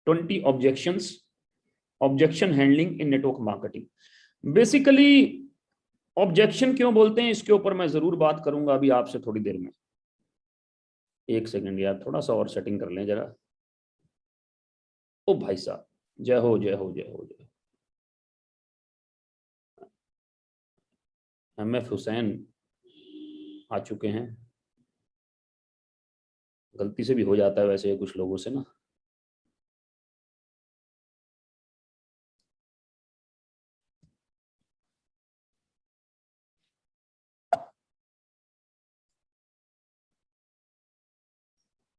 20 objections, objection handling in network marketing. Basically objection क्यों बोलते हैं इसके ऊपर मैं जरूर बात करूंगा अभी आपसे थोड़ी देर में। एक सेकंड यार, थोड़ा सा और सेटिंग कर लें जरा। ओ भाई साहब, जय हो जय हो जय हो जय। MF हुसैन आ चुके हैं। गलती से भी हो जाता है वैसे कुछ लोगों से ना।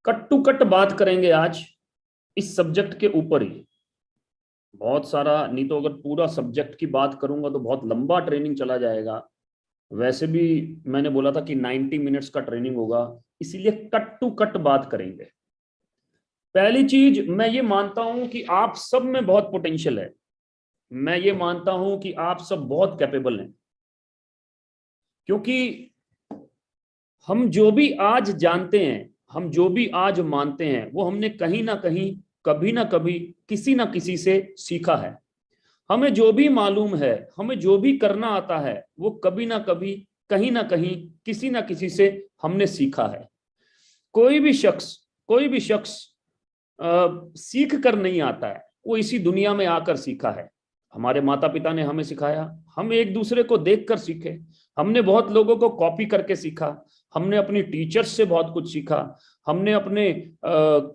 कट टू कट बात करेंगे आज इस सब्जेक्ट के ऊपर ही। बहुत सारा नहीं तो अगर पूरा सब्जेक्ट की बात करूंगा तो बहुत लंबा ट्रेनिंग चला जाएगा। वैसे भी मैंने बोला था कि 90 मिनट्स का ट्रेनिंग होगा, इसीलिए कट टू कट बात करेंगे। पहली चीज, मैं ये मानता हूं कि आप सब में बहुत पोटेंशियल है। मैं ये मानता हूं कि आप सब बहुत कैपेबल हैं, क्योंकि हम जो भी आज जानते हैं, हम जो भी आज मानते हैं, वो हमने कहीं ना कहीं, कभी ना कभी, किसी ना किसी से सीखा है। हमें जो भी मालूम है, हमें जो भी करना आता है, वो कभी ना कभी, कहीं ना कहीं, किसी ना किसी से हमने सीखा है। कोई भी शख्स सीख कर नहीं आता है, वो इसी दुनिया में आकर सीखा है। हमारे माता पिता ने हमें सिखाया, हम एक दूसरे को देखकर सीखे, हमने बहुत लोगों को कॉपी करके सीखा, हमने अपनी टीचर्स से बहुत कुछ सीखा, हमने अपने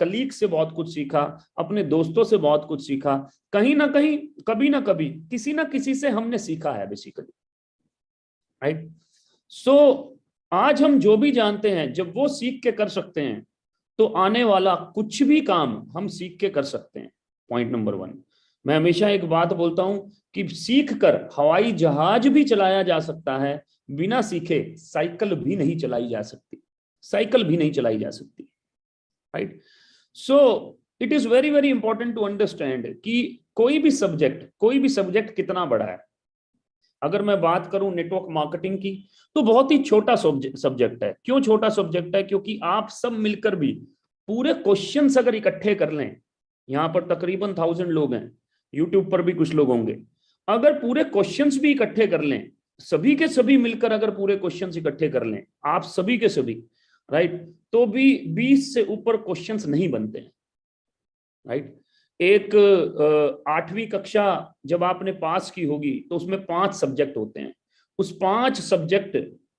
कलीग से बहुत कुछ सीखा, अपने दोस्तों से बहुत कुछ सीखा। कहीं ना कहीं, कभी ना कभी, किसी ना किसी से हमने सीखा है बेसिकली, राइट। सो आज हम जो भी जानते हैं, जब वो सीख के कर सकते हैं, तो आने वाला कुछ भी काम हम सीख के कर सकते हैं। पॉइंट नंबर 1, मैं हमेशा एक बात बोलता हूं कि सीख कर हवाई जहाज भी चलाया जा सकता है, बिना सीखे साइकिल भी नहीं चलाई जा सकती, साइकिल भी नहीं चलाई जा सकती, right. So it is very very important to understand कि कोई भी सब्जेक्ट कितना बड़ा है। अगर मैं बात करूं नेटवर्क मार्केटिंग की, तो बहुत ही छोटा सब्जेक्ट है। क्यों छोटा सब्जेक्ट है? क्योंकि आप सब मिलकर भी पूरे क्वेश्चंस अगर इकट्ठे कर लें, यहां पर तकरीबन 1000 लोग हैं, यूट्यूब पर भी कुछ लोग होंगे, अगर पूरे क्वेश्चंस भी इकट्ठे कर लें, सभी के सभी मिलकर अगर पूरे क्वेश्चंस इकट्ठे कर लें, आप सभी के सभी, राइट, तो भी 20 से ऊपर क्वेश्चंस नहीं बनते हैं, राइट। एक 8वीं कक्षा जब आपने पास की होगी तो उसमें 5 सब्जेक्ट होते हैं। उस 5 सब्जेक्ट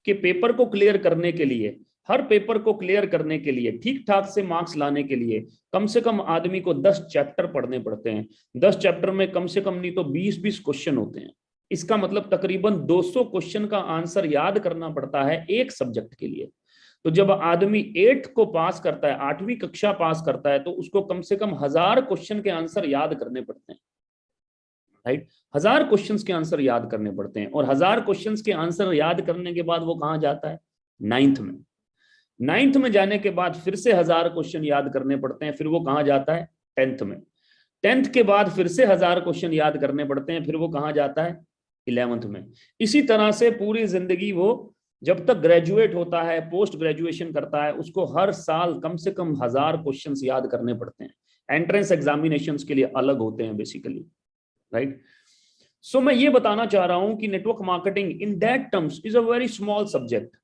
के पेपर को क्लियर करने के लिए, हर पेपर को क्लियर करने के लिए, ठीक ठाक से मार्क्स लाने के लिए, कम से कम आदमी को 10 चैप्टर पढ़ने पड़ते हैं। 10 चैप्टर में कम से कम नहीं तो 20-20 क्वेश्चन होते हैं। इसका मतलब तकरीबन 200 क्वेश्चन का आंसर याद करना पड़ता है एक सब्जेक्ट के लिए। तो जब आदमी 8 को पास करता है, 8वीं कक्षा पास करता है, तो उसको कम से कम 1000 क्वेश्चन के आंसर याद करने पड़ते हैं, राइट। 1000 क्वेश्चंस के आंसर याद करने पड़ते हैं, और 1000 क्वेश्चंस के आंसर याद करने के बाद वो कहां जाता है? 9th में। 9th में जाने के बाद फिर से 1000 क्वेश्चन याद करने पड़ते हैं, फिर वो कहां जाता है? 10th में। 10th के बाद फिर से 1000 क्वेश्चन याद करने पड़ते हैं, फिर वो कहां जाता है? 11th में। इसी तरह से पूरी जिंदगी वो जब तक ग्रेजुएट होता है, पोस्ट ग्रेजुएशन करता है, उसको हर साल कम से कम 1000 क्वेश्चंस याद करने पड़ते हैं। एंट्रेंस एग्जामिनेशंस के लिए अलग होते हैं बेसिकली, राइट। सो मैं ये बताना चाह रहा हूं कि network marketing in that terms is a very small subject.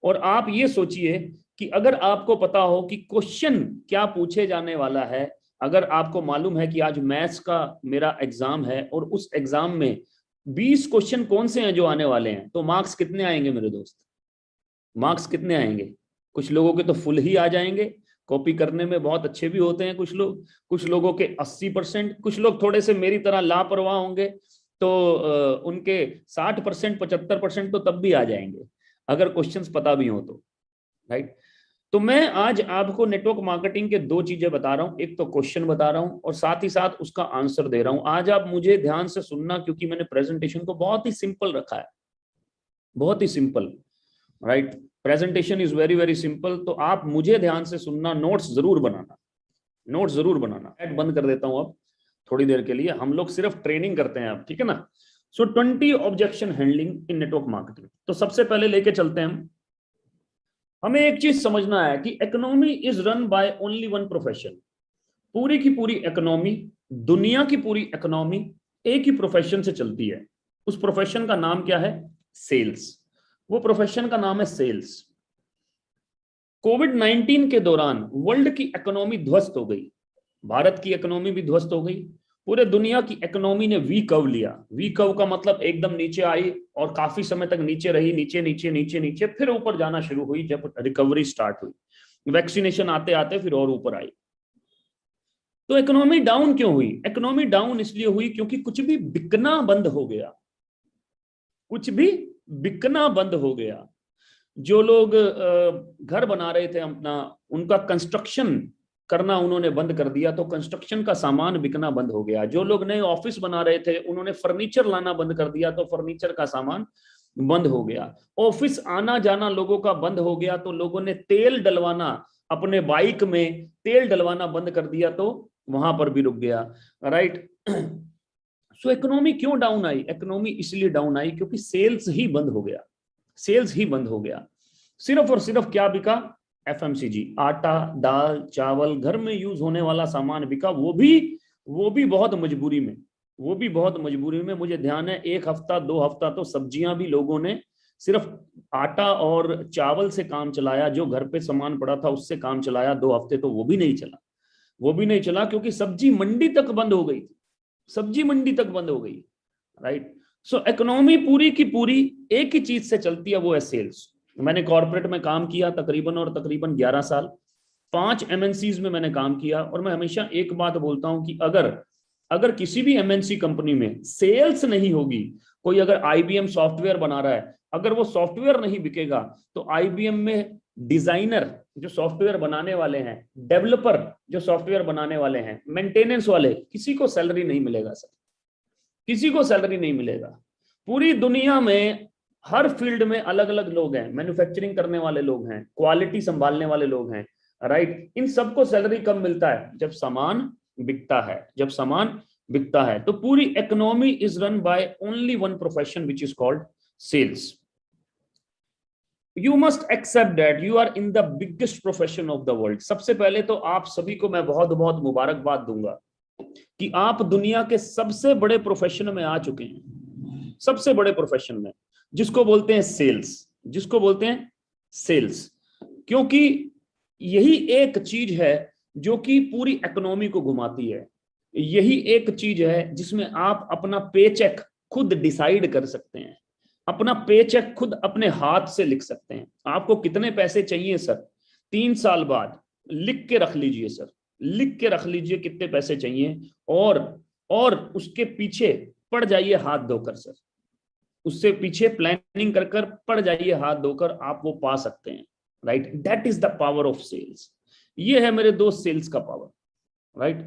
और आप ये सोचिए कि अगर आपको पता हो कि क्वेश्चन क्या पूछे जाने वाला है, अगर आपको मालूम है कि आज मैथ्स का मेरा एग्जाम है और उस एग्जाम में 20 क्वेश्चन कौन से हैं जो आने वाले हैं, तो मार्क्स कितने आएंगे मेरे दोस्त? मार्क्स कितने आएंगे? कुछ लोगों के तो फुल ही आ जाएंगे, कॉपी करने में बहुत अच्छे भी होते हैं कुछ लोग, कुछ लोगों के 80%, कुछ लोग थोड़े से मेरी तरह लापरवाह होंगे तो उनके 60%, 75% तो तब भी आ जाएंगे अगर क्वेश्चंस पता भी हो तो, राइट। तो मैं आज आपको नेटवर्क मार्केटिंग के 2 चीजें बता रहा हूं, एक तो क्वेश्चन बता रहा हूं और साथ ही साथ उसका आंसर दे रहा हूं। आज आप मुझे ध्यान से सुनना, क्योंकि मैंने प्रेजेंटेशन को बहुत ही सिंपल रखा है, बहुत ही simple, right. Presentation is very very simple. तो आप मुझे ध्यान से सुनना, नोट्स जरूर बनाना, नोट्स जरूर बनाना। ऐड बंद कर देता हूं अब थोड़ी देर के लिए, हम लोग सिर्फ ट्रेनिंग करते हैं अब, ठीक है ना। सो 20 objection handling in network marketing. तो सबसे पहले लेके चलते हैं हम। हमें एक चीज समझना है कि economy is run by only one profession. पूरी की पूरी इकोनॉमी, दुनिया की पूरी इकोनॉमी एक ही प्रोफेशन से चलती है। उस प्रोफेशन का नाम क्या है? सेल्स। वो प्रोफेशन का नाम है सेल्स। कोविड-19 के दौरान वर्ल्ड की इकोनॉमी ध्वस्त हो गई, भारत की इकोनॉमी भी ध्वस्त हो गई, पूरे दुनिया की इकोनॉमी ने वी कर्व लिया। वी कर्व का मतलब एकदम नीचे आई और काफी समय तक नीचे रही, नीचे नीचे नीचे नीचे, फिर ऊपर जाना शुरू हुई जब रिकवरी स्टार्ट हुई, वैक्सीनेशन आते आते फिर और ऊपर आई। तो इकोनॉमी डाउन क्यों हुई? इकोनॉमी डाउन इसलिए हुई क्योंकि कुछ भी बिकना बंद हो गया, कुछ भी बिकना बंद हो गया। जो लोग घर बना रहे थे अपना, उनका कंस्ट्रक्शन करना उन्होंने बंद कर दिया, तो कंस्ट्रक्शन का सामान बिकना बंद हो गया। जो लोग नए ऑफिस बना रहे थे, उन्होंने फर्नीचर लाना बंद कर दिया, तो फर्नीचर का सामान बंद हो गया। ऑफिस आना जाना लोगों का बंद हो गया, तो लोगों ने तेल डलवाना, अपने बाइक में तेल डलवाना बंद कर दिया, तो वहां पर भी रुक गया। राइट। सो इकोनॉमी क्यों डाउन आई? इकोनॉमी इसलिए डाउन आई क्योंकि सेल्स ही बंद हो गया, सेल्स ही बंद हो गया। सिर्फ और सिर्फ क्या बिका? एफएमसीजी, आटा दाल चावल, घर में यूज होने वाला सामान बिका, वो भी बहुत मजबूरी में, वो भी बहुत मजबूरी में। मुझे ध्यान है 1 हफ्ता 2 हफ्ता तो सब्जियां भी लोगों ने सिर्फ आटा और चावल से काम चलाया, जो घर पे सामान पड़ा था उससे काम चलाया। 2 हफ्ते तो वो भी नहीं चला, वो भी नहीं चला, क्योंकि सब्जी मंडी तक बंद हो गई थी, सब्जी मंडी तक बंद हो गई। राइट। सो इकोनॉमी पूरी की पूरी एक ही चीज से चलती है, वो है सेल्स। मैंने कॉर्पोरेट में काम किया तकरीबन और तकरीबन 11 साल, 5 एमएनसीज में मैंने काम किया, और मैं हमेशा एक बात बोलता हूं कि अगर अगर किसी भी एमएनसी कंपनी में सेल्स नहीं होगी, कोई अगर आईबीएम सॉफ्टवेयर बना रहा है, अगर वो सॉफ्टवेयर नहीं बिकेगा, तो आईबीएम में डिजाइनर जो सॉफ्टवेयर बनाने वाले हैं, डेवलपर जो सॉफ्टवेयर बनाने वाले हैं, मेंटेनेंस वाले, किसी को सैलरी नहीं मिलेगा सर, किसी को सैलरी नहीं मिलेगा। पूरी दुनिया में हर फील्ड में अलग अलग लोग हैं, मैन्युफैक्चरिंग करने वाले लोग हैं, क्वालिटी संभालने वाले लोग हैं। राइट। इन सबको सैलरी कब मिलता है? जब सामान बिकता है, जब सामान बिकता है। तो पूरी economy is run by only one profession which is called sales. You must accept that you are in the biggest profession of the world. सबसे पहले तो आप सभी को मैं बहुत बहुत मुबारकबाद दूंगा कि आप दुनिया के सबसे बड़े प्रोफेशन में आ चुके हैं, सबसे बड़े प्रोफेशन में, जिसको बोलते हैं सेल्स, जिसको बोलते हैं सेल्स। क्योंकि यही एक चीज है जो कि पूरी इकोनॉमी को घुमाती है, यही एक चीज है जिसमें आप अपना पेचेक खुद डिसाइड कर सकते हैं, अपना पेचेक खुद अपने हाथ से लिख सकते हैं। आपको कितने पैसे चाहिए सर, 3 साल बाद लिख के रख लीजिए सर, लिख के रख लीजिए कितने पैसे चाहिए, और उसके पीछे पड़ जाइए हाथ धोकर सर, उससे पीछे प्लानिंग कर कर पड़ जाइए हाथ धोकर, आप वो पा सकते हैं। Right. That is the power of sales. ये है मेरे दोस्त सेल्स का पावर। राइट।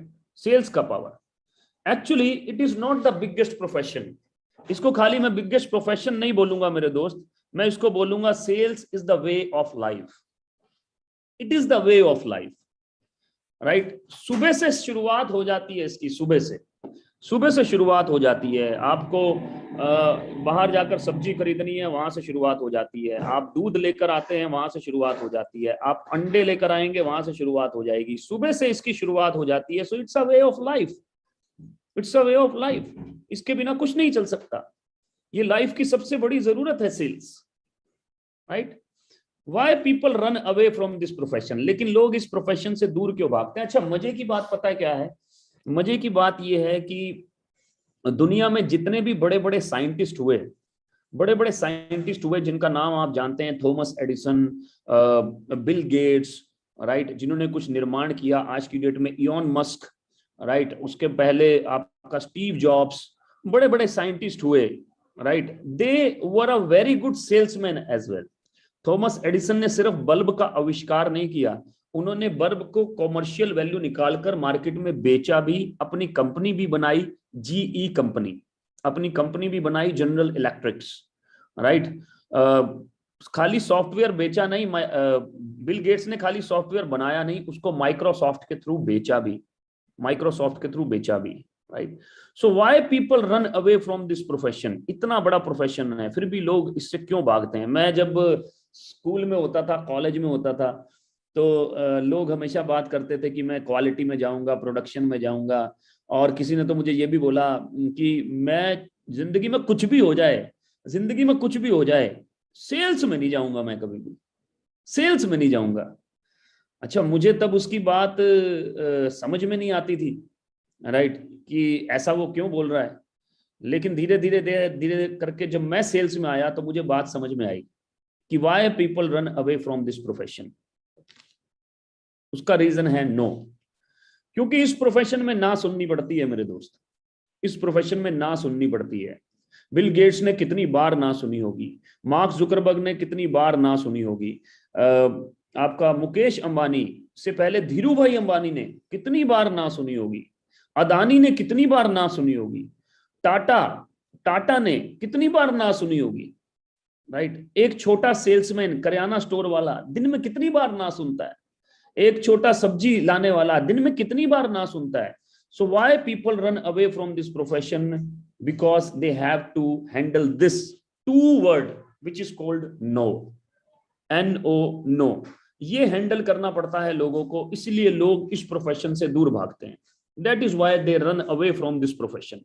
सेल्स का power. Actually it is not the biggest profession. इसको खाली मैं बिगेस्ट प्रोफेशन नहीं बोलूंगा मेरे दोस्त, मैं इसको बोलूंगा sales is the way of life. It is the way of life. Right. सुबह से शुरुआत हो जाती है इसकी, सुबह से शुरुआत हो जाती है। आपको बाहर जाकर सब्जी खरीदनी है, वहां से शुरुआत हो जाती है। आप दूध लेकर आते हैं, वहां से शुरुआत हो जाती है। आप अंडे लेकर आएंगे, वहां से शुरुआत हो जाएगी। सुबह से इसकी शुरुआत हो जाती है। So it's a way of life, it's a way of life. इसके बिना कुछ नहीं चल सकता। ये लाइफ की सबसे बड़ी जरूरत है sales. Right. Why people run away from this profession. लेकिन लोग इस प्रोफेशन से दूर क्यों भागते हैं? अच्छा, मजे की बात पता है क्या है? मजे की बात यह है कि दुनिया में जितने भी बड़े बड़े साइंटिस्ट हुए, बड़े बड़े साइंटिस्ट हुए जिनका नाम आप जानते हैं, Thomas Edison, Bill Gates, right, जिन्होंने कुछ निर्माण किया आज की डेट में, इलॉन मस्क, राइट, उसके पहले आपका स्टीव जॉब्स, बड़े बड़े साइंटिस्ट हुए। Right. They were a very good salesman as well. Thomas Edison ने सिर्फ बल्ब का आविष्कार नहीं किया, उन्होंने बल्ब को कॉमर्शियल वैल्यू निकालकर मार्केट में बेचा भी, अपनी कंपनी भी बनाई, जीई कंपनी, अपनी कंपनी भी बनाई, जनरल इलेक्ट्रिक्स। राइट। खाली सॉफ्टवेयर बेचा नहीं, बिल गेट्स ने खाली सॉफ्टवेयर बनाया नहीं, उसको माइक्रोसॉफ्ट के थ्रू बेचा भी, माइक्रोसॉफ्ट के थ्रू बेचा भी। Right. So why people run away from this profession. इतना बड़ा प्रोफेशन है, फिर भी लोग इससे क्यों भागते हैं? मैं जब स्कूल में होता था, कॉलेज में होता था, तो लोग हमेशा बात करते थे कि मैं क्वालिटी में जाऊंगा, प्रोडक्शन में जाऊंगा, और किसी ने तो मुझे ये भी बोला कि मैं जिंदगी में कुछ भी हो जाए, जिंदगी में कुछ भी हो जाए, सेल्स में नहीं जाऊंगा, मैं कभी भी सेल्स में नहीं जाऊंगा। अच्छा, मुझे तब उसकी बात समझ में नहीं आती थी, राइट, कि ऐसा वो क्यों बोल रहा है। लेकिन धीरे धीरे धीरे धीरे करके जब मैं सेल्स में आया तो मुझे बात समझ में आई कि Y people run away from this profession. उसका रीजन है नो। क्योंकि इस प्रोफेशन में ना सुननी पड़ती है मेरे दोस्त, इस प्रोफेशन में ना सुननी पड़ती है। बिल गेट्स ने कितनी बार ना सुनी होगी, मार्क जुकरबर्ग ने कितनी बार ना सुनी होगी, आपका मुकेश अंबानी से पहले धीरू भाई अंबानी ने कितनी बार ना सुनी होगी, अदानी ने कितनी बार ना सुनी होगी, टाटा टाटा ने कितनी बार ना सुनी होगी, राइट। एक छोटा सेल्समैन, करियाना स्टोर वाला दिन में कितनी बार ना सुनता है, एक छोटा सब्जी लाने वाला दिन में कितनी बार ना सुनता है। So why people run away from this profession? Because they have to handle this two word which is called no, NO, no. ये हैंडल करना पड़ता है लोगों को, इसलिए लोग इस प्रोफेशन से दूर भागते हैं। That is why they run away from this profession.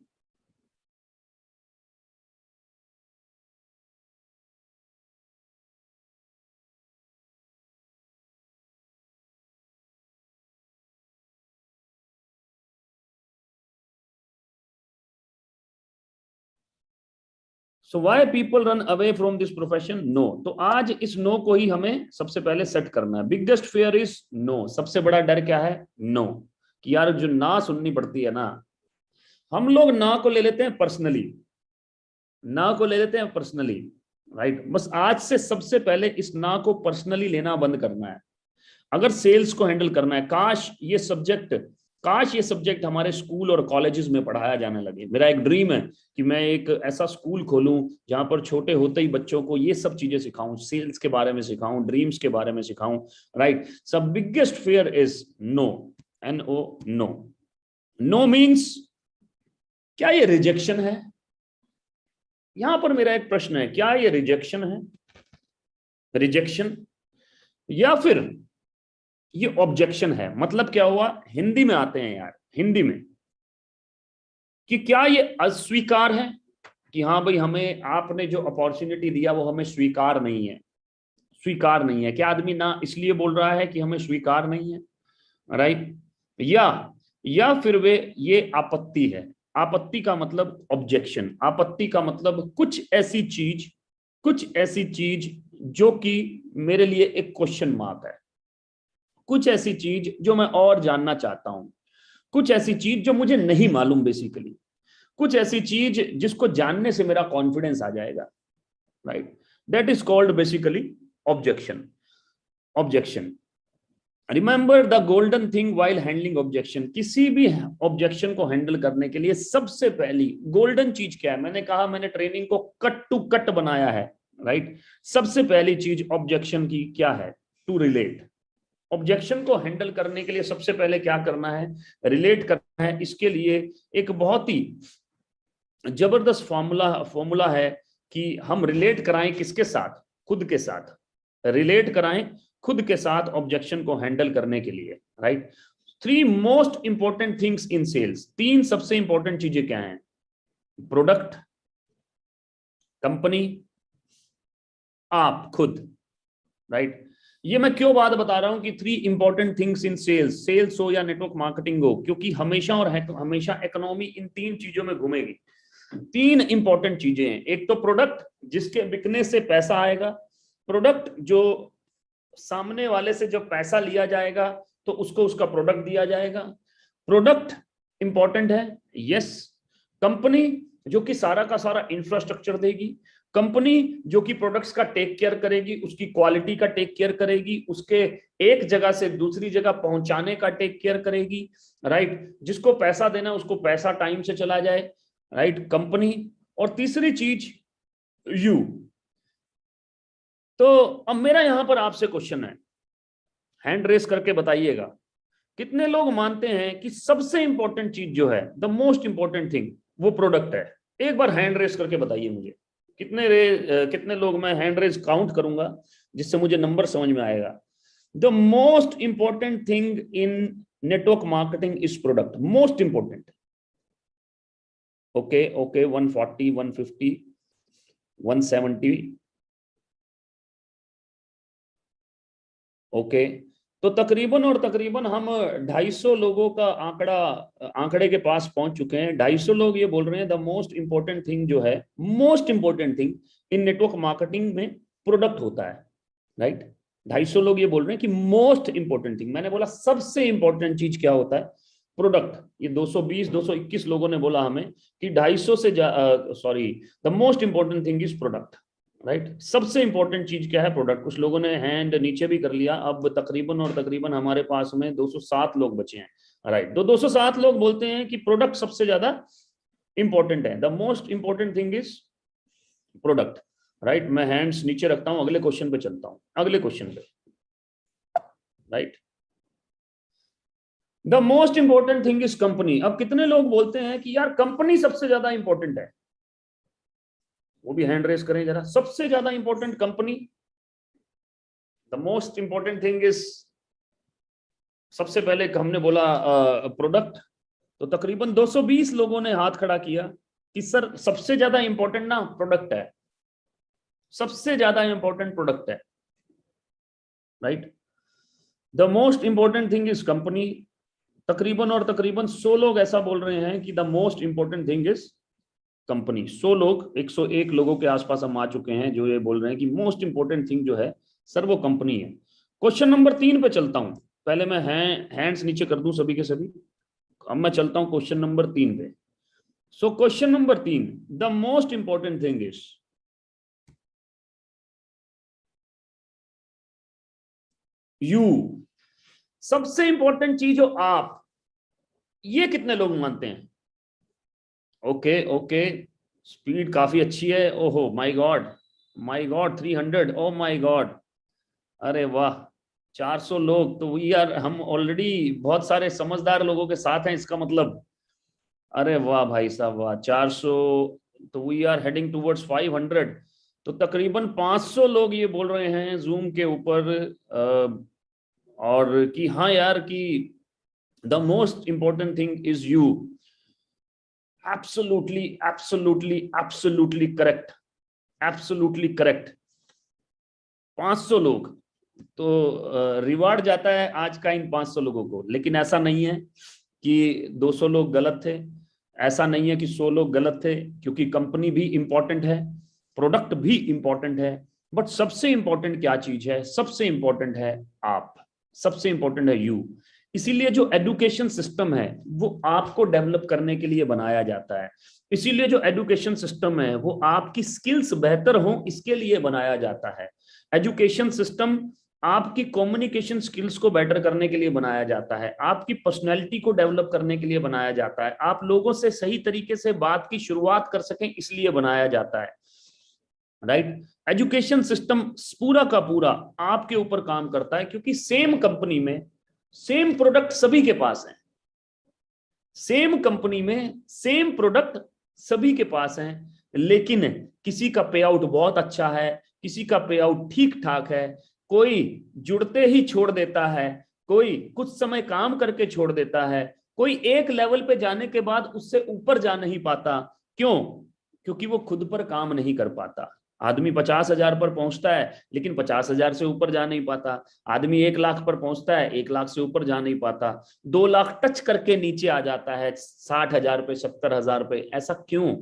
So why people run away from this profession? No. तो आज इस नो को ही हमें सबसे पहले सेट करना है। Biggest fear is no. सबसे बड़ा डर क्या है? नो। कि यार जो ना सुननी पड़ती है ना, हम लोग ना को ले लेते हैं पर्सनली, ना को ले लेते हैं पर्सनली, राइट। बस आज से सबसे पहले इस ना को पर्सनली लेना बंद करना है। अगर सेल्स को हैंडल करना है, काश ये सब्जेक्ट हमारे स्कूल और कॉलेजेस में पढ़ाया जाने लगे। मेरा एक ड्रीम है कि मैं एक ऐसा स्कूल खोलूं जहां पर छोटे होते ही बच्चों को ये सब चीजें सिखाऊं, सेल्स के बारे में सिखाऊं, ड्रीम्स के बारे में सिखाऊं, राइट। सब biggest fear is no, NO, no. No means क्या ये रिजेक्शन है? यहां पर मेरा एक प्रश्न है, क्या ये रिजेक्शन है, रिजेक्शन, या फिर ये ऑब्जेक्शन है? मतलब क्या हुआ, हिंदी में आते हैं यार, हिंदी में, कि क्या ये अस्वीकार है कि हाँ भाई हमें आपने जो अपॉर्चुनिटी दिया वो हमें स्वीकार नहीं है, स्वीकार नहीं है। क्या आदमी ना इसलिए बोल रहा है कि हमें स्वीकार नहीं है, राइट। या फिर वे ये आपत्ति है। आपत्ति का मतलब ऑब्जेक्शन, आपत्ति का मतलब कुछ ऐसी चीज जो कि मेरे लिए एक क्वेश्चन मार्क है, कुछ ऐसी चीज जो मैं और जानना चाहता हूं, कुछ ऐसी चीज जो मुझे नहीं मालूम, बेसिकली कुछ ऐसी चीज जिसको जानने से मेरा कॉन्फिडेंस आ जाएगा, right. That is called basically objection. Objection, remember the golden thing while handling objection. किसी भी ऑब्जेक्शन को हैंडल करने के लिए सबसे पहली गोल्डन चीज क्या है? मैंने कहा, मैंने ट्रेनिंग को कट टू कट बनाया है, राइट। सबसे पहली चीज ऑब्जेक्शन की क्या है? To relate. ऑब्जेक्शन को हैंडल करने के लिए सबसे पहले क्या करना है? रिलेट करना है। इसके लिए एक बहुत ही जबरदस्त फॉर्मूला है कि हम रिलेट कराएं किसके साथ? खुद के साथ। रिलेट कराएं खुद के साथ ऑब्जेक्शन को हैंडल करने के लिए, right. 3 most important things in sales. 3 सबसे इंपॉर्टेंट चीजें क्या हैं? प्रोडक्ट, कंपनी, आप खुद, राइट। ये मैं क्यों बात बता रहा हूं कि 3 important things in sales, sales हो या नेटवर्क मार्केटिंग हो, क्योंकि हमेशा और हमेशा इकोनॉमी इन 3 चीजों में घूमेगी। 3 इंपॉर्टेंट चीजें हैं। एक तो प्रोडक्ट, जिसके बिकने से पैसा आएगा, प्रोडक्ट जो सामने वाले से जब पैसा लिया जाएगा तो उसको उसका प्रोडक्ट दिया जाएगा, प्रोडक्ट इंपॉर्टेंट है, यस। कंपनी जो कि सारा का सारा इंफ्रास्ट्रक्चर देगी, कंपनी जो कि प्रोडक्ट्स का टेक केयर करेगी, उसकी क्वालिटी का टेक केयर करेगी, उसके एक जगह से दूसरी जगह पहुंचाने का टेक केयर करेगी, राइट। जिसको पैसा देना उसको पैसा टाइम से चला जाए, राइट, कंपनी। और तीसरी चीज यू। तो अब मेरा यहां पर आपसे क्वेश्चन है, हैंड रेस करके बताइएगा, कितने लोग मानते हैं कि सबसे इंपॉर्टेंट चीज जो है, द मोस्ट इंपॉर्टेंट थिंग, वो प्रोडक्ट है? एक बार हैंड रेस करके बताइए मुझे, कितने लोग, मैं हैंड रेस काउंट करूंगा जिससे मुझे नंबर समझ में आएगा। The most important thing in network marketing is product, most important. Okay okay, 140, 150, 170। Okay, तो तकरीबन और तकरीबन हम 250 लोगों का आंकड़े के पास पहुंच चुके हैं। 250 लोग ये बोल रहे हैं द मोस्ट इंपॉर्टेंट थिंग जो है, most important thing in network marketing में प्रोडक्ट होता है, राइट। 250 लोग ये बोल रहे हैं कि मोस्ट इंपॉर्टेंट थिंग, मैंने बोला सबसे इंपॉर्टेंट चीज क्या होता है, प्रोडक्ट। ये 220 221 लोगों ने बोला हमें कि 250 से sorry, the most important thing is product, right. सबसे इंपॉर्टेंट चीज क्या है, प्रोडक्ट। कुछ लोगों ने हैंड नीचे भी कर लिया। अब तकरीबन और तकरीबन हमारे पास में 207 लोग बचे हैं, राइट। तो 207 लोग बोलते हैं कि प्रोडक्ट सबसे ज्यादा इंपॉर्टेंट है, the most important thing is product, right. मैं हैंड्स नीचे रखता हूं, अगले क्वेश्चन पे चलता हूं, अगले क्वेश्चन पे, right. The most important thing is company. अब कितने लोग बोलते हैं कि यार कंपनी सबसे ज्यादा इंपॉर्टेंट है, वो भी हैंड रेस करें जरा। सबसे ज्यादा important company, the most important thing is, सबसे पहले हमने बोला प्रोडक्ट। तो तकरीबन 220 लोगों ने हाथ खड़ा किया कि सर सबसे ज्यादा इंपॉर्टेंट ना प्रोडक्ट है, सबसे ज्यादा इंपॉर्टेंट प्रोडक्ट है, right. The most important thing is company. तकरीबन और तकरीबन 100 लोग ऐसा बोल रहे हैं कि the most important thing is company. 100 लोग, 101 लोगों के आसपास हम आ चुके हैं जो ये बोल रहे हैं कि मोस्ट इंपॉर्टेंट थिंग जो है सर वो कंपनी है। क्वेश्चन नंबर 3 पे चलता हूं, पहले मैं हैंड्स नीचे कर दूं सभी के सभी। अब मैं चलता हूं क्वेश्चन नंबर 3 पे। So question number 3, the most important thing is you. सबसे इंपॉर्टेंट चीज हो आप, ये कितने लोग मानते हैं? ओके ओके, स्पीड काफी अच्छी है। ओहो my God, my God, 300, oh my God, अरे वाह, 400 लोग। तो यार हम ऑलरेडी बहुत सारे समझदार लोगों के साथ हैं, इसका मतलब। अरे वाह भाई साहब वाह, 400। तो वी आर हेडिंग टुवर्ड्स 500। तो तकरीबन 500 लोग ये बोल रहे हैं जूम के ऊपर और कि हाँ यार कि the most important thing is you. Absolutely absolutely absolutely correct, absolutely correct. 500 लोग तो रिवार्ड जाता है आज का इन 500 लोगों को। लेकिन ऐसा नहीं है कि 200 लोग गलत थे, ऐसा नहीं है कि 100 लोग गलत थे, क्योंकि कंपनी भी इंपॉर्टेंट है, प्रोडक्ट भी इंपॉर्टेंट है, बट सबसे इंपॉर्टेंट क्या चीज है? सबसे इंपॉर्टेंट है आप, सबसे इंपॉर्टेंट है यू। इसीलिए जो एजुकेशन सिस्टम है वो आपको डेवलप करने के लिए बनाया जाता है। इसीलिए जो एजुकेशन सिस्टम है वो आपकी स्किल्स बेहतर हो इसके लिए बनाया जाता है। एजुकेशन सिस्टम आपकी कम्युनिकेशन स्किल्स को बेटर करने के लिए बनाया जाता है, आपकी पर्सनैलिटी को डेवलप करने के लिए बनाया जाता है, आप लोगों से सही तरीके से बात की शुरुआत कर सकें इसलिए बनाया जाता है, राइट। एजुकेशन सिस्टम पूरा का पूरा आपके ऊपर काम करता है, क्योंकि सेम कंपनी में सेम प्रोडक्ट सभी के पास है, सेम कंपनी में सेम प्रोडक्ट सभी के पास है, लेकिन किसी का पे आउट बहुत अच्छा है, किसी का पे आउट ठीक ठाक है, कोई जुड़ते ही छोड़ देता है, कोई कुछ समय काम करके छोड़ देता है, कोई एक लेवल पे जाने के बाद उससे ऊपर जा नहीं पाता। क्यों? क्योंकि वो खुद पर काम नहीं कर पाता। आदमी 50,000 पर पहुंचता है लेकिन 50,000 से ऊपर जा नहीं पाता। आदमी 1 लाख पर पहुंचता है, 1 लाख से ऊपर जा नहीं पाता। 2 लाख टच करके नीचे आ जाता है, 60,000 पे, 70,000 पे। ऐसा क्यों?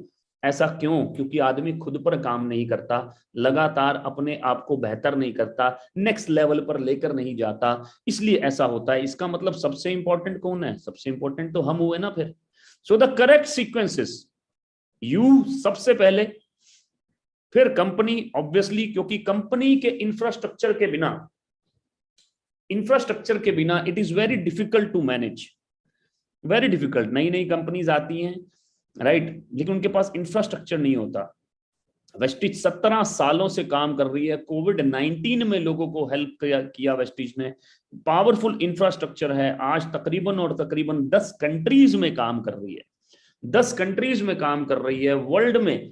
ऐसा क्यों? क्योंकि आदमी खुद पर काम नहीं करता, लगातार अपने आप को बेहतर नहीं करता, नेक्स्ट लेवल पर लेकर नहीं जाता, इसलिए ऐसा होता है। इसका मतलब सबसे इंपॉर्टेंट कौन है? सबसे इंपॉर्टेंट तो हम हुए ना फिर। So the correct sequences, you सबसे पहले, फिर कंपनी ऑब्वियसली, क्योंकि कंपनी के इंफ्रास्ट्रक्चर के बिना it is very difficult to manage, very difficult. नई नई कंपनीज आती हैं, राइट, लेकिन उनके पास इंफ्रास्ट्रक्चर नहीं होता। वेस्टिज 17 सालों से काम कर रही है, कोविड-19 में लोगों को हेल्प किया वेस्टिज ने, पावरफुल इंफ्रास्ट्रक्चर है, आज तकरीबन और तकरीबन 10 कंट्रीज में काम कर रही है, 10 कंट्रीज में काम कर रही है, वर्ल्ड में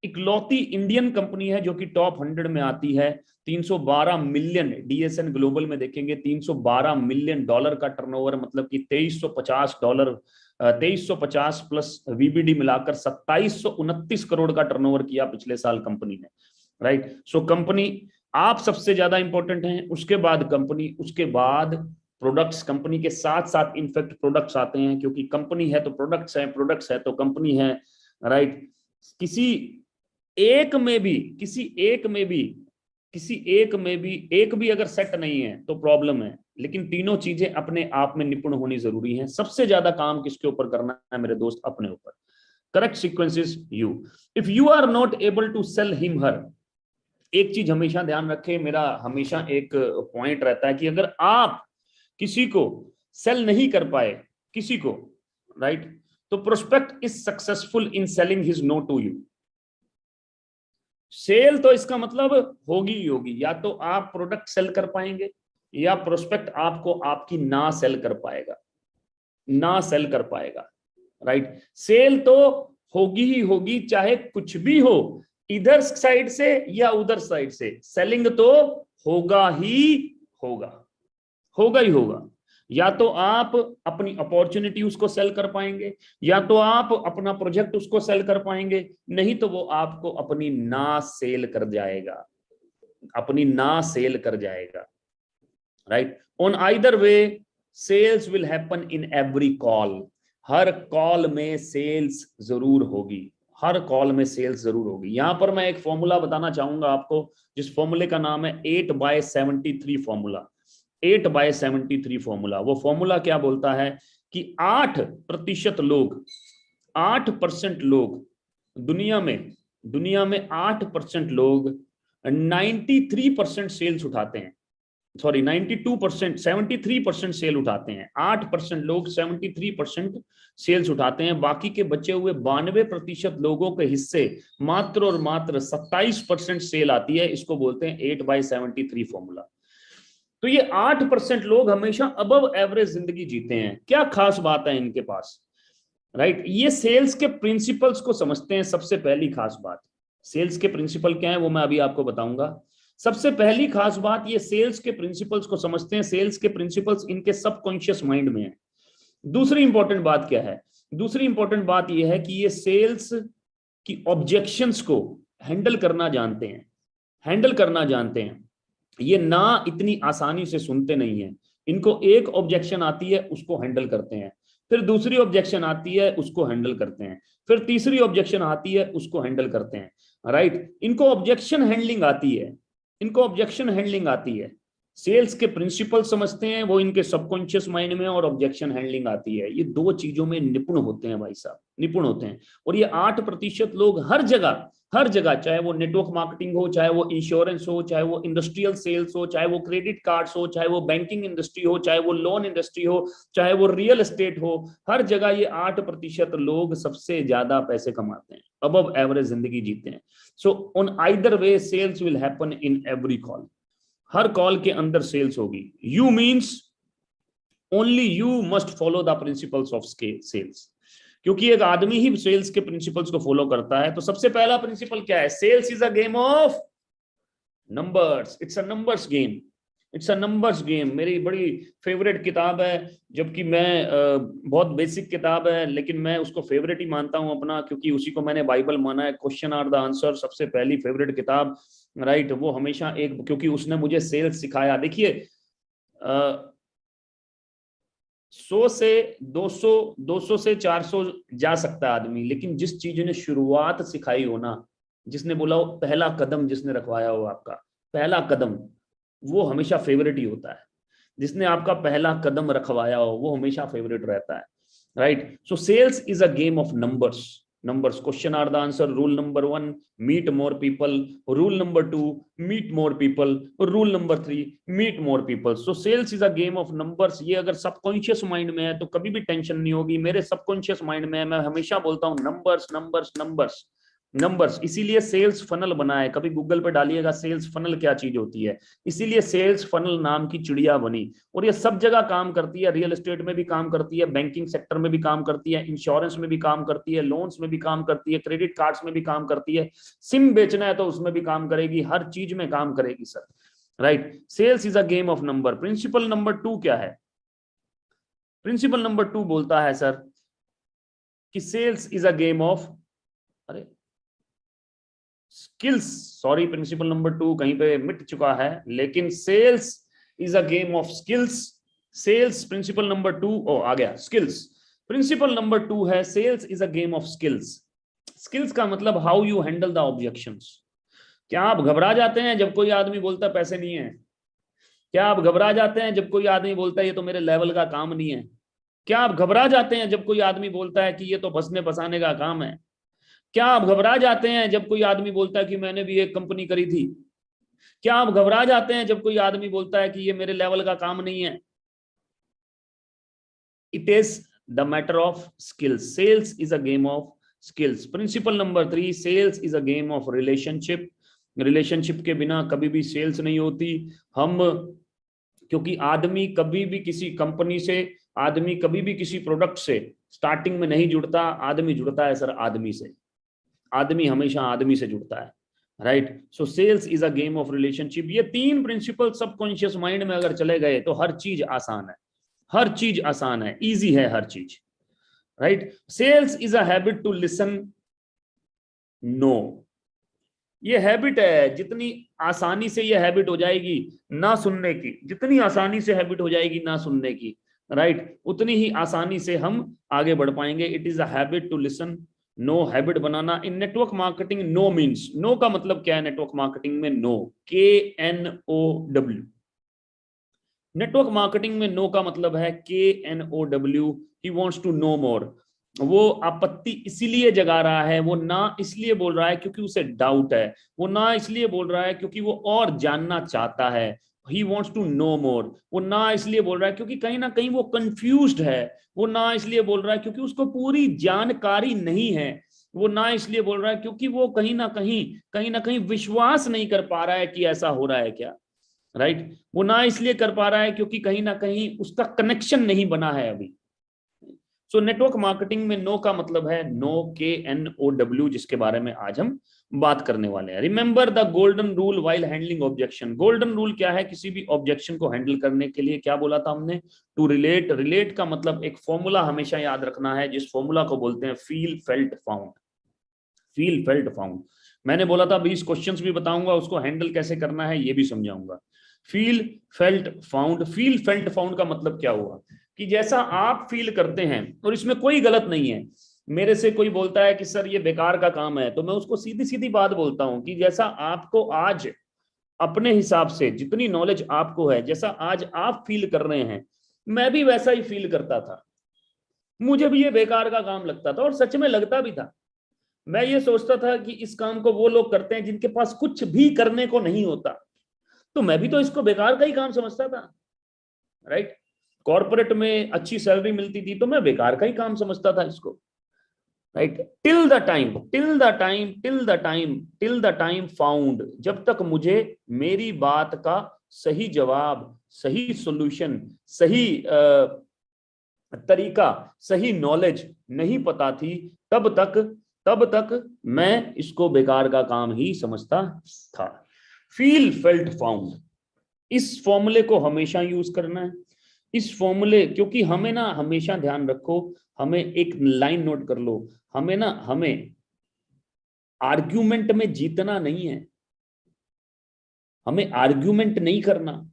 इकलौती इंडियन कंपनी है जो कि टॉप 100 में आती है। 312 मिलियन, डीएसएन ग्लोबल में देखेंगे 312 मिलियन डॉलर का टर्नओवर, मतलब कि $2350, 2350 प्लस वीबीडी मिलाकर 2729 करोड़ का टर्नओवर किया पिछले साल कंपनी ने, राइट। सो कंपनी आप सबसे ज्यादा इंपॉर्टेंट हैं, उसके बाद कंपनी, उसके बाद प्रोडक्ट्स। कंपनी के साथ साथ इनफैक्ट प्रोडक्ट्स आते हैं, क्योंकि कंपनी है तो प्रोडक्ट्स है, प्रोडक्ट्स है तो कंपनी है, राइट। किसी एक में भी एक भी अगर सेट नहीं है तो प्रॉब्लम है, लेकिन तीनों चीजें अपने आप में निपुण होनी जरूरी है। सबसे ज्यादा काम किसके ऊपर करना है मेरे दोस्त? अपने ऊपर। Correct sequence is you. If you are not able to sell him her, एक चीज हमेशा ध्यान रखें, मेरा हमेशा एक पॉइंट रहता है कि अगर आप किसी को सेल नहीं कर पाए, किसी को, राइट, तो prospect is successful in selling his no to you. Sell तो इसका मतलब होगी ही होगी, या तो आप प्रोडक्ट सेल कर पाएंगे या प्रोस्पेक्ट आपको आपकी ना सेल कर पाएगा, ना सेल कर पाएगा, राइट। सेल तो होगी ही होगी, चाहे कुछ भी हो, इधर साइड से या उधर साइड से, सेलिंग तो होगा ही होगा, होगा ही होगा। या तो आप अपनी अपॉर्चुनिटी उसको सेल कर पाएंगे, या तो आप अपना प्रोजेक्ट उसको सेल कर पाएंगे, नहीं तो वो आपको अपनी ना सेल कर जाएगा, अपनी ना सेल कर जाएगा, right. On either way sales will happen in every call. हर कॉल में सेल्स जरूर होगी, हर कॉल में सेल्स जरूर होगी। यहां पर मैं एक फॉर्मूला बताना चाहूंगा आपको, जिस फॉर्मूले का नाम है 8/73 फॉर्मूला। 8/73 फॉर्मूला। वो फॉर्मूला क्या बोलता है कि 8% लोग, 8% लोग दुनिया में 8% लोग 93% सेल्स उठाते हैं, सॉरी 92%, 73% सेल उठाते हैं। 8% लोग 73% सेल्स उठाते हैं, बाकी के बचे हुए 92% लोगों के हिस्से मात्र और मात्र 27% सेल आती है। इसको बोलते हैं 8/73 फॉर्मूला। तो ये 8% लोग हमेशा अबव एवरेज जिंदगी जीते हैं। क्या खास बात है इनके पास, राइट। ये सेल्स के प्रिंसिपल्स को समझते हैं। सबसे पहली खास बात, सेल्स के प्रिंसिपल क्या है वो मैं अभी आपको बताऊंगा। सबसे पहली खास बात, ये सेल्स के प्रिंसिपल्स को समझते हैं। सेल्स के प्रिंसिपल्स इनके सबकॉन्शियस माइंड में है। दूसरी इंपॉर्टेंट बात क्या है? दूसरी इंपॉर्टेंट बात यह है कि ये सेल्स की ऑब्जेक्शंस को हैंडल करना जानते हैं, हैंडल करना जानते हैं। ये ना इतनी आसानी से सुनते नहीं है। इनको एक ऑब्जेक्शन आती है, उसको हैंडल करते हैं, फिर दूसरी ऑब्जेक्शन आती है, उसको हैंडल करते हैं, फिर तीसरी ऑब्जेक्शन आती है, उसको हैंडल करते हैं, राइट। इनको ऑब्जेक्शन हैंडलिंग आती है, इनको ऑब्जेक्शन हैंडलिंग आती है। सेल्स के प्रिंसिपल समझते हैं, वो इनके सबकॉन्शियस माइंड में, और ऑब्जेक्शन हैंडलिंग आती है। ये दो चीजों में निपुण होते हैं भाई साहब, निपुण होते हैं। और ये 8% लोग हर जगह, हर जगह, चाहे वो नेटवर्क मार्केटिंग हो, चाहे वो इंश्योरेंस हो, चाहे वो इंडस्ट्रियल सेल्स हो, चाहे वो क्रेडिट कार्ड्स हो, चाहे वो बैंकिंग इंडस्ट्री हो, चाहे वो लोन इंडस्ट्री हो, चाहे वो रियल एस्टेट हो, हर जगह ये 8% लोग सबसे ज्यादा पैसे कमाते हैं, अबव एवरेज जिंदगी जीते हैं। So on either way sales will happen in every call. हर कॉल के अंदर सेल्स होगी। You means only you must follow the principles of sales. क्योंकि एक आदमी ही सेल्स के प्रिंसिपल्स को फॉलो करता है। तो सबसे पहला प्रिंसिपल क्या है? Sales is a game of numbers. It's a numbers game, it's a numbers game. मेरी बड़ी फेवरेट किताब है, जबकि मैं बहुत बेसिक किताब है, लेकिन मैं उसको फेवरेट ही मानता हूं अपना, क्योंकि उसी को मैंने बाइबल माना है। क्वेश्चन आर द आंसर, सबसे पहली फेवरेट किताब, राइट। वो हमेशा एक, क्योंकि उसने मुझे सेल्स सिखाया। देखिए 100 से 200, 200 से 400 जा सकता है आदमी, लेकिन जिस चीज ने शुरुआत सिखाई हो ना, जिसने बोला हो, पहला कदम जिसने रखवाया हो आपका, पहला कदम, वो हमेशा फेवरेट ही होता है। जिसने आपका पहला कदम रखवाया हो वो हमेशा फेवरेट रहता है, right. So sales is a game of numbers. numbers, question are the answer. Rule number 1, meet more people. Rule number 2, meet more people. Rule number 3, meet more people. So sales is a game of numbers. ये अगर subconscious mind में है तो कभी भी tension नहीं होगी। मेरे सबकॉन्शियस माइंड में है, मैं हमेशा बोलता हूँ नंबर्स नंबर्स नंबर्स, नंबर्स, इसीलिए सेल्स फनल बना है। कभी गूगल पे डालिएगा सेल्स फनल क्या चीज होती है, इसीलिए सेल्स फनल नाम की चिड़िया बनी। और ये सब जगह काम करती है, रियल एस्टेट में भी काम करती है, बैंकिंग सेक्टर में भी काम करती है, इंश्योरेंस में भी काम करती है, लोन्स में भी काम करती है, क्रेडिट कार्ड्स में भी काम करती है, सिम बेचना है तो उसमें भी काम करेगी, हर चीज में काम करेगी sir. Right, sales is a game of number. Principle number 2 क्या है? प्रिंसिपल नंबर 2 बोलता है सर कि sales is a game of, अरे स्किल्स, सॉरी प्रिंसिपल नंबर 2 कहीं पे मिट चुका है, लेकिन sales is a game of skills. Sales principle number 2, ओ आ गया स्किल्स। प्रिंसिपल नंबर 2 है sales is a game of skills. Skills का मतलब how you handle the objections. क्या आप घबरा जाते हैं जब कोई आदमी बोलता है पैसे नहीं है? क्या आप घबरा जाते हैं जब कोई आदमी बोलता है ये तो मेरे लेवल का काम नहीं है? क्या आप घबरा जाते हैं जब कोई आदमी बोलता है कि ये तो बसने फंसाने का काम है? क्या आप घबरा जाते हैं जब कोई आदमी बोलता है कि मैंने भी एक कंपनी करी थी? क्या आप घबरा जाते हैं जब कोई आदमी बोलता है कि ये मेरे लेवल का काम नहीं है? It is the matter of skills. Sales is a game of skills. Principle number 3, sales is a game of relationship. Relationship के बिना कभी भी सेल्स नहीं होती। हम, क्योंकि आदमी कभी भी किसी कंपनी से, आदमी कभी भी किसी प्रोडक्ट से स्टार्टिंग में नहीं जुड़ता, आदमी जुड़ता है सर आदमी से। आदमी हमेशा आदमी से जुड़ता है। Right, so sales is a game of relationship. ये 3 प्रिंसिपल सबकॉन्शियस माइंड में अगर चले गए तो हर चीज आसान है, हर चीज आसान है, इजी है हर चीज। Right, sales is a habit to listen no. ये हैबिट है, जितनी आसानी से ये हैबिट हो जाएगी ना सुनने की, जितनी आसानी से हैबिट हो जाएगी ना सुनने की, राइट, उतनी ही आसानी से हम आगे बढ़ पाएंगे। It is a habit to listen no, habit बनाना। In network marketing no means, no का मतलब क्या है नेटवर्क मार्केटिंग में? No, KNOW। नेटवर्क मार्केटिंग में नो का मतलब है KNOW, he wants to know more. वो आपत्ति इसीलिए जगा रहा है, वो ना इसलिए बोल रहा है क्योंकि उसे डाउट है, वो ना इसलिए बोल रहा है क्योंकि वो और जानना चाहता है, ही वॉन्ट्स टू नो मोर। वो ना इसलिए बोल रहा है क्योंकि कहीं ना कहीं वो कंफ्यूज्ड है, वो ना इसलिए बोल रहा है क्योंकि उसको पूरी जानकारी नहीं है, वो ना इसलिए बोल रहा है क्योंकि वो कहीं ना कहीं विश्वास नहीं कर पा रहा है कि ऐसा हो रहा है क्या। राइट, वो ना इसलिए कर पा रहा है क्योंकि कहीं ना कहीं उसका कनेक्शन नहीं बना है अभी। सो नेटवर्क मार्केटिंग में नो का मतलब है नो, KNOW, जिसके बारे में आज हम बात करने वाले हैं। Remember the golden rule while handling objection. Golden rule क्या है किसी भी ऑब्जेक्शन को हैंडल करने के लिए? क्या बोला था हमने? To relate. रिलेट का मतलब एक फॉर्मूला हमेशा याद रखना है, जिस फॉर्मूला को बोलते हैं feel felt found. Feel felt found, मैंने बोला था 20 क्वेश्चंस भी बताऊंगा, उसको हैंडल कैसे करना है ये भी समझाऊंगा। Feel felt found. Feel felt found का मतलब क्या हुआ कि जैसा आप फील करते हैं, और इसमें कोई गलत नहीं है। मेरे से कोई बोलता है कि सर ये बेकार का काम है, तो मैं उसको सीधी सीधी बात बोलता हूं कि जैसा आपको आज अपने हिसाब से जितनी नॉलेज आपको है, जैसा आज आप फील कर रहे हैं, मैं भी वैसा ही फील करता था। मुझे भी ये बेकार का काम लगता था, और सच में लगता भी था। मैं ये सोचता था कि इस काम को वो लोग करते हैं जिनके पास कुछ भी करने को नहीं होता, तो मैं भी तो इसको बेकार का ही काम समझता था। राइट, कॉर्पोरेट में अच्छी सैलरी मिलती थी तो मैं बेकार का ही काम समझता था इसको। Right, till the time, till the time, till the time, till the time found, जब तक मुझे मेरी बात का सही जवाब, सही सॉल्यूशन, सही तरीका, सही नॉलेज नहीं पता थी, तब तक मैं इसको बेकार का काम ही समझता था। फील फेल्ट फाउंड, इस फॉर्मूले को हमेशा यूज करना है। इस फॉर्मूले, क्योंकि हमें ना हमेशा ध्यान रखो, हमें एक लाइन नोट कर लो, हमें आर्ग्यूमेंट में जीतना नहीं है, हमें आर्ग्यूमेंट नहीं करना,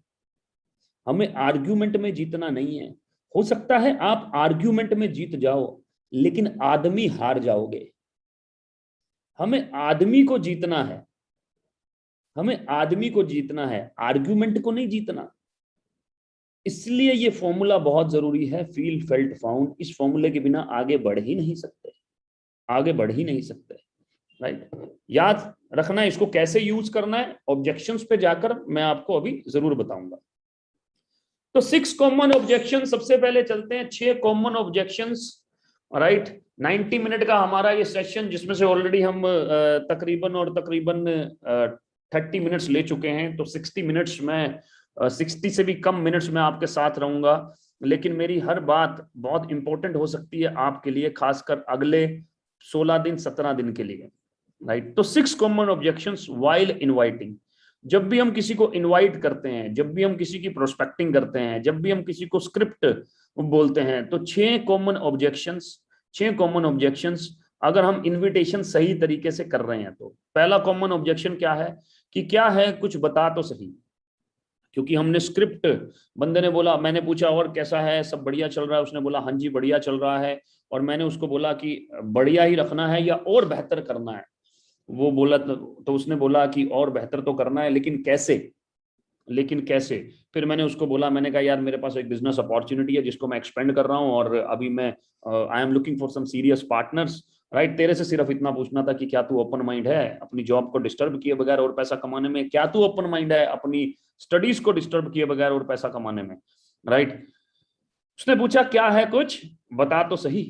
हमें आर्ग्यूमेंट में जीतना नहीं है। हो सकता है आप आर्ग्यूमेंट में जीत जाओ, लेकिन आदमी हार जाओगे। हमें आदमी को जीतना है, हमें आदमी को जीतना है, आर्ग्यूमेंट को नहीं जीतना। इसलिए ये फॉर्मूला बहुत जरूरी है, फील फेल्ट फाउंड। इस फॉर्मूले के बिना आगे बढ़ ही नहीं सकते, आगे बढ़ ही नहीं सकते। राइट, याद रखना है इसको कैसे यूज करना है, ऑब्जेक्शंस पे जाकर मैं आपको अभी जरूर बताऊंगा। तो 6 कॉमन ऑब्जेक्शन, सबसे पहले चलते हैं 6 कॉमन ऑब्जेक्शंस राइट। 90 मिनट का हमारा ये सेशन, जिसमें से ऑलरेडी हम तकरीबन 30 मिनट्स ले चुके हैं, तो 60 मिनट्स में 60 से भी कम मिनट्स में आपके साथ रहूंगा, लेकिन मेरी हर बात बहुत इंपॉर्टेंट हो सकती है आपके लिए, खासकर अगले 16 दिन 17 दिन के लिए, राइट। तो 6 कॉमन ऑब्जेक्शंस व्हाइल इनवाइटिंग। जब भी हम किसी को इनवाइट करते हैं, जब भी हम किसी की प्रोस्पेक्टिंग करते हैं, जब भी हम किसी को स्क्रिप्ट बोलते हैं, तो 6 कॉमन ऑब्जेक्शंस अगर हम इनविटेशन सही तरीके से कर रहे हैं तो। पहला कॉमन ऑब्जेक्शन क्या है कि क्या है, कुछ बता तो सही। क्योंकि हमने स्क्रिप्ट, बंदे ने बोला, मैंने पूछा और कैसा है, सब बढ़िया चल रहा है, उसने बोला हाँ जी बढ़िया चल रहा है, और मैंने उसको बोला कि बढ़िया ही रखना है या और बेहतर करना है। वो बोला तो उसने बोला कि और बेहतर तो करना है, लेकिन कैसे। फिर मैंने उसको बोला, मैंने कहा यार मेरे पास एक बिजनेस अपॉर्चुनिटी है जिसको मैं एक्सपेंड कर रहा हूँ, और अभी मैं I am looking for some serious partners, right. तेरे से सिर्फ इतना पूछना था कि क्या तू ओपन माइंड है अपनी जॉब को डिस्टर्ब किए बगैर और पैसा कमाने में, क्या तू ओपन माइंड है अपनी स्टडीज को डिस्टर्ब किए बगैर और पैसा कमाने में, राइट। उसने पूछा क्या है कुछ बता तो सही,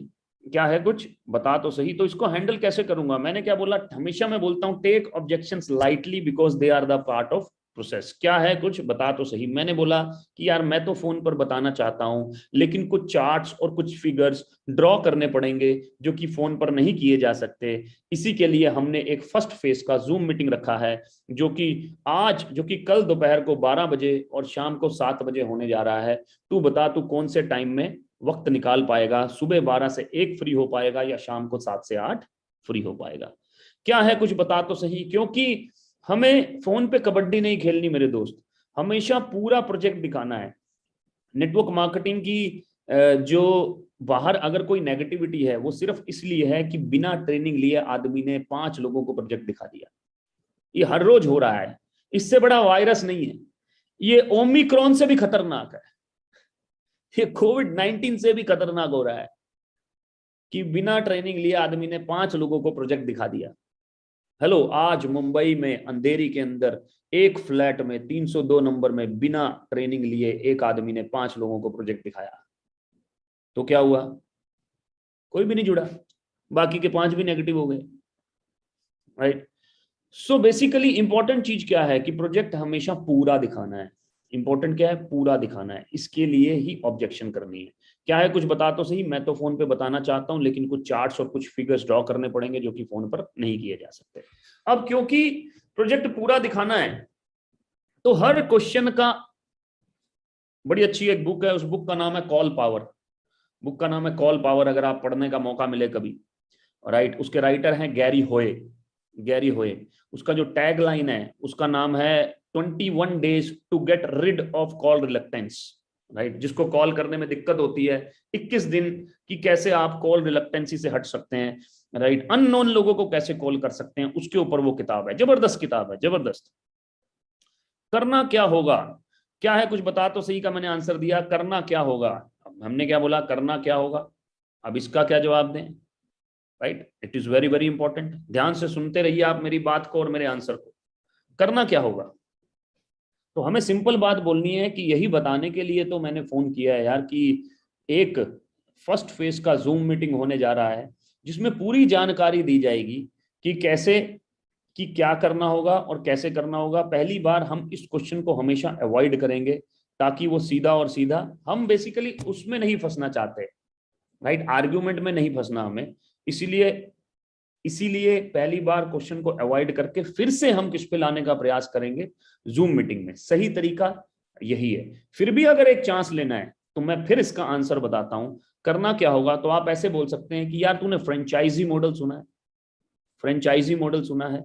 क्या है कुछ बता तो सही। तो इसको हैंडल कैसे करूंगा, मैंने क्या बोला, हमेशा मैं बोलता हूं take objections lightly because they are the part of process. क्या है कुछ बता तो सही। मैंने बोला कि यार मैं तो फोन पर बताना चाहता हूं, लेकिन कुछ चार्ट्स और कुछ फिगर्स ड्रॉ करने पड़ेंगे जो कि फोन पर नहीं किए जा सकते। इसी के लिए हमने एक फर्स्ट फेज का जूम मीटिंग रखा है, जो कि कल दोपहर को 12 बजे और शाम को 7 बजे होने जा रहा है। तू बता तू कौन से टाइम में वक्त निकाल पाएगा, सुबह 12 से 1 फ्री हो पाएगा या शाम को 7 से 8 फ्री हो पाएगा। क्या है कुछ बता तो सही। क्योंकि हमें फोन पे कबड्डी नहीं खेलनी मेरे दोस्त, हमेशा पूरा प्रोजेक्ट दिखाना है। नेटवर्क मार्केटिंग की जो बाहर अगर कोई नेगेटिविटी है, वो सिर्फ इसलिए है कि बिना ट्रेनिंग लिए आदमी ने 5 लोगों को प्रोजेक्ट दिखा दिया। ये हर रोज हो रहा है, इससे बड़ा वायरस नहीं है, ये ओमिक्रॉन से भी खतरनाक है, ये कोविड-19 से भी खतरनाक हो रहा है कि बिना ट्रेनिंग लिए आदमी ने 5 लोगों को प्रोजेक्ट दिखा दिया। हेलो, आज मुंबई में अंधेरी के अंदर एक फ्लैट में 302 नंबर में बिना ट्रेनिंग लिए एक आदमी ने 5 लोगों को प्रोजेक्ट दिखाया। तो क्या हुआ, कोई भी नहीं जुड़ा, बाकी के 5 भी नेगेटिव हो गए, राइट। सो बेसिकली इंपॉर्टेंट चीज क्या है कि प्रोजेक्ट हमेशा पूरा दिखाना है। इंपॉर्टेंट क्या है, पूरा दिखाना है, इसके लिए ही ऑब्जेक्शन करनी है। क्या है कुछ बता तो सही, मैं तो फोन पे बताना चाहता हूं, लेकिन कुछ चार्ट्स और कुछ फिगर्स ड्रॉ करने पड़ेंगे जो कि फोन पर नहीं किए जा सकते। अब क्योंकि प्रोजेक्ट पूरा दिखाना है, तो हर क्वेश्चन का, बड़ी अच्छी एक बुक है, उस बुक का नाम है कॉल पावर। बुक का नाम है कॉल पावर, अगर आप पढ़ने का मौका मिले कभी, राइट। उसके राइटर हैं गैरी होए। उसका जो टैग लाइन है उसका नाम है 21 days to get rid of call reluctance, right. जिसको कॉल करने में दिक्कत होती है, 21 दिन कि कैसे आप कॉल रिलक्टेंसी से हट सकते हैं, राइट। अननोन लोगों को कैसे कॉल कर सकते हैं, उसके ऊपर वो किताब है, जबरदस्त किताब है, जबरदस्त। करना क्या होगा, क्या है कुछ बता तो सही का मैंने आंसर दिया, करना क्या होगा। हमने क्या बोला, करना क्या होगा, अब इसका क्या जवाब दें, right. It is very very important, ध्यान से सुनते रहिए आप मेरी बात को और मेरे आंसर को। करना क्या होगा, तो हमें सिंपल बात बोलनी है कि यही बताने के लिए तो मैंने फोन किया है यार, कि एक फर्स्ट फेज का जूम मीटिंग होने जा रहा है, जिसमें पूरी जानकारी दी जाएगी कि कैसे, कि क्या करना होगा और कैसे करना होगा। पहली बार हम इस क्वेश्चन को हमेशा अवॉइड करेंगे, ताकि वो सीधा और सीधा, हम बेसिकली उसमें नहीं फंसना चाहते, राइट, आर्ग्यूमेंट में नहीं फंसना हमें। इसीलिए इसीलिए पहली बार क्वेश्चन को अवॉइड करके फिर से हम किस पे लाने का प्रयास करेंगे, जूम मीटिंग में। सही तरीका यही है। फिर भी अगर एक चांस लेना है तो मैं फिर इसका आंसर बताता हूं। करना क्या होगा, तो आप ऐसे बोल सकते हैं कि यार तूने फ्रेंचाइजी मॉडल सुना है, फ्रेंचाइजी मॉडल सुना है,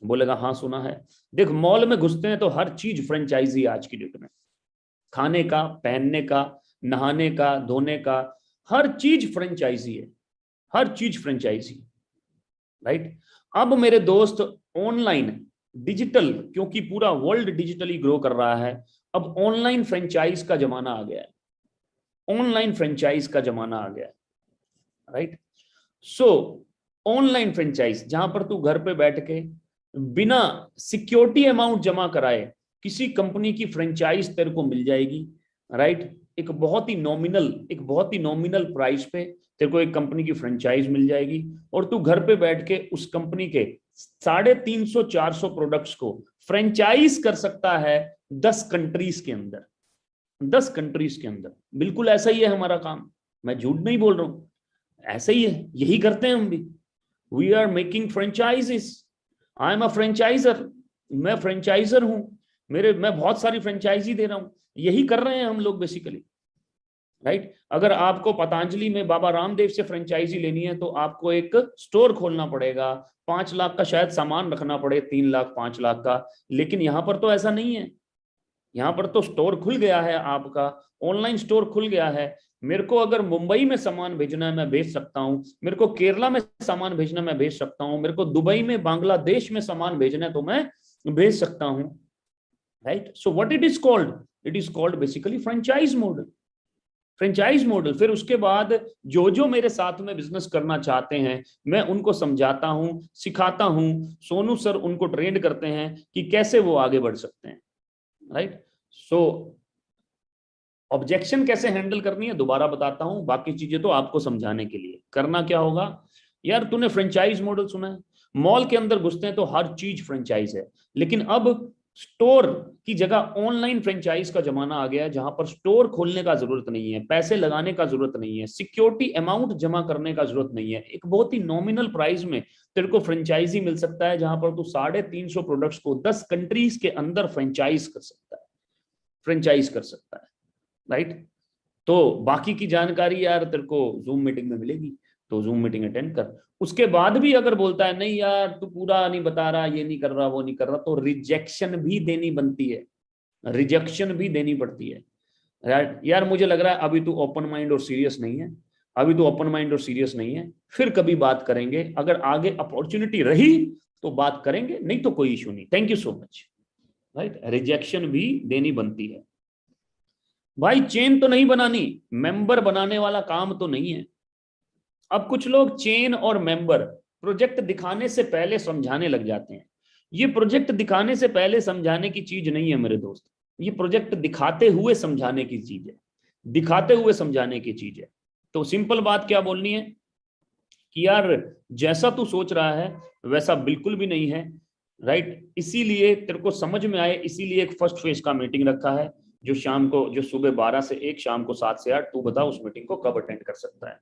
बोलेगा हाँ सुना है। देख, मॉल में घुसते हैं तो हर चीज फ्रेंचाइजी आज की डेट में, खाने का, पहनने का, नहाने का, धोने का, हर चीज फ्रेंचाइजी है, हर चीज फ्रेंचाइजी, राइट। अब मेरे दोस्त, ऑनलाइन डिजिटल, क्योंकि पूरा वर्ल्ड डिजिटली ग्रो कर रहा है, अब ऑनलाइन फ्रेंचाइज का जमाना आ गया है, ऑनलाइन फ्रेंचाइज का जमाना आ गया है, राइट। सो ऑनलाइन फ्रेंचाइज, जहां पर तू घर पे बैठ के बिना सिक्योरिटी अमाउंट जमा कराए किसी कंपनी की फ्रेंचाइज तेरे को मिल जाएगी, राइट। एक बहुत ही नॉमिनल प्राइस पे तेरे को एक कंपनी की फ्रेंचाइज मिल जाएगी और तू घर पे बैठ के उस कंपनी के 350-400 प्रोडक्ट्स को फ्रेंचाइज कर सकता है 10 कंट्रीज के अंदर। 10 कंट्रीज के अंदर। बिल्कुल ऐसा ही है हमारा काम, मैं झूठ नहीं बोल रहा हूं, ऐसा ही है, यही करते हैं हम भी। We are making franchises. I am a franchiser, मैं फ्रेंचाइजर हूं, मैं बहुत सारी फ्रेंचाइजी दे रहा हूं। यही कर रहे हैं हम लोग बेसिकली, राइट। अगर आपको पतंजलि में बाबा रामदेव से फ्रेंचाइजी लेनी है तो आपको एक स्टोर खोलना पड़ेगा, 5 लाख का शायद सामान रखना पड़े, 3 लाख 5 लाख का। लेकिन यहां पर तो ऐसा नहीं है, यहां पर तो स्टोर खुल गया है, आपका ऑनलाइन स्टोर खुल गया है। मेरे को अगर मुंबई में सामान भेजना है मैं भेज सकता हूं, मेरे को केरला में सामान भेजना मैं भेज सकता हूं, मेरे को दुबई में बांग्लादेश में सामान भेजना है तो मैं भेज सकता हूं, right. So what it is called basically franchise model. Franchise model. फिर उसके बाद जो मेरे साथ में बिजनेस करना चाहते हैं मैं उनको समझाता हूं, सिखाता हूं। सोनू सर उनको ट्रेंड करते हैं कि कैसे वो आगे बढ़ सकते हैं, राइट। सो ऑब्जेक्शन कैसे हैंडल करनी है दोबारा बताता हूं, बाकी चीजें तो आपको समझाने के लिए। करना क्या होगा, यार तूने फ्रेंचाइज मॉडल सुना है, मॉल के अंदर घुसते हैं तो हर चीज फ्रेंचाइज है। लेकिन अब स्टोर की जगह ऑनलाइन फ्रेंचाइज का जमाना आ गया है, जहां पर स्टोर खोलने का जरूरत नहीं है, पैसे लगाने का जरूरत नहीं है, सिक्योरिटी अमाउंट जमा करने का जरूरत नहीं है। एक बहुत ही नॉमिनल प्राइस में तेरे को फ्रेंचाइजी मिल सकता है, जहां पर तू 350 प्रोडक्ट्स को 10 कंट्रीज के अंदर फ्रेंचाइज कर सकता है, राइट। तो बाकी की जानकारी यार तेरे को जूम मीटिंग में मिलेगी, तो जूम मीटिंग अटेंड कर। उसके बाद भी अगर बोलता है नहीं यार तू पूरा नहीं बता रहा, ये नहीं कर रहा, वो नहीं कर रहा, तो रिजेक्शन भी देनी बनती है, रिजेक्शन भी देनी पड़ती है, राइट। यार मुझे लग रहा है अभी तू ओपन माइंड और सीरियस नहीं है, अभी तो ओपन माइंड और सीरियस नहीं है, फिर कभी बात करेंगे, अगर आगे अपॉर्चुनिटी रही तो बात करेंगे, नहीं तो कोई इशू नहीं। Thank you so much, right. Rejection भी देनी बनती है भाई। चेन तो नहीं बनानी, मेंबर बनाने वाला काम तो नहीं है। अब कुछ लोग चेन और मेंबर प्रोजेक्ट दिखाने से पहले समझाने लग जाते हैं। ये प्रोजेक्ट दिखाने से पहले समझाने की चीज नहीं है मेरे दोस्त, ये प्रोजेक्ट दिखाते हुए समझाने की चीज है, दिखाते हुए समझाने की चीज है। तो सिंपल बात क्या बोलनी है कि यार जैसा तू सोच रहा है वैसा बिल्कुल भी नहीं है, राइट। इसीलिए तेरे को समझ में आए, इसीलिए एक फर्स्ट फेज का मीटिंग रखा है, जो सुबह 12 से 1, शाम को 7 से 8। तू बता उस मीटिंग को कब अटेंड कर सकता है,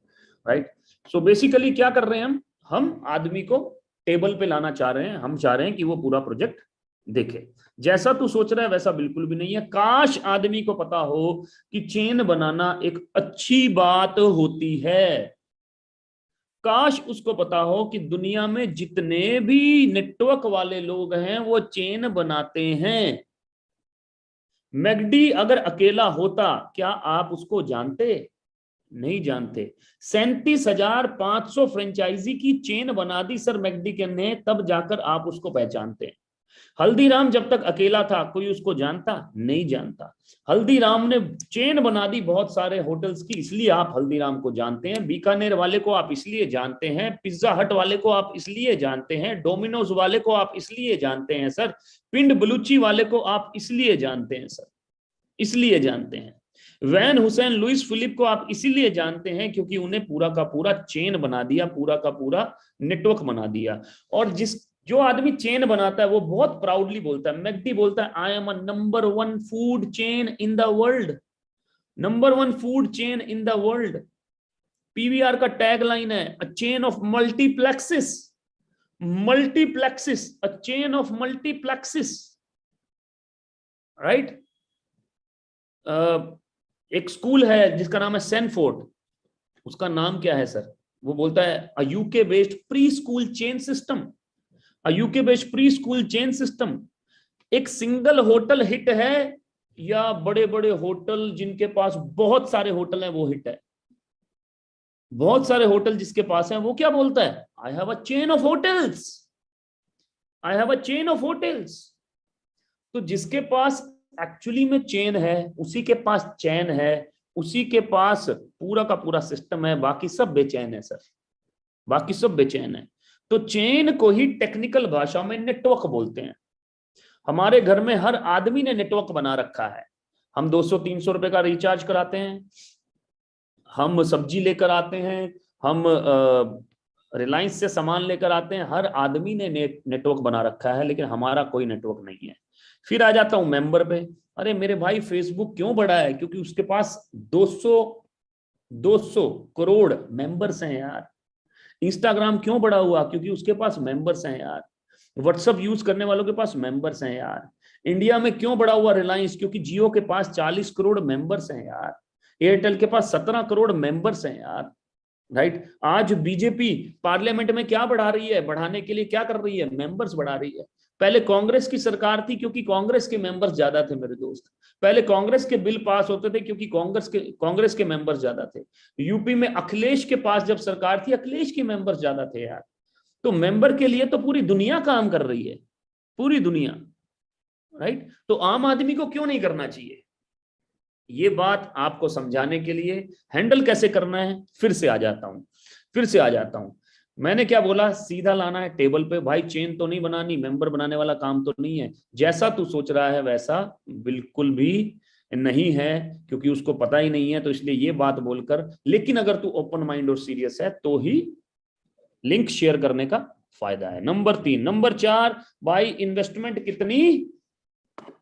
राइट। सो बेसिकली क्या कर रहे हैं हम आदमी को टेबल पे लाना चाह रहे हैं, हम चाह रहे हैं कि वो पूरा प्रोजेक्ट देखे। जैसा तू सोच रहा है वैसा बिल्कुल भी नहीं है। काश आदमी को पता हो कि चेन बनाना एक अच्छी बात होती है, काश उसको पता हो कि दुनिया में जितने भी नेटवर्क वाले लोग हैं वो चेन बनाते हैं। मैकडी अगर अकेला होता क्या आप उसको जानते? नहीं जानते। 37,500 फ्रेंचाइजी की चेन बना दी सर मैकडी के ने, तब जाकर आप उसको पहचानते हैं। हल्दीराम जब तक अकेला था कोई उसको जानता? नहीं जानता। हल्दीराम ने चेन बना दी बहुत सारे होटल्स की, इसलिए आप हल्दीराम को जानते हैं। बीकानेर वाले को आप इसलिए जानते हैं, पिज्जा हट वाले को आप इसलिए जानते हैं, डोमिनोज वाले को आप इसलिए जानते हैं सर, पिंड बलूची वाले को आप इसलिए जानते हैं सर, इसलिए जानते हैं। वैन हुसैन लुइस फिलिप को आप इसीलिए जानते हैं क्योंकि उन्हें पूरा का पूरा चेन बना दिया, पूरा का पूरा नेटवर्क बना दिया। और जो आदमी चेन बनाता है वो बहुत प्राउडली बोलता है, मैकडी बोलता है आई am a number 1 food chain in the world, number 1 food chain in the world. PVR का टैग लाइन है a chain of multiplexes, a chain of multiplexes, right. एक स्कूल है जिसका नाम है सैनफोर्ड, उसका नाम क्या है सर? वो बोलता है a UK based pre school chain system, a UK based pre school chain system. एक सिंगल होटल हिट है या बड़े बड़े होटल जिनके पास बहुत सारे होटल हैं वो हिट है? बहुत सारे होटल जिसके पास हैं वो क्या बोलता है? I have a chain of hotels, I have a chain of hotels. तो जिसके पास एक्चुअली में चेन है उसी के पास चैन है, उसी के पास पूरा का पूरा सिस्टम है, बाकी सब बेचैन है सर, बाकी सब बेचैन है। तो चेन को ही टेक्निकल भाषा में नेटवर्क बोलते हैं। हमारे घर में हर आदमी ने नेटवर्क बना रखा है, हम 200-300 रुपए का रिचार्ज कराते हैं, हम सब्जी लेकर आते हैं, हम रिलायंस से सामान लेकर आते हैं। हर आदमी ने नेटवर्क बना रखा है, लेकिन हमारा कोई नेटवर्क नहीं है। फिर आ जाता हूं मेंबर पे। अरे मेरे भाई, फेसबुक क्यों बढ़ा है? क्योंकि उसके पास 200 करोड़ मेंबर्स हैं यार। इंस्टाग्राम क्यों बड़ा हुआ? क्योंकि उसके पास मेंबर्स हैं यार। व्हाट्सएप यूज करने वालों के पास मेंबर्स हैं यार। इंडिया में क्यों बड़ा हुआ रिलायंस? क्योंकि जियो के पास 40 करोड़ मेंबर्स हैं यार। एयरटेल के पास 17 करोड़ मेंबर्स हैं यार। राइट। आज बीजेपी पार्लियामेंट में क्या बढ़ा रही है? बढ़ाने के लिए क्या कर रही है? मेंबर्स बढ़ा रही है। पहले कांग्रेस की सरकार थी क्योंकि कांग्रेस के मेंबर्स ज्यादा थे मेरे दोस्त। पहले कांग्रेस के बिल पास होते थे क्योंकि कांग्रेस के मेंबर्स ज्यादा थे। यूपी में अखिलेश के पास जब सरकार थी, अखिलेश के मेंबर्स ज्यादा थे यार। तो मेंबर के लिए तो पूरी दुनिया काम कर रही है, पूरी दुनिया। राइट। तो आम आदमी को क्यों नहीं करना चाहिए? ये बात आपको समझाने के लिए हैंडल कैसे करना है फिर से आ जाता हूं। मैंने क्या बोला? सीधा लाना है टेबल पे। भाई चेन तो नहीं बनानी, मेंबर बनाने वाला काम तो नहीं है। जैसा तू सोच रहा है वैसा बिल्कुल भी नहीं है, क्योंकि उसको पता ही नहीं है। तो इसलिए ये बात बोलकर, लेकिन अगर तू ओपन माइंड और सीरियस है तो ही लिंक शेयर करने का फायदा है। नंबर 3। नंबर 4, भाई इन्वेस्टमेंट कितनी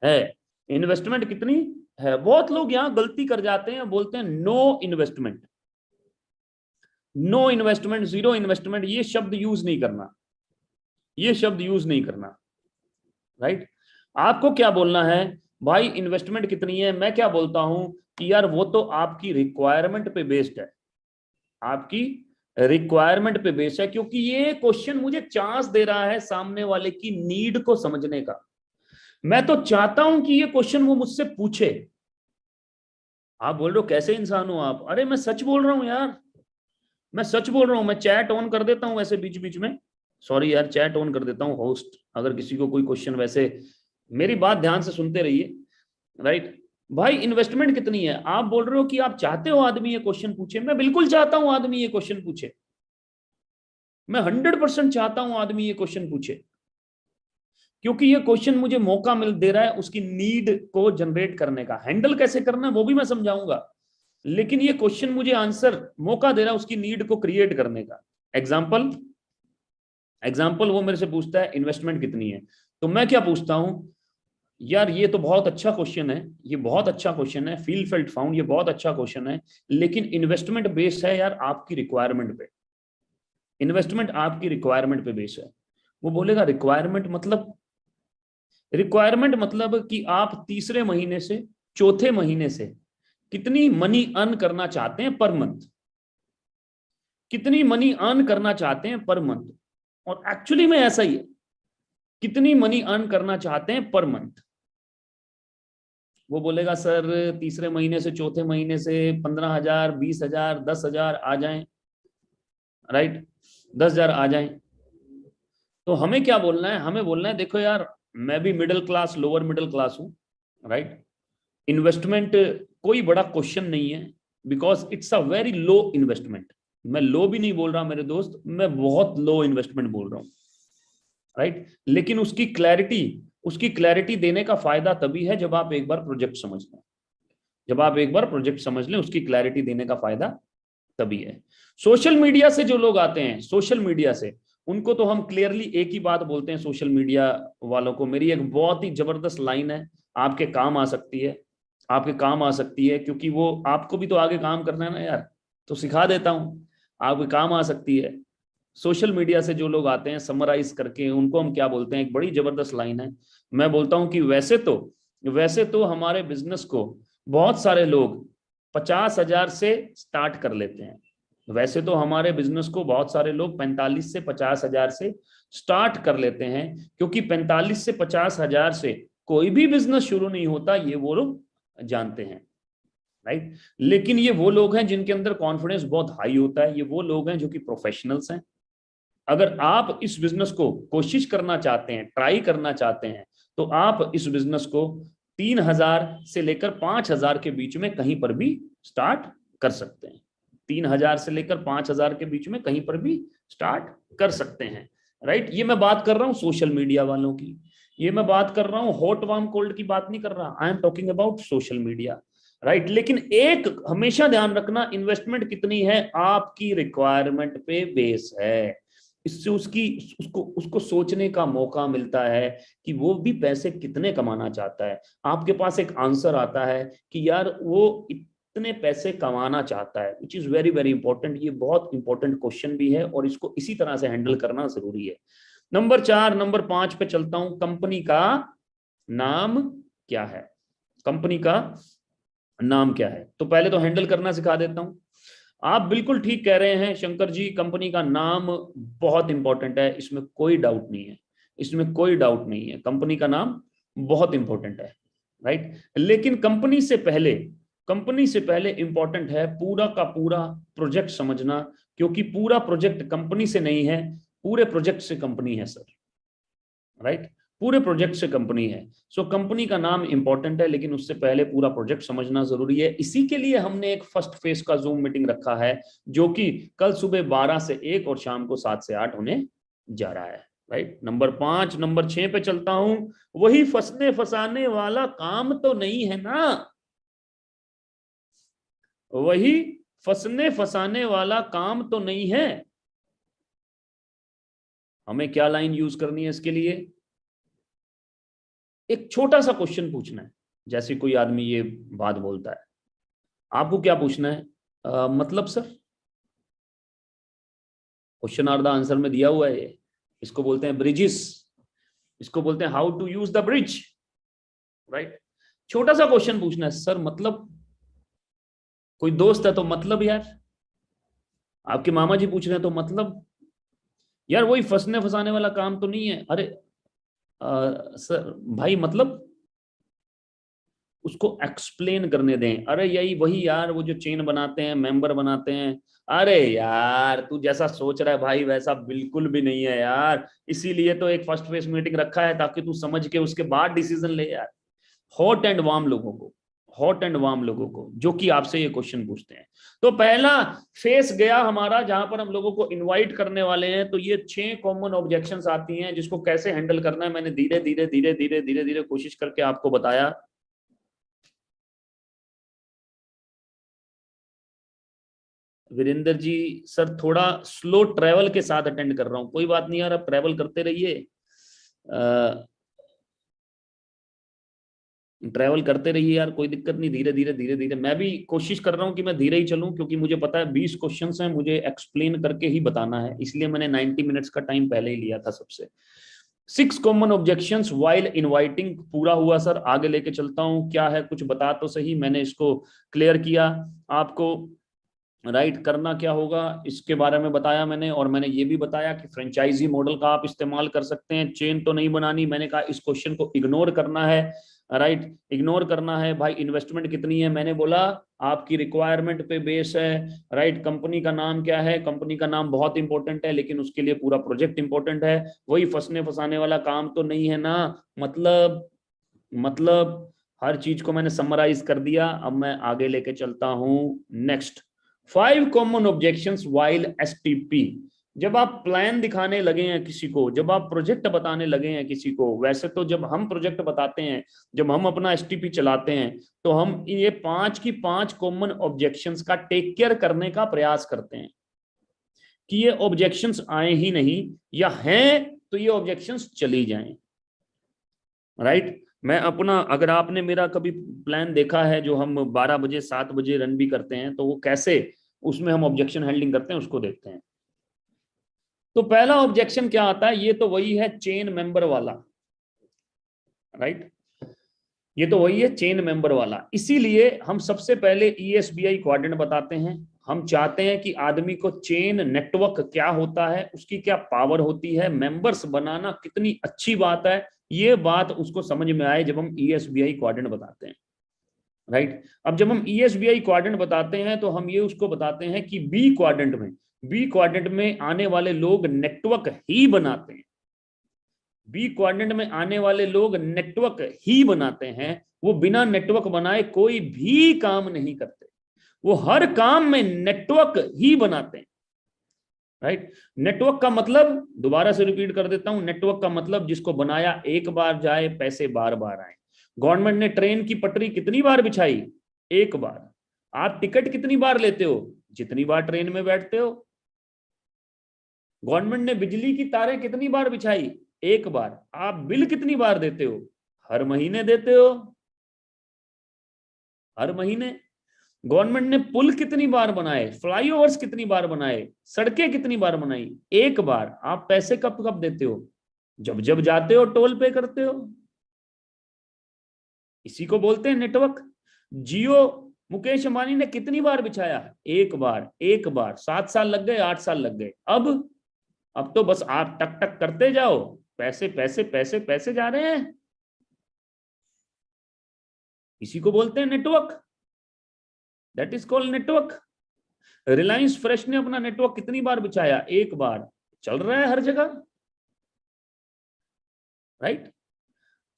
है? इन्वेस्टमेंट कितनी है? बहुत लोग यहां गलती कर जाते हैं, बोलते हैं no investment, no investment, zero investment. ये शब्द यूज नहीं करना, ये शब्द यूज नहीं करना। राइट। आपको क्या बोलना है? भाई इन्वेस्टमेंट कितनी है? मैं क्या बोलता हूं कि यार वो तो आपकी रिक्वायरमेंट पे बेस्ड है, आपकी रिक्वायरमेंट पे बेस्ड है। क्योंकि ये क्वेश्चन मुझे चांस दे रहा है सामने वाले की नीड को समझने का। मैं तो चाहता हूं कि ये क्वेश्चन वो मुझसे पूछे। आप बोल रहे हो कैसे इंसान हो आप? अरे मैं सच बोल रहा हूं यार, मैं सच बोल रहा हूं। मैं चैट ऑन कर देता हूं वैसे बीच बीच में। सॉरी यार, चैट ऑन कर देता हूं होस्ट। अगर किसी को कोई क्वेश्चन, वैसे मेरी बात ध्यान से सुनते रहिए। राइट। भाई इन्वेस्टमेंट कितनी है? आप बोल रहे हो कि आप चाहते हो आदमी ये क्वेश्चन पूछे। मैं बिल्कुल चाहता हूं आदमी ये क्वेश्चन पूछे। मैं 100% चाहता हूं आदमी ये क्वेश्चन पूछे, क्योंकि ये क्वेश्चन मुझे मौका मिल दे रहा है उसकी नीड को जनरेट करने का। हैंडल कैसे करना है वो भी मैं समझाऊंगा, लेकिन ये क्वेश्चन मुझे आंसर मौका दे रहा है उसकी नीड को क्रिएट करने का। एग्जाम्पल वो मेरे से पूछता है इन्वेस्टमेंट कितनी है, तो मैं क्या पूछता हूं? यार ये तो बहुत अच्छा क्वेश्चन है, ये बहुत अच्छा क्वेश्चन है, फील फेल्ट फाउंड, ये बहुत अच्छा क्वेश्चन है। लेकिन इन्वेस्टमेंट बेस्ड है यार आपकी रिक्वायरमेंट पे। इन्वेस्टमेंट आपकी रिक्वायरमेंट पे बेस्ड है। वो बोलेगा रिक्वायरमेंट मतलब? रिक्वायरमेंट मतलब कि आप तीसरे महीने से चौथे महीने से कितनी मनी अर्न करना चाहते हैं पर मंथ, कितनी मनी अर्न करना चाहते हैं पर मंथ। और एक्चुअली में ऐसा ही है, कितनी मनी अर्न करना चाहते हैं पर मंथ। वो बोलेगा सर तीसरे महीने से चौथे महीने से 15,000, 20,000, 10,000 आ जाएं। राइट। 10,000 आ जाएं। तो हमें क्या बोलना है? हमें बोलना है देखो यार, मैं भी middle class, lower middle class हूं। राइट। इन्वेस्टमेंट कोई बड़ा क्वेश्चन नहीं है, because it's a very low investment. मैं लो भी नहीं बोल रहा मेरे दोस्त, मैं बहुत लो इन्वेस्टमेंट बोल रहा हूं। राइट। लेकिन उसकी क्लैरिटी देने का फायदा तभी है जब आप एक बार प्रोजेक्ट समझ लें। जब आप एक बार प्रोजेक्ट समझ लें, उसकी क्लैरिटी देने का फायदा तभी है। सोशल मीडिया से जो लोग आते हैं, सोशल मीडिया से, उनको तो हम क्लियरली एक ही बात बोलते हैं। सोशल मीडिया वालों को मेरी एक बहुत ही जबरदस्त लाइन है, आपके काम आ सकती है, आपके काम आ सकती है। क्योंकि वो आपको भी तो आगे काम करना है ना यार, तो सिखा देता हूं, आपके काम आ सकती है। सोशल मीडिया से जो लोग आते हैं, समराइज करके उनको हम क्या बोलते हैं? एक बड़ी जबरदस्त लाइन है। मैं बोलता हूं कि वैसे तो हमारे बिजनेस को बहुत सारे लोग 50,000 से स्टार्ट कर लेते हैं। वैसे तो हमारे बिजनेस को बहुत सारे लोग 45 से 50,000 से स्टार्ट कर लेते हैं, क्योंकि 45 से 50,000 से कोई भी बिजनेस शुरू नहीं होता, ये वो लोग जानते हैं। राइट। लेकिन ये वो लोग हैं जिनके अंदर कॉन्फिडेंस बहुत हाई होता है, ये वो लोग हैं जो कि प्रोफेशनल्स हैं। अगर आप इस बिजनेस को कोशिश करना चाहते हैं, ट्राई करना चाहते हैं, तो आप इस बिजनेस को 3,000 से लेकर 5,000 के बीच में कहीं पर भी स्टार्ट कर सकते हैं। 3,000 से लेकर 5,000 के बीच में कहीं पर भी स्टार्ट कर सकते हैं। राइट। ये मैं बात कर रहा हूं सोशल मीडिया वालों की। ये मैं बात कर रहा हूं हॉट वार्म कोल्ड की बात नहीं कर रहा, I am talking about social media, right. लेकिन एक हमेशा ध्यान रखना, इन्वेस्टमेंट कितनी है आपकी रिक्वायरमेंट पे बेस है। इससे उसकी उसको उसको सोचने का मौका मिलता है कि वो भी पैसे कितने कमाना चाहता है। आपके पास एक आंसर आता है कि यार वो इतने पैसे कमाना चाहता है, which is very very important. ये बहुत इंपॉर्टेंट क्वेश्चन भी है और इसको इसी तरह से हैंडल करना जरूरी है। नंबर 4, नंबर 5 पे चलता हूं, कंपनी का नाम क्या है। कंपनी का नाम क्या है, तो पहले तो हैंडल करना सिखा देता हूं। आप बिल्कुल ठीक कह रहे हैं शंकर जी, कंपनी का नाम बहुत इंपॉर्टेंट है, इसमें कोई डाउट नहीं है, इसमें कोई डाउट नहीं है, कंपनी का नाम बहुत इंपॉर्टेंट है, राइट। लेकिन कंपनी से पहले इंपॉर्टेंट है पूरा का पूरा प्रोजेक्ट समझना, क्योंकि पूरा प्रोजेक्ट कंपनी से नहीं है, पूरे प्रोजेक्ट से कंपनी है सर, राइट। पूरे प्रोजेक्ट से कंपनी है। सो कंपनी का नाम इंपॉर्टेंट है, लेकिन उससे पहले पूरा प्रोजेक्ट समझना जरूरी है। इसी के लिए हमने एक फर्स्ट फेज का जूम मीटिंग रखा है, जो कि कल सुबह 12 से 1 और शाम को 7 से 8 होने जा रहा है, राइट। नंबर 5, नंबर 6 पे चलता हूं, वही फंसने फंसाने वाला काम तो नहीं है ना, वही फंसने फंसाने वाला काम तो नहीं है। हमें क्या लाइन यूज करनी है इसके लिए, एक छोटा सा क्वेश्चन पूछना है। जैसे कोई आदमी ये बात बोलता है, आपको क्या पूछना है, मतलब sir, question are the answer में दिया हुआ है ये। इसको बोलते हैं ब्रिजेस, इसको बोलते हैं how to use the bridge, right. छोटा सा क्वेश्चन पूछना है, सर मतलब, कोई दोस्त है तो मतलब, यार आपके मामा जी पूछ रहे हैं तो मतलब, यार वही फंसने फंसाने वाला काम तो नहीं है, अरे सर भाई मतलब, उसको एक्सप्लेन करने दें। अरे यही वही यार, वो जो चेन बनाते हैं, मेंबर बनाते हैं। अरे यार तू जैसा सोच रहा है भाई वैसा बिल्कुल भी नहीं है यार, इसीलिए तो एक फर्स्ट फेस मीटिंग रखा है, ताकि तू समझ के उसके बाद डिसीजन ले यार। हॉट एंड वार्म लोगों को, हॉट एंड वार्म लोगों को जो कि आपसे ये क्वेश्चन पूछते हैं। तो पहला फेस गया हमारा, जहां पर हम लोगों को इनवाइट करने वाले हैं। तो ये 6 कॉमन ऑब्जेक्शंस आती हैं, जिसको कैसे हैंडल करना है मैंने धीरे धीरे धीरे धीरे धीरे धीरे कोशिश करके आपको बताया। वीरेंद्र जी सर थोड़ा स्लो ट्रेवल के साथ अटेंड कर रहा हूँ, कोई बात नहीं यार, आप ट्रेवल करते रहिए, ट्रैवल करते रहिए यार, कोई दिक्कत नहीं, धीरे धीरे धीरे धीरे। मैं भी कोशिश कर रहा हूँ कि मैं धीरे ही चलूं, क्योंकि मुझे पता है 20 क्वेश्चंस हैं, मुझे एक्सप्लेन करके ही बताना है, इसलिए मैंने 90 मिनट्स का टाइम पहले ही लिया था सबसे। 6 कॉमन ऑब्जेक्शंस वाइल इनवाइटिंग पूरा हुआ सर, आगे लेके चलता हूँ। क्या है कुछ बता तो सही, मैंने इसको क्लियर किया आपको, राइट। करना क्या होगा इसके बारे में बताया मैंने, और मैंने ये भी बताया कि फ्रेंचाइजी मॉडल का आप इस्तेमाल कर सकते हैं, चेन तो नहीं बनानी। मैंने कहा इस क्वेश्चन को इग्नोर करना है, राइट, इग्नोर करना है। भाई इन्वेस्टमेंट कितनी है, मैंने बोला आपकी रिक्वायरमेंट पे बेस है, राइट। कंपनी का नाम क्या है, कंपनी का नाम बहुत इंपॉर्टेंट है, लेकिन उसके लिए पूरा प्रोजेक्ट इंपॉर्टेंट है। वही फंसने फंसाने वाला काम तो नहीं है ना, मतलब हर चीज को मैंने समराइज कर दिया। अब मैं आगे लेके चलता हूं, next 5 common objections while STP. जब आप प्लान दिखाने लगे हैं किसी को, जब आप प्रोजेक्ट बताने लगे हैं किसी को, वैसे तो जब हम प्रोजेक्ट बताते हैं, जब हम अपना एसटीपी चलाते हैं, तो हम ये 5 की 5 कॉमन ऑब्जेक्शंस का टेक केयर करने का प्रयास करते हैं कि ये ऑब्जेक्शंस आए ही नहीं, या हैं तो ये ऑब्जेक्शंस चली जाएं, राइट। मैं अपना, अगर आपने मेरा कभी प्लान देखा है जो हम 12 बजे 7 बजे रन भी करते हैं, तो वो कैसे उसमें हम ऑब्जेक्शन हैंडलिंग करते हैं उसको देखते हैं। तो पहला ऑब्जेक्शन क्या आता है, ये तो वही है चेन मेंबर वाला, राइट। ये तो वही है चेन मेंबर वाला, इसीलिए हम सबसे पहले ईएसबीआई क्वाड्रेंट बताते हैं। हम चाहते हैं कि आदमी को चेन नेटवर्क क्या होता है, उसकी क्या पावर होती है, मेंबर्स बनाना कितनी अच्छी बात है, ये बात उसको समझ में आए जब हम ईएसबीआई क्वाड्रेंट बताते हैं, राइट। अब जब हम ईएसबीआई क्वाड्रेंट बताते हैं, तो हम ये उसको बताते हैं कि बी क्वाड्रेंट में आने वाले लोग नेटवर्क ही बनाते हैं, बी क्वाड्रेंट में आने वाले लोग नेटवर्क ही बनाते हैं। वो बिना नेटवर्क बनाए कोई भी काम नहीं करते, वो हर काम में नेटवर्क ही बनाते हैं। राइट। नेटवर्क का मतलब, दोबारा से रिपीट कर देता हूं, नेटवर्क का मतलब जिसको बनाया एक बार जाए, पैसे बार बार आए। गवर्नमेंट ने ट्रेन की पटरी कितनी बार बिछाई? एक बार। आप टिकट कितनी बार लेते हो? जितनी बार ट्रेन में बैठते हो। गवर्नमेंट ने बिजली की तारें कितनी बार बिछाई? एक बार। आप बिल कितनी बार देते हो? हर महीने देते हो, हर महीने। गवर्नमेंट ने पुल कितनी बार बनाए, फ्लाईओवर्स कितनी बार बनाए, सड़कें कितनी बार बनाई? एक बार। आप पैसे कब कब देते हो? जब जब जाते हो टोल पे करते हो। इसी को बोलते हैं नेटवर्क। जियो मुकेश अंबानी ने कितनी बार बिछाया? एक बार। एक बार 7 साल लग गए, 8 साल लग गए। अब तो बस आप टक टक करते जाओ, पैसे पैसे पैसे पैसे जा रहे हैं। इसी को बोलते हैं network. That is called network. Reliance fresh ने अपना नेटवर्क कितनी बार बिछाया? एक बार। चल रहा है हर जगह, राइट।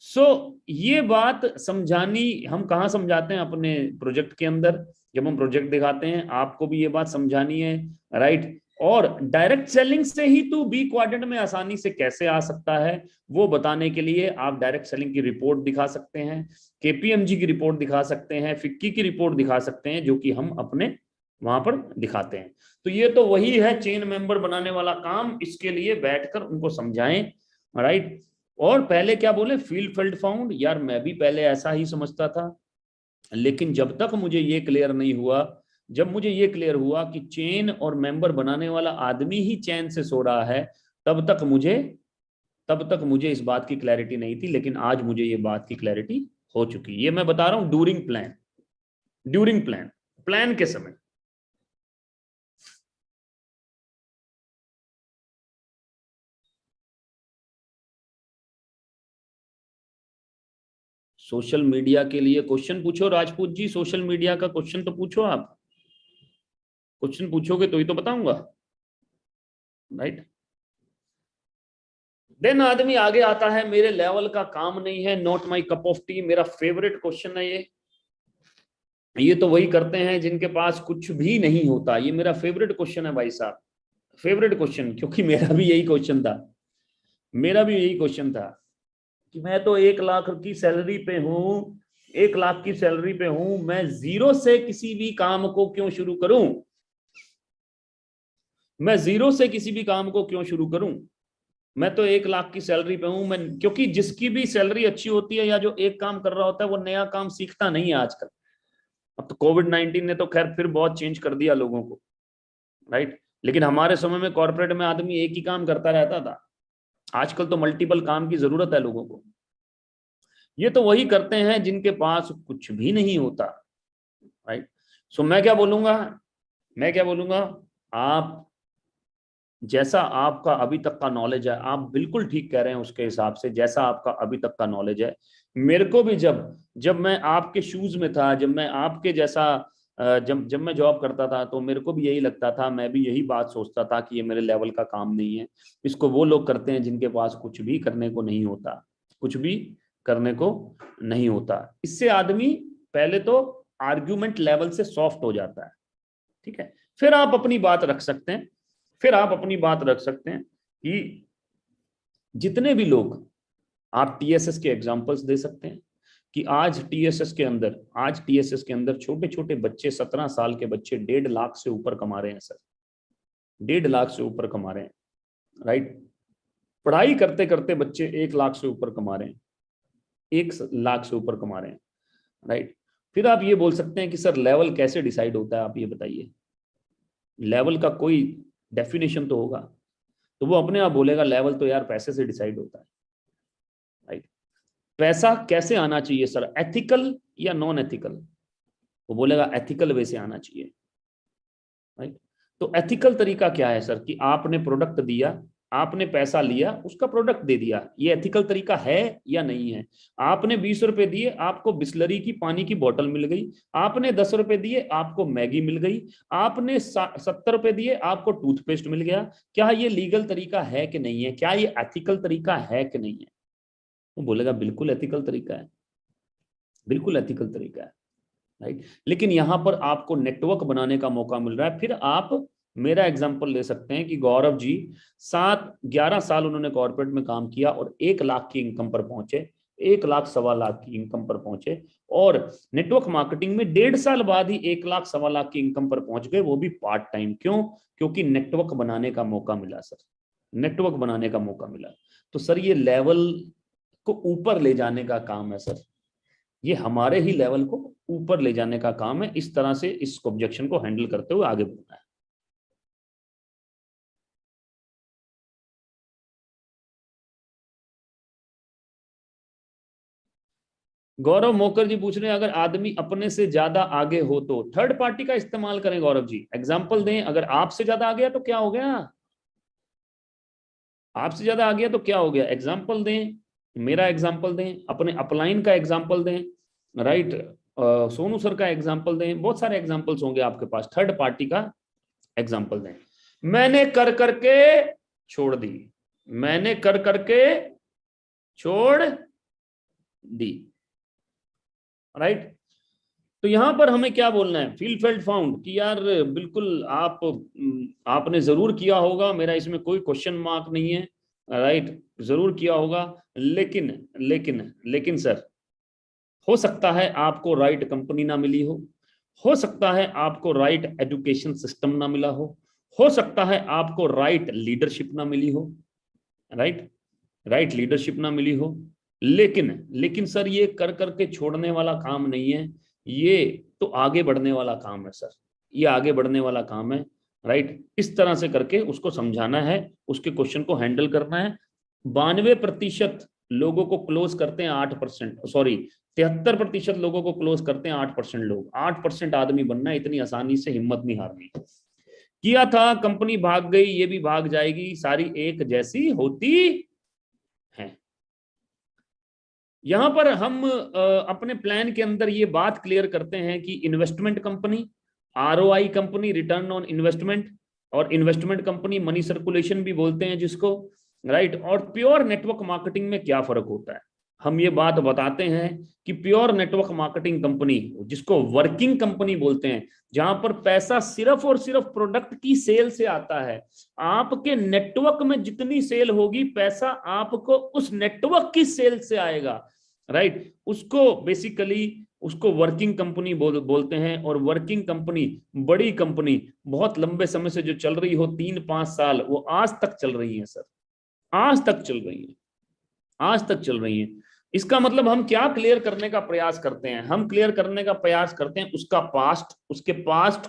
सो ये बात समझानी, हम कहाँ समझाते हैं? अपने प्रोजेक्ट के अंदर। जब हम प्रोजेक्ट दिखाते हैं, आपको भी ये बात समझानी है, राइट। और डायरेक्ट सेलिंग से ही तू बी क्वाड्रेंट में आसानी से कैसे आ सकता है, वो बताने के लिए आप डायरेक्ट सेलिंग की रिपोर्ट दिखा सकते हैं, केपीएमजी की रिपोर्ट दिखा सकते हैं, फिक्की की रिपोर्ट दिखा सकते हैं, जो कि हम अपने वहां पर दिखाते हैं। तो ये तो वही है चेन मेंबर बनाने वाला काम। इसके लिए बैठकर उनको समझाएं, राइट। और पहले क्या बोले, फील्ड फील्ड फाउंड, यार मैं भी पहले ऐसा ही समझता था। लेकिन जब तक मुझे ये क्लियर नहीं हुआ, जब मुझे ये क्लियर हुआ कि चेन और मेंबर बनाने वाला आदमी ही चैन से सो रहा है, तब तक मुझे इस बात की क्लैरिटी नहीं थी। लेकिन आज मुझे ये बात की क्लैरिटी हो चुकी है। ये मैं बता रहा हूं during plan, during plan, plan के समय। सोशल मीडिया के लिए क्वेश्चन पूछो राजपूत जी, सोशल मीडिया का क्वेश्चन तो पूछो आप। क्वेश्चन पूछोगे तो ही तो बताऊंगा, राइट। देन आदमी आगे आता है, मेरे लेवल का काम नहीं है, not my cup of T. मेरा फेवरेट क्वेश्चन है ये तो वही करते हैं जिनके पास कुछ भी नहीं होता। ये मेरा फेवरेट क्वेश्चन है भाई साहब, फेवरेट क्वेश्चन। क्योंकि मेरा भी यही क्वेश्चन था, मेरा भी यही क्वेश्चन था कि मैं तो 1 लाख की सैलरी पे हूं, 1 लाख की सैलरी पे हूं, मैं जीरो से किसी भी काम को क्यों शुरू करूं? मैं जीरो से किसी भी काम को क्यों शुरू करूं? मैं तो 1 लाख की सैलरी पे हूं। मैं, क्योंकि जिसकी भी सैलरी अच्छी होती है या जो एक काम कर रहा होता है, वो नया काम सीखता नहीं है आजकल। अब तो कोविड-19 ने तो खैर फिर बहुत चेंज कर दिया लोगों को, राइट। लेकिन हमारे समय में कॉर्पोरेट में आदमी एक ही काम करता रहता था। आजकल तो मल्टीपल काम की जरूरत है लोगों को। ये तो वही करते हैं जिनके पास कुछ भी नहीं होता, राइट। सो मैं क्या बोलूंगा, आप जैसा आपका अभी तक का नॉलेज है, आप बिल्कुल ठीक कह रहे हैं, उसके हिसाब से जैसा आपका अभी तक का नॉलेज है। मेरे को भी जब जब मैं आपके शूज में था, जब मैं आपके जैसा जब जब मैं जॉब करता था, तो मेरे को भी यही लगता था, मैं भी यही बात सोचता था कि ये मेरे लेवल का काम नहीं है। इसको वो लोग करते हैं जिनके पास कुछ भी करने को नहीं होता, कुछ भी करने को नहीं होता। इससे आदमी पहले तो आर्ग्यूमेंट लेवल से सॉफ्ट हो जाता है, ठीक है। फिर आप अपनी बात रख सकते हैं, फिर आप अपनी बात रख सकते हैं कि जितने भी लोग, आप टीएसएस के एग्जांपल्स दे सकते हैं कि आज टीएसएस के अंदर छोटे छोटे बच्चे, 17 साल के बच्चे 1.5 लाख से ऊपर कमा रहे हैं सर, 1.5 लाख से ऊपर कमा रहे हैं, राइट। पढ़ाई करते करते बच्चे 1 लाख से ऊपर कमा रहे हैं, 1 लाख से ऊपर कमा रहे हैं, राइट। फिर आप ये बोल सकते हैं कि सर लेवल कैसे डिसाइड होता है, आप ये बताइए। लेवल का कोई डेफिनेशन तो होगा। तो वो अपने आप बोलेगा लेवल तो यार पैसे से डिसाइड होता है, राइट। पैसा कैसे आना चाहिए सर, एथिकल या नॉन एथिकल? वो बोलेगा एथिकल वे से आना चाहिए, राइट। तो एथिकल तरीका क्या है सर, कि आपने प्रोडक्ट दिया, आपने पैसा लिया, उसका प्रोडक्ट दे दिया, ये एथिकल तरीका है या नहीं है? आपने 20 रुपए दिए, आपको बिस्लरी की पानी की बोतल मिल गई। आपने 10 रुपए दिए, आपको मैगी मिल गई। आपने 70 रुपए दिए, आपको टूथपेस्ट मिल गया। क्या ये लीगल तरीका है कि नहीं है? क्या ये एथिकल तरीका है कि नहीं है? वो बोलेगा बिल्कुल एथिकल तरीका है, बिल्कुल एथिकल तरीका है, राइट। लेकिन यहां पर आपको नेटवर्क बनाने का मौका मिल रहा है। फिर आप मेरा एग्जांपल ले सकते हैं कि गौरव जी 7-11 साल उन्होंने कॉर्पोरेट में काम किया और 1 लाख की इनकम पर पहुंचे, 1 लाख 1.25 लाख की इनकम पर पहुंचे, और नेटवर्क मार्केटिंग में 1.5 साल बाद ही 1 लाख 1.25 लाख की इनकम पर पहुंच गए, वो भी पार्ट टाइम। क्यों? क्योंकि नेटवर्क बनाने का मौका मिला सर, नेटवर्क बनाने का मौका मिला। तो सर ये लेवल को ऊपर ले जाने का काम है सर, ये हमारे ही लेवल को ऊपर ले जाने का काम है। इस तरह से इस ऑब्जेक्शन को हैंडल करते हुए आगे बढ़ना है। गौरव मोकर जी पूछ रहे हैं, अगर आदमी अपने से ज्यादा आगे हो तो थर्ड पार्टी का इस्तेमाल करें। गौरव जी एग्जाम्पल दें, अगर आपसे ज्यादा आ गया तो क्या हो गया? आपसे ज्यादा आ गया तो क्या हो गया? एग्जाम्पल दें, मेरा एग्जाम्पल दें, अपने अपलाइन का एग्जाम्पल दें, राइट, सोनू सर का एग्जाम्पल दें, बहुत सारे एग्जाम्पल्स होंगे आपके पास, थर्ड पार्टी का एग्जाम्पल दें। मैंने कर करके छोड़ दी, मैंने कर करके छोड़ दी, राइट। तो यहां पर हमें क्या बोलना है? फील फेल्ट फाउंड कि यार बिल्कुल आपने जरूर किया होगा, मेरा इसमें कोई क्वेश्चन मार्क नहीं है, राइट, जरूर किया होगा। लेकिन लेकिन सर, हो सकता है आपको राइट कंपनी ना मिली हो सकता है आपको राइट एजुकेशन सिस्टम ना मिला हो सकता है आपको राइट लीडरशिप ना मिली हो, राइट, राइट लीडरशिप ना मिली हो। लेकिन सर ये कर करके छोड़ने वाला काम नहीं है, ये तो आगे बढ़ने वाला काम है सर, ये आगे बढ़ने वाला काम है, राइट। इस तरह से करके उसको समझाना है, उसके क्वेश्चन को हैंडल करना है। 92% लोगों को क्लोज करते हैं 8%, सॉरी 73% लोगों को क्लोज करते हैं 8% लोग। 8% आदमी बनना इतनी आसानी से हिम्मत नहीं हारनी। किया था, कंपनी भाग गई, ये भी भाग जाएगी, सारी एक जैसी होती है। यहां पर हम अपने प्लान के अंदर ये बात क्लियर करते हैं कि investment company, ROI company, return on investment, और इन्वेस्टमेंट कंपनी मनी सर्कुलेशन भी बोलते हैं जिसको, राइट। और प्योर नेटवर्क मार्केटिंग में क्या फर्क होता है, हम ये बात बताते हैं कि प्योर नेटवर्क मार्केटिंग कंपनी, जिसको वर्किंग कंपनी बोलते हैं, जहां पर पैसा सिर्फ और सिर्फ प्रोडक्ट की सेल से आता है, आपके नेटवर्क में जितनी सेल होगी पैसा आपको उस नेटवर्क की सेल से आएगा, राइट। उसको बेसिकली उसको वर्किंग कंपनी बोलते हैं। और वर्किंग कंपनी, बड़ी कंपनी, बहुत लंबे समय से जो चल रही हो 3-5 साल, वो आज तक चल रही है सर, आज तक चल रही है, आज तक चल रही है। इसका मतलब हम क्या क्लियर करने का प्रयास करते हैं? हम क्लियर करने का प्रयास करते हैं उसका पास्ट, उसके पास्ट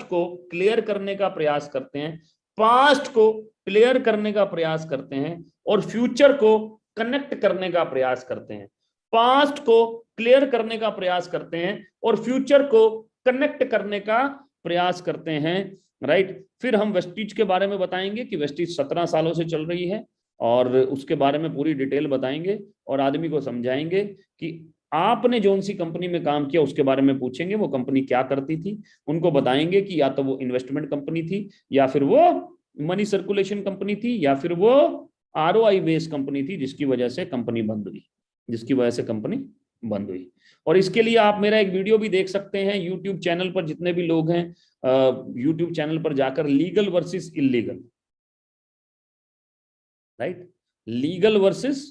को क्लियर करने का प्रयास करते हैं, पास्ट को क्लियर करने का प्रयास करते हैं, और फ्यूचर को कनेक्ट करने का प्रयास करते हैं। पास्ट को क्लियर करने का प्रयास करते हैं और फ्यूचर को कनेक्ट करने का प्रयास करते हैं, राइट। फिर हम वेस्टीज के बारे में बताएंगे कि वेस्टीज 17 सालों से चल रही है, और उसके बारे में पूरी डिटेल बताएंगे और आदमी को समझाएंगे कि आपने जो सी कंपनी में काम किया उसके बारे में पूछेंगे, वो कंपनी क्या करती थी, उनको बताएंगे कि या तो वो इन्वेस्टमेंट कंपनी थी, या फिर वो मनी सर्कुलेशन कंपनी थी, या फिर वो आरओआई बेस्ड कंपनी थी, जिसकी वजह से कंपनी बंद हुई, जिसकी वजह से कंपनी बंद हुई। और इसके लिए आप मेरा एक वीडियो भी देख सकते हैं यूट्यूब चैनल पर, जितने भी लोग हैं यूट्यूब चैनल पर जाकर, legal versus illegal, right, legal versus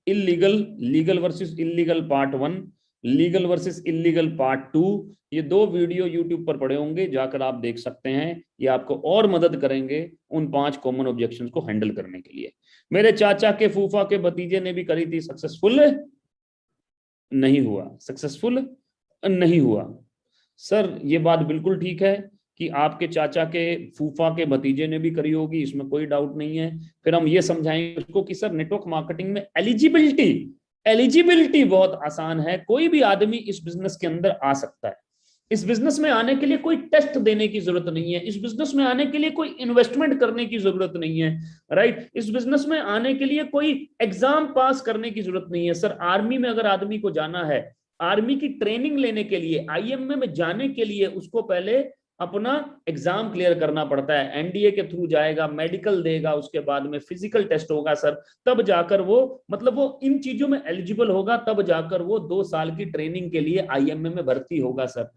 illegal, legal versus illegal part 1, legal versus illegal part 2, ये 2 वीडियो यूट्यूब पर पड़े होंगे, जाकर आप देख सकते हैं। ये आपको और मदद करेंगे उन 5 कॉमन ऑब्जेक्शंस को हैंडल करने के लिए। मेरे चाचा के फूफा के भतीजे ने भी करी थी, सक्सेसफुल नहीं हुआ, सक्सेसफुल नहीं हुआ। सर ये बात बिल्कुल ठीक है कि आपके चाचा के फूफा के भतीजे ने भी करी होगी, इसमें कोई डाउट नहीं है। फिर हम ये समझाएंगे उसको कि सर नेटवर्क मार्केटिंग में एलिजिबिलिटी, एलिजिबिलिटी बहुत आसान है, कोई भी आदमी इस बिजनेस के अंदर आ सकता है। इस बिजनेस में आने के लिए कोई टेस्ट देने की जरूरत नहीं है, इस बिजनेस में आने के लिए कोई इन्वेस्टमेंट करने की जरूरत नहीं है, राइट। इस बिजनेस में आने के लिए कोई एग्जाम पास करने की जरूरत नहीं है। सर आर्मी में अगर आदमी को जाना है, आर्मी की ट्रेनिंग लेने के लिए, आईएमए में जाने के लिए, उसको पहले अपना एग्जाम क्लियर करना पड़ता है, एनडीए के थ्रू जाएगा, मेडिकल देगा, उसके बाद में फिजिकल टेस्ट होगा सर, तब जाकर वो, मतलब वो इन चीजों में एलिजिबल होगा, तब जाकर वो 2 साल की ट्रेनिंग के लिए आईएमए में भर्ती होगा सर।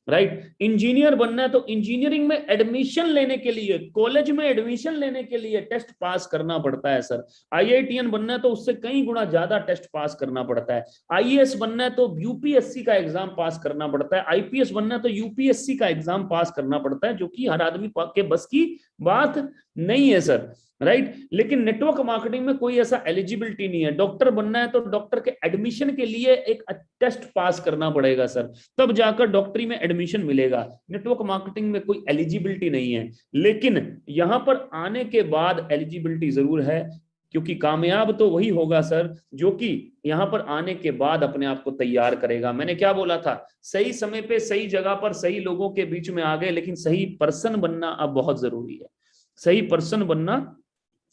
राइट। इंजीनियर बनना है तो इंजीनियरिंग में एडमिशन लेने के लिए, कॉलेज में एडमिशन लेने के लिए टेस्ट पास करना पड़ता है सर। आईआईटीएन बनना है तो उससे कई गुना ज्यादा टेस्ट पास करना पड़ता है। आईएएस बनना है तो यूपीएससी का एग्जाम पास करना पड़ता है। आईपीएस बनना है तो यूपीएससी का एग्जाम पास करना पड़ता है, जो कि हर आदमी के बस की बात नहीं है सर। राइट। लेकिन नेटवर्क मार्केटिंग में कोई ऐसा एलिजिबिलिटी नहीं है। डॉक्टर बनना है तो डॉक्टर के एडमिशन के लिए एक टेस्ट पास करना पड़ेगा सर, तब जाकर डॉक्टरी में एडमिशन मिलेगा। नेटवर्क मार्केटिंग में कोई एलिजिबिलिटी नहीं है, लेकिन यहां पर आने के बाद एलिजिबिलिटी जरूर है, क्योंकि कामयाब तो वही होगा सर जो कि यहां पर आने के बाद अपने आप को तैयार करेगा। मैंने क्या बोला था, सही समय पे सही जगह पर सही लोगों के बीच में आ गए, लेकिन सही पर्सन बनना अब बहुत जरूरी है। सही पर्सन बनना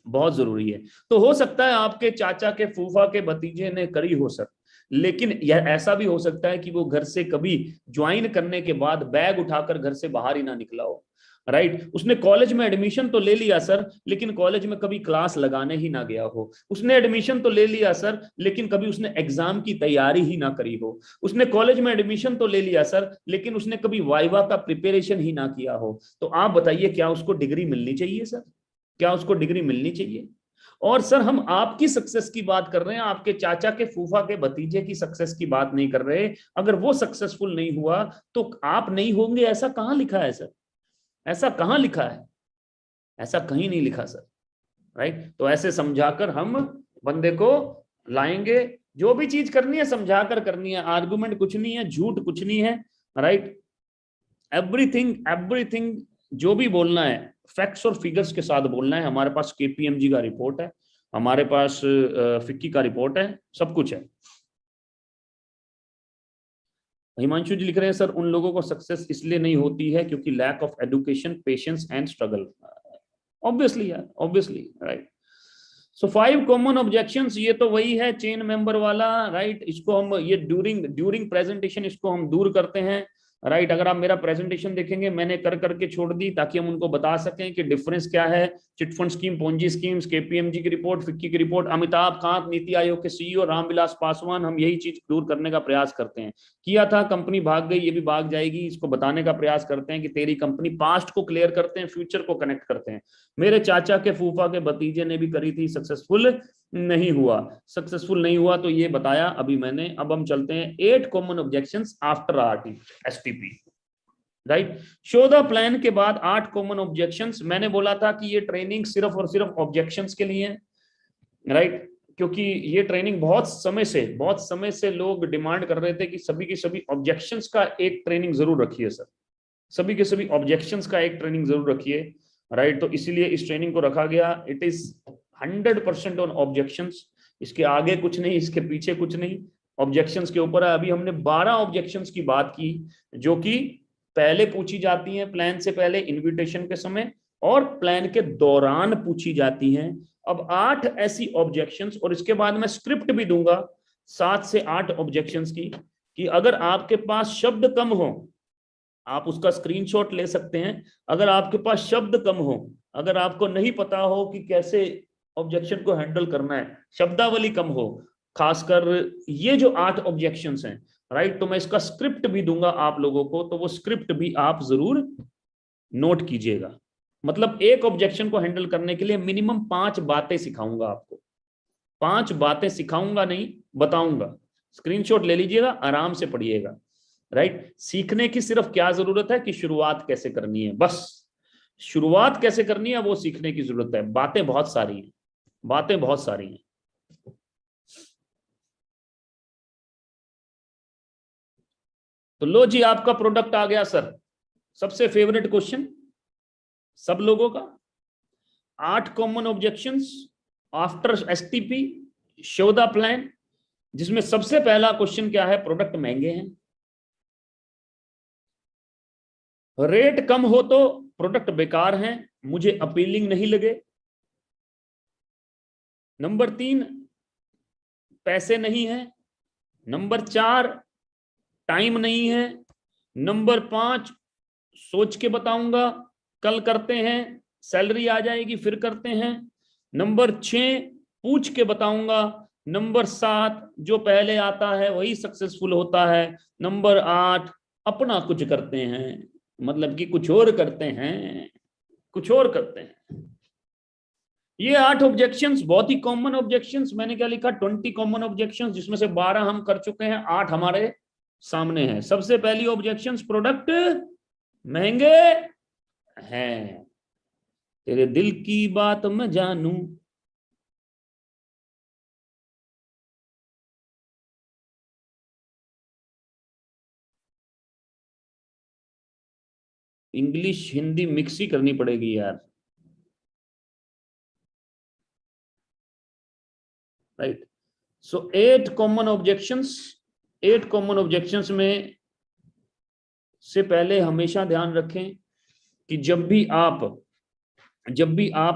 बहुत जरूरी है। तो हो सकता है आपके चाचा के फूफा के भतीजे ने करी हो सर, लेकिन यह ऐसा भी हो सकता है कि वो घर से कभी ज्वाइन करने के बाद बैग उठाकर घर से बाहर ही ना निकला हो। राइट। उसने कॉलेज में एडमिशन तो ले लिया सर, लेकिन कॉलेज में कभी क्लास लगाने ही ना गया हो। उसने एडमिशन तो ले लिया सर, लेकिन कभी उसने एग्जाम की तैयारी ही ना करी हो। उसने कॉलेज में एडमिशन तो ले लिया सर, लेकिन उसने कभी वाइवा का प्रिपरेशन ही ना किया हो। तो आप बताइए, क्या उसको डिग्री मिलनी चाहिए सर? क्या उसको डिग्री मिलनी चाहिए? और सर हम आपकी सक्सेस की बात कर रहे हैं, आपके चाचा के फूफा के भतीजे की सक्सेस की बात नहीं कर रहे। अगर वो सक्सेसफुल नहीं हुआ तो आप नहीं होंगे, ऐसा कहां लिखा है सर? ऐसा कहां लिखा है? ऐसा कहीं नहीं लिखा सर। राइट। तो ऐसे समझाकर हम बंदे को लाएंगे। जो भी चीज करनी है समझाकर करनी है, आर्गुमेंट कुछ नहीं है, झूठ कुछ नहीं है। राइट। एवरीथिंग एवरीथिंग जो भी बोलना है फैक्ट्स और फिगर्स के साथ बोलना है। हमारे पास केपीएमजी का रिपोर्ट है, हमारे पास फिक्की का रिपोर्ट है, सब कुछ है। हिमांशु जी लिख रहे हैं सर, उन लोगों को सक्सेस इसलिए नहीं होती है क्योंकि lack of education, patience and struggle. Obviously यार, obviously. Right. So 5 common objections, ये तो वही है चेन मेंबर वाला। राइट। इसको हम ये ड्यूरिंग प्रेजेंटेशन इसको हम दूर करते हैं। राइट। अगर आप मेरा प्रेजेंटेशन देखेंगे, मैंने कर करके छोड़ दी ताकि हम उनको बता सकें कि डिफरेंस क्या है। Chit fund scheme, Ponzi schemes, KPMG की रिपोर्ट, फिक्की की रिपोर्ट, अमिताभ कांत, नीति आयोग के सीईओ, रामविलास पासवान, हम यही चीज दूर करने का प्रयास करते हैं। किया था, कंपनी भाग गई, ये भी भाग जाएगी, इसको बताने का प्रयास करते हैं कि तेरी कंपनी, पास्ट को क्लियर करते हैं, फ्यूचर को कनेक्ट करते हैं। मेरे चाचा के फूफा के भतीजे ने भी करी थी, सक्सेसफुल नहीं हुआ। सक्सेसफुल नहीं हुआ तो ये बताया अभी मैंने। अब हम चलते हैं 8 common objections after RT STP. Right. Show the plan के बाद 8 कॉमन ऑब्जेक्शंस। मैंने बोला था कि ये ट्रेनिंग सिर्फ और सिर्फ ऑब्जेक्शंस के लिए है। राइट। क्योंकि ये ट्रेनिंग बहुत समय से लोग डिमांड कर रहे थे कि सभी की सभी ऑब्जेक्शंस का एक ट्रेनिंग जरूर रखिए सर, सभी के सभी ऑब्जेक्शंस का एक ट्रेनिंग जरूर रखिए। राइट। तो इसीलिए इस ट्रेनिंग को रखा गया। It is 100% on objections. इसके आगे कुछ नहीं, इसके पीछे कुछ नहीं, ऑब्जेक्शंस के ऊपर है। अभी हमने 12 ऑब्जेक्शंस की बात की जो कि पहले पूछी जाती हैं, प्लान से पहले, इन्विटेशन के समय और प्लान के दौरान पूछी जाती हैं। अब 8 ऐसी ऑब्जेक्शंस, और इसके बाद मैं स्क्रिप्ट भी दूंगा 7 से 8 ऑब्जेक्शंस की, कि अगर आपके पास शब्द कम हो आप उसका स्क्रीनशॉट ले सकते हैं। अगर आपके पास शब्द कम हो, अगर आपको नहीं पता हो कि कैसे ऑब्जेक्शन को हैंडल करना है, शब्दावली कम हो, खासकर ये जो 8 ऑब्जेक्शंस हैं, राइट, तो मैं इसका स्क्रिप्ट भी दूंगा आप लोगों को, तो वो स्क्रिप्ट भी आप जरूर नोट कीजिएगा। मतलब एक ऑब्जेक्शन को हैंडल करने के लिए मिनिमम 5 बातें सिखाऊंगा आपको। 5 बातें सिखाऊंगा नहीं, बताऊंगा। स्क्रीनशॉट ले लीजिएगा, आराम से पढ़िएगा। राइट। सीखने की सिर्फ क्या जरूरत है कि शुरुआत कैसे करनी है, बस शुरुआत कैसे करनी है वो सीखने की जरूरत है। बातें बहुत सारी हैं, बातें बहुत सारी हैं। तो लो जी, आपका प्रोडक्ट आ गया सर। सबसे फेवरेट क्वेश्चन सब लोगों का। 8 common objections after STP, show the plan, जिसमें सबसे पहला क्वेश्चन क्या है, प्रोडक्ट महंगे हैं, रेट कम हो तो प्रोडक्ट बेकार हैं, मुझे अपीलिंग नहीं लगे। नंबर 3, पैसे नहीं है। नंबर 4, टाइम नहीं है। नंबर 5, सोच के बताऊंगा, कल करते हैं, सैलरी आ जाएगी फिर करते हैं। नंबर 6, पूछ के बताऊंगा। नंबर 7, जो पहले आता है वही सक्सेसफुल होता है। नंबर 8, अपना कुछ करते हैं, मतलब कि कुछ और करते हैं, कुछ और करते हैं। ये 8 ऑब्जेक्शंस बहुत ही कॉमन ऑब्जेक्शंस, मैंने क्या लिखा 20 कॉमन ऑब्जेक्शंस, जिसमें से 12 हम कर चुके हैं, 8 हमारे सामने हैं। सबसे पहली ऑब्जेक्शंस, प्रोडक्ट महंगे हैं। तेरे दिल की बात मैं जानूं। इंग्लिश हिंदी मिक्स ही करनी पड़ेगी यार, राइट। सो 8 कॉमन ऑब्जेक्शंस, 8 कॉमन ऑब्जेक्शंस में से पहले हमेशा ध्यान रखें कि जब भी आप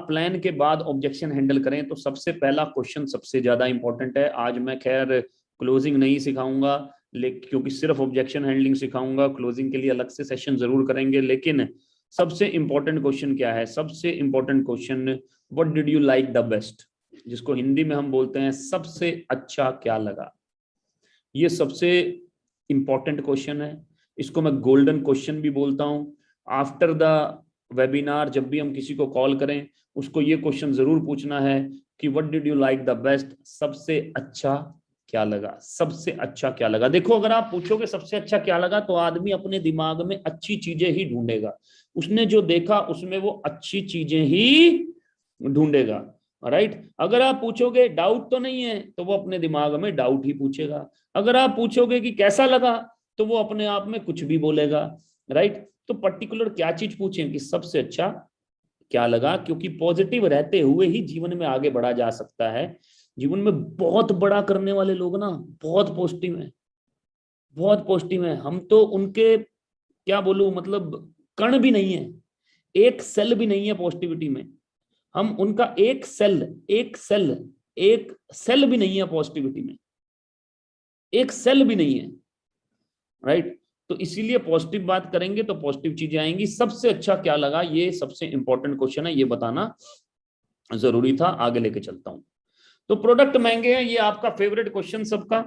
प्लान के बाद ऑब्जेक्शन हैंडल करें तो सबसे पहला क्वेश्चन सबसे ज्यादा इंपॉर्टेंट है। आज मैं खैर क्लोजिंग नहीं सिखाऊंगा, लेकिन क्योंकि सिर्फ ऑब्जेक्शन हैंडलिंग सिखाऊंगा, क्लोजिंग के लिए अलग से सेशन जरूर करेंगे। लेकिन सबसे इंपॉर्टेंट क्वेश्चन क्या है? सबसे important question, what did you like the best, जिसको हिंदी में हम बोलते हैं सबसे अच्छा क्या लगा। ये सबसे इंपॉर्टेंट क्वेश्चन है, इसको मैं गोल्डन क्वेश्चन भी बोलता हूं। आफ्टर द वेबिनार जब भी हम किसी को कॉल करें, उसको ये क्वेश्चन जरूर पूछना है कि what did you like the best, सबसे अच्छा क्या लगा, सबसे अच्छा क्या लगा। देखो, अगर आप पूछोगे सबसे अच्छा क्या लगा, तो आदमी अपने दिमाग में अच्छी चीजें ही ढूंढेगा, उसने जो देखा उसमें वो अच्छी चीजें ही ढूंढेगा, राइट। अगर आप पूछोगे डाउट तो नहीं है, तो वो अपने दिमाग में डाउट ही पूछेगा। अगर आप पूछोगे कि कैसा लगा, तो वो अपने आप में कुछ भी बोलेगा, राइट। तो पर्टिकुलर क्या चीज पूछें कि सबसे अच्छा क्या लगा, क्योंकि पॉजिटिव रहते हुए ही जीवन में आगे बढ़ा जा सकता है। जीवन में बहुत बड़ा करने वाले लोग ना बहुत पॉजिटिव है, बहुत पॉजिटिव है। हम तो उनके क्या बोलूं, मतलब कण भी नहीं है, एक सेल भी नहीं है पॉजिटिविटी में। हम उनका एक सेल भी नहीं है पॉजिटिविटी में, एक सेल भी नहीं है, राइट। तो इसीलिए पॉजिटिव बात करेंगे तो पॉजिटिव चीजें आएंगी। सबसे अच्छा क्या लगा, ये सबसे इंपॉर्टेंट क्वेश्चन है, ये बताना जरूरी था। आगे लेके चलता हूं। तो प्रोडक्ट महंगे हैं, ये आपका फेवरेट क्वेश्चन सबका।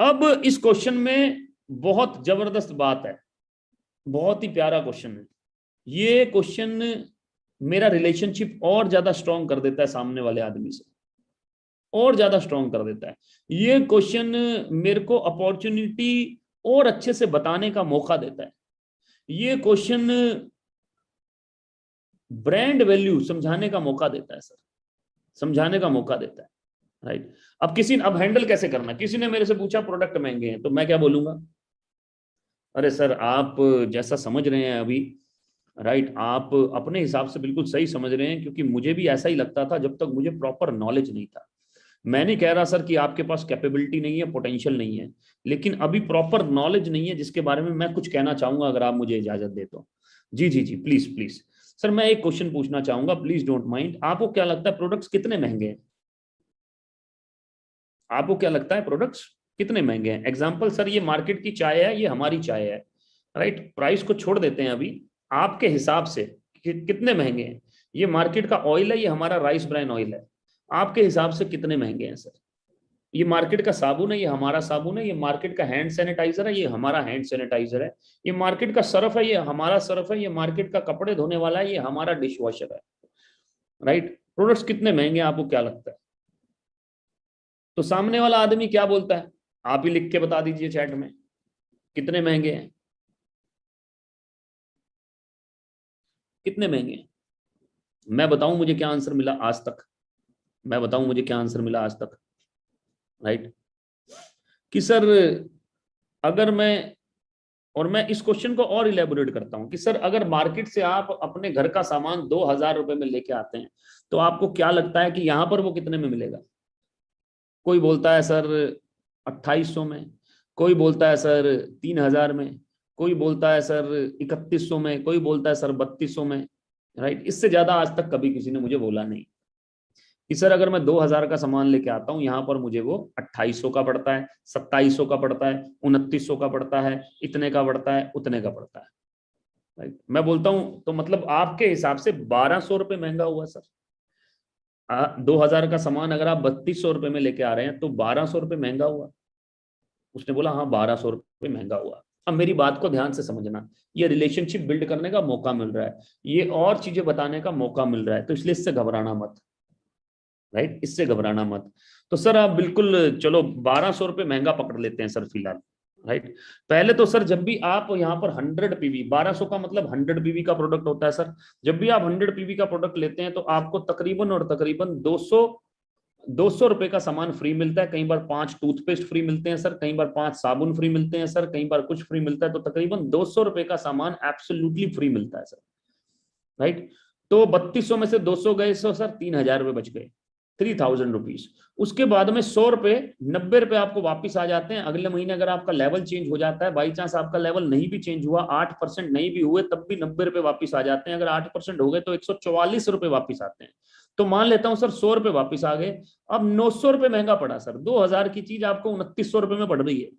अब इस क्वेश्चन में बहुत जबरदस्त बात है, बहुत ही प्यारा क्वेश्चन है। ये क्वेश्चन मेरा रिलेशनशिप और ज्यादा स्ट्रॉन्ग कर देता है सामने वाले आदमी से, और ज्यादा स्ट्रॉन्ग कर देता है। ये क्वेश्चन मेरे को अपॉर्चुनिटी और अच्छे से बताने का मौका देता है। ये क्वेश्चन ब्रांड वैल्यू समझाने का मौका देता है सर, समझाने का मौका देता है, राइट। अब हैंडल कैसे करना, किसी ने मेरे से पूछा प्रोडक्ट महंगे हैं, तो मैं क्या बोलूंगा? अरे सर, आप जैसा समझ रहे हैं अभी, राइट, आप अपने हिसाब से बिल्कुल सही समझ रहे हैं, क्योंकि मुझे भी ऐसा ही लगता था जब तक मुझे प्रॉपर नॉलेज नहीं था। मैं नहीं कह रहा सर कि आपके पास कैपेबिलिटी नहीं है, पोटेंशियल नहीं है, लेकिन अभी प्रॉपर नॉलेज नहीं है जिसके बारे में मैं कुछ कहना चाहूंगा, अगर आप मुझे इजाजत दे तो। जी जी जी, प्लीज प्लीज। सर, मैं एक क्वेश्चन पूछना चाहूंगा, प्लीज डोंट माइंड। आपको क्या लगता है प्रोडक्ट्स कितने महंगे हैं? आपको क्या लगता है प्रोडक्ट्स कितने महंगे हैं? एग्जाम्पल, सर ये मार्केट की चाय है, ये हमारी चाय है, राइट। प्राइस को छोड़ देते हैं अभी, आपके हिसाब से कितने महंगे हैं? ये मार्केट का ऑयल है, ये हमारा राइस ब्रान ऑयल है, आपके हिसाब से कितने महंगे हैं सर? ये मार्केट का साबुन है, ये हमारा साबुन है। ये मार्केट का हैंड सैनिटाइजर है, ये हमारा हैंड सैनिटाइजर है। ये मार्केट का सर्फ है, ये हमारा सर्फ है। ये मार्केट का कपड़े धोने वाला है, ये हमारा डिश वॉशर है, राइट। प्रोडक्ट्स कितने महंगे हैं, आपको क्या लगता है? तो सामने वाला आदमी क्या बोलता है, आप ही लिख के बता दीजिए चैट में, कितने महंगे हैं, कितने महंगे हैं। मैं बताऊं मुझे क्या आंसर मिला आज तक, मैं बताऊं मुझे क्या आंसर मिला आज तक, राइट। कि सर अगर मैं, और मैं इस क्वेश्चन को और इलेबोरेट करता हूं कि सर अगर मार्केट से आप अपने घर का सामान 2,000 रुपए में लेके आते हैं, तो आपको क्या लगता है कि यहां पर वो कितने में मिलेगा? कोई बोलता है सर 2,800 में, कोई बोलता है सर 3,000 में, कोई बोलता है सर 3,100 में, कोई बोलता है सर 3,200 में, राइट। इससे ज्यादा आज तक कभी किसी ने मुझे बोला नहीं कि सर अगर मैं 2,000 का सामान लेके आता हूँ, यहाँ पर मुझे वो 2,800 का पड़ता है, 2,700 का पड़ता है, 2,900 का पड़ता है, इतने का पड़ता है, उतने का पड़ता है, राइट। मैं बोलता हूँ तो मतलब आपके हिसाब से 1,200 रुपये महंगा हुआ सर। 2,000 का सामान अगर आप 3,200 रुपये में लेके आ रहे हैं, तो 1,200 रुपये महंगा हुआ। उसने बोला हाँ, 1,200 रुपये महंगा हुआ। अब मेरी बात को ध्यान से समझना, ये रिलेशनशिप बिल्ड करने का मौका मिल रहा है, ये और चीजें बताने का मौका मिल रहा है, तो इसलिए इससे घबराना मत, राइट, इससे घबराना मत। तो सर आप बिल्कुल चलो 1200 रुपये महंगा पकड़ लेते हैं सर फिलहाल, राइट। पहले तो सर जब भी आप यहाँ पर 100 पीवी, 1200 का मतलब 100 पीवी का प्रोडक्ट होता है सर, जब भी आप 100 पीवी का प्रोडक्ट लेते हैं तो आपको तकरीबन और तकरीबन 200 रुपए का सामान फ्री मिलता है। कई बार 5 टूथपेस्ट फ्री मिलते हैं सर, कई बार 5 साबुन फ्री मिलते हैं सर, कई बार कुछ फ्री मिलता है, तो तकरीबन 200 रुपए का सामान एब्सोल्युटली फ्री मिलता है सर, राइट। तो 3200 में से 200 गए सो सर 3000 रुपए बच गए, 3000 रुपीज। उसके बाद में 100 रुपए, 90 रुपए आपको वापिस आ जाते हैं अगले महीने। अगर आपका लेवल चेंज हो जाता है, बाई चांस आपका लेवल नहीं भी चेंज हुआ, 8% नहीं भी हुए, तब भी 90 रुपए वापिस आ जाते हैं। अगर 8% हो गए तो 144 रुपए वापिस आते हैं। तो मान लेता हूं सर 100 रुपए वापिस आ गए, अब 900 रुपए महंगा पड़ा सर, 2000 की चीज आपको 2900 रुपए में पड़ रही है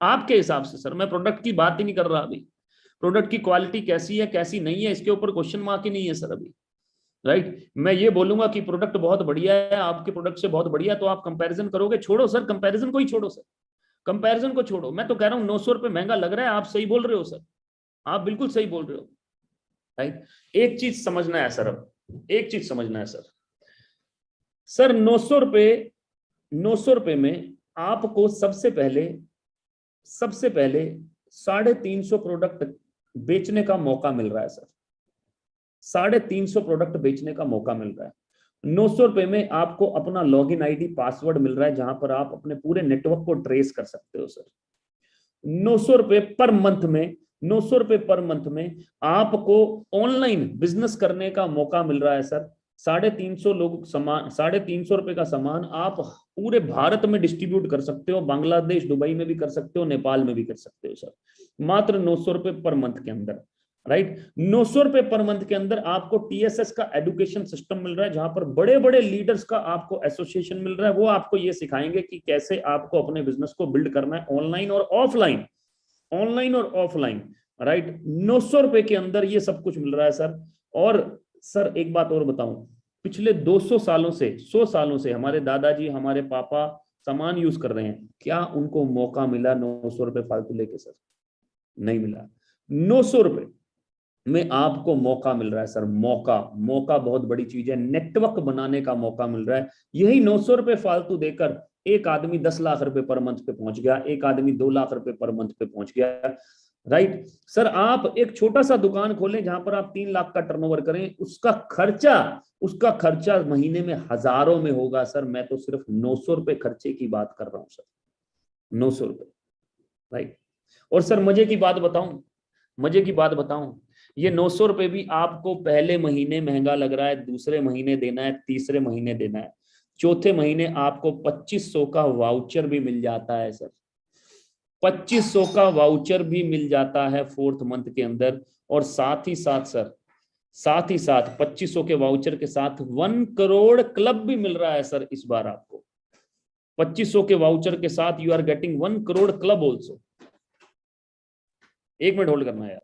आपके हिसाब से। सर मैं प्रोडक्ट की बात ही नहीं कर रहा अभी, प्रोडक्ट की क्वालिटी कैसी है कैसी नहीं है इसके ऊपर क्वेश्चन मार्क ही नहीं है सर अभी, राइट। मैं ये बोलूंगा कि प्रोडक्ट बहुत बढ़िया है, आपके प्रोडक्ट से बहुत बढ़िया, तो आप कंपैरिजन करोगे। छोड़ो सर कंपैरिजन को ही छोड़ो सर, कंपैरिजन को छोड़ो। मैं तो कह रहा हूं 900 रुपए महंगा लग रहा है, आप सही बोल रहे हो सर, आप बिल्कुल सही बोल रहे हो, राइट। एक चीज समझना है सर, अब एक चीज समझना है सर, सर 900 रुपए में आपको सबसे पहले 350 प्रोडक्ट बेचने का मौका मिल रहा है सर, 350 प्रोडक्ट बेचने का मौका मिल रहा है। 900 रुपए में आपको अपना लॉगिन आईडी पासवर्ड मिल रहा है, जहां पर आप अपने पूरे नेटवर्क को ट्रेस कर सकते हो सर। 900 रुपए पर मंथ में, 900 रुपए पर मंथ में आपको ऑनलाइन बिजनेस करने का मौका मिल रहा है सर। 350 लोग सामान, 350 रुपए का सामान आप पूरे भारत में डिस्ट्रीब्यूट कर सकते हो, बांग्लादेश दुबई में भी कर सकते हो, नेपाल में भी कर सकते हो सर, मात्र 900 रुपए पर मंथ के अंदर, राइट। 900 रुपए पर मंथ के अंदर आपको टीएसएस का एजुकेशन सिस्टम मिल रहा है, जहां पर बड़े बड़े लीडर्स का आपको एसोसिएशन मिल रहा है। वो आपको ये सिखाएंगे कि कैसे आपको अपने बिजनेस को बिल्ड करना है, ऑनलाइन और ऑफलाइन, ऑनलाइन और ऑफलाइन, राइट। 900 रुपए के अंदर ये सब कुछ मिल रहा है सर। और सर एक बात और बताऊं, पिछले 200 सालों से, 100 सालों से हमारे दादाजी हमारे पापा सामान यूज कर रहे हैं, क्या उनको मौका मिला 900 रुपए फालतू लेके सर? नहीं मिला। 900 रुपए में आपको मौका मिल रहा है सर, मौका, मौका बहुत बड़ी चीज है, नेटवर्क बनाने का मौका मिल रहा है। यही 900 रुपए फालतू देकर एक आदमी 10 लाख रुपए पर मंथ पे पहुंच गया, एक आदमी 2 लाख रुपए पर मंथ पे पहुंच गया, राइट। सर आप एक छोटा सा दुकान खोलें जहां पर आप 3 लाख का टर्नओवर करें, उसका खर्चा महीने में हजारों में होगा सर। मैं तो सिर्फ 900 रुपए खर्चे की बात कर रहा हूं सर, 900 रुपए, राइट। और सर मजे की बात बताऊं, ये 900 रुपए भी आपको पहले महीने महंगा लग रहा है, दूसरे महीने देना है, तीसरे महीने देना है, चौथे महीने आपको 2500 का वाउचर भी मिल जाता है सर, 2500 का वाउचर भी मिल जाता है 4th मंथ के अंदर। और साथ ही साथ सर, 2500 के वाउचर के साथ 1 करोड़ क्लब भी मिल रहा है सर इस बार आपको। 2500 के वाउचर के साथ you are getting 1 crore club also. 1 minute hold करना है यार।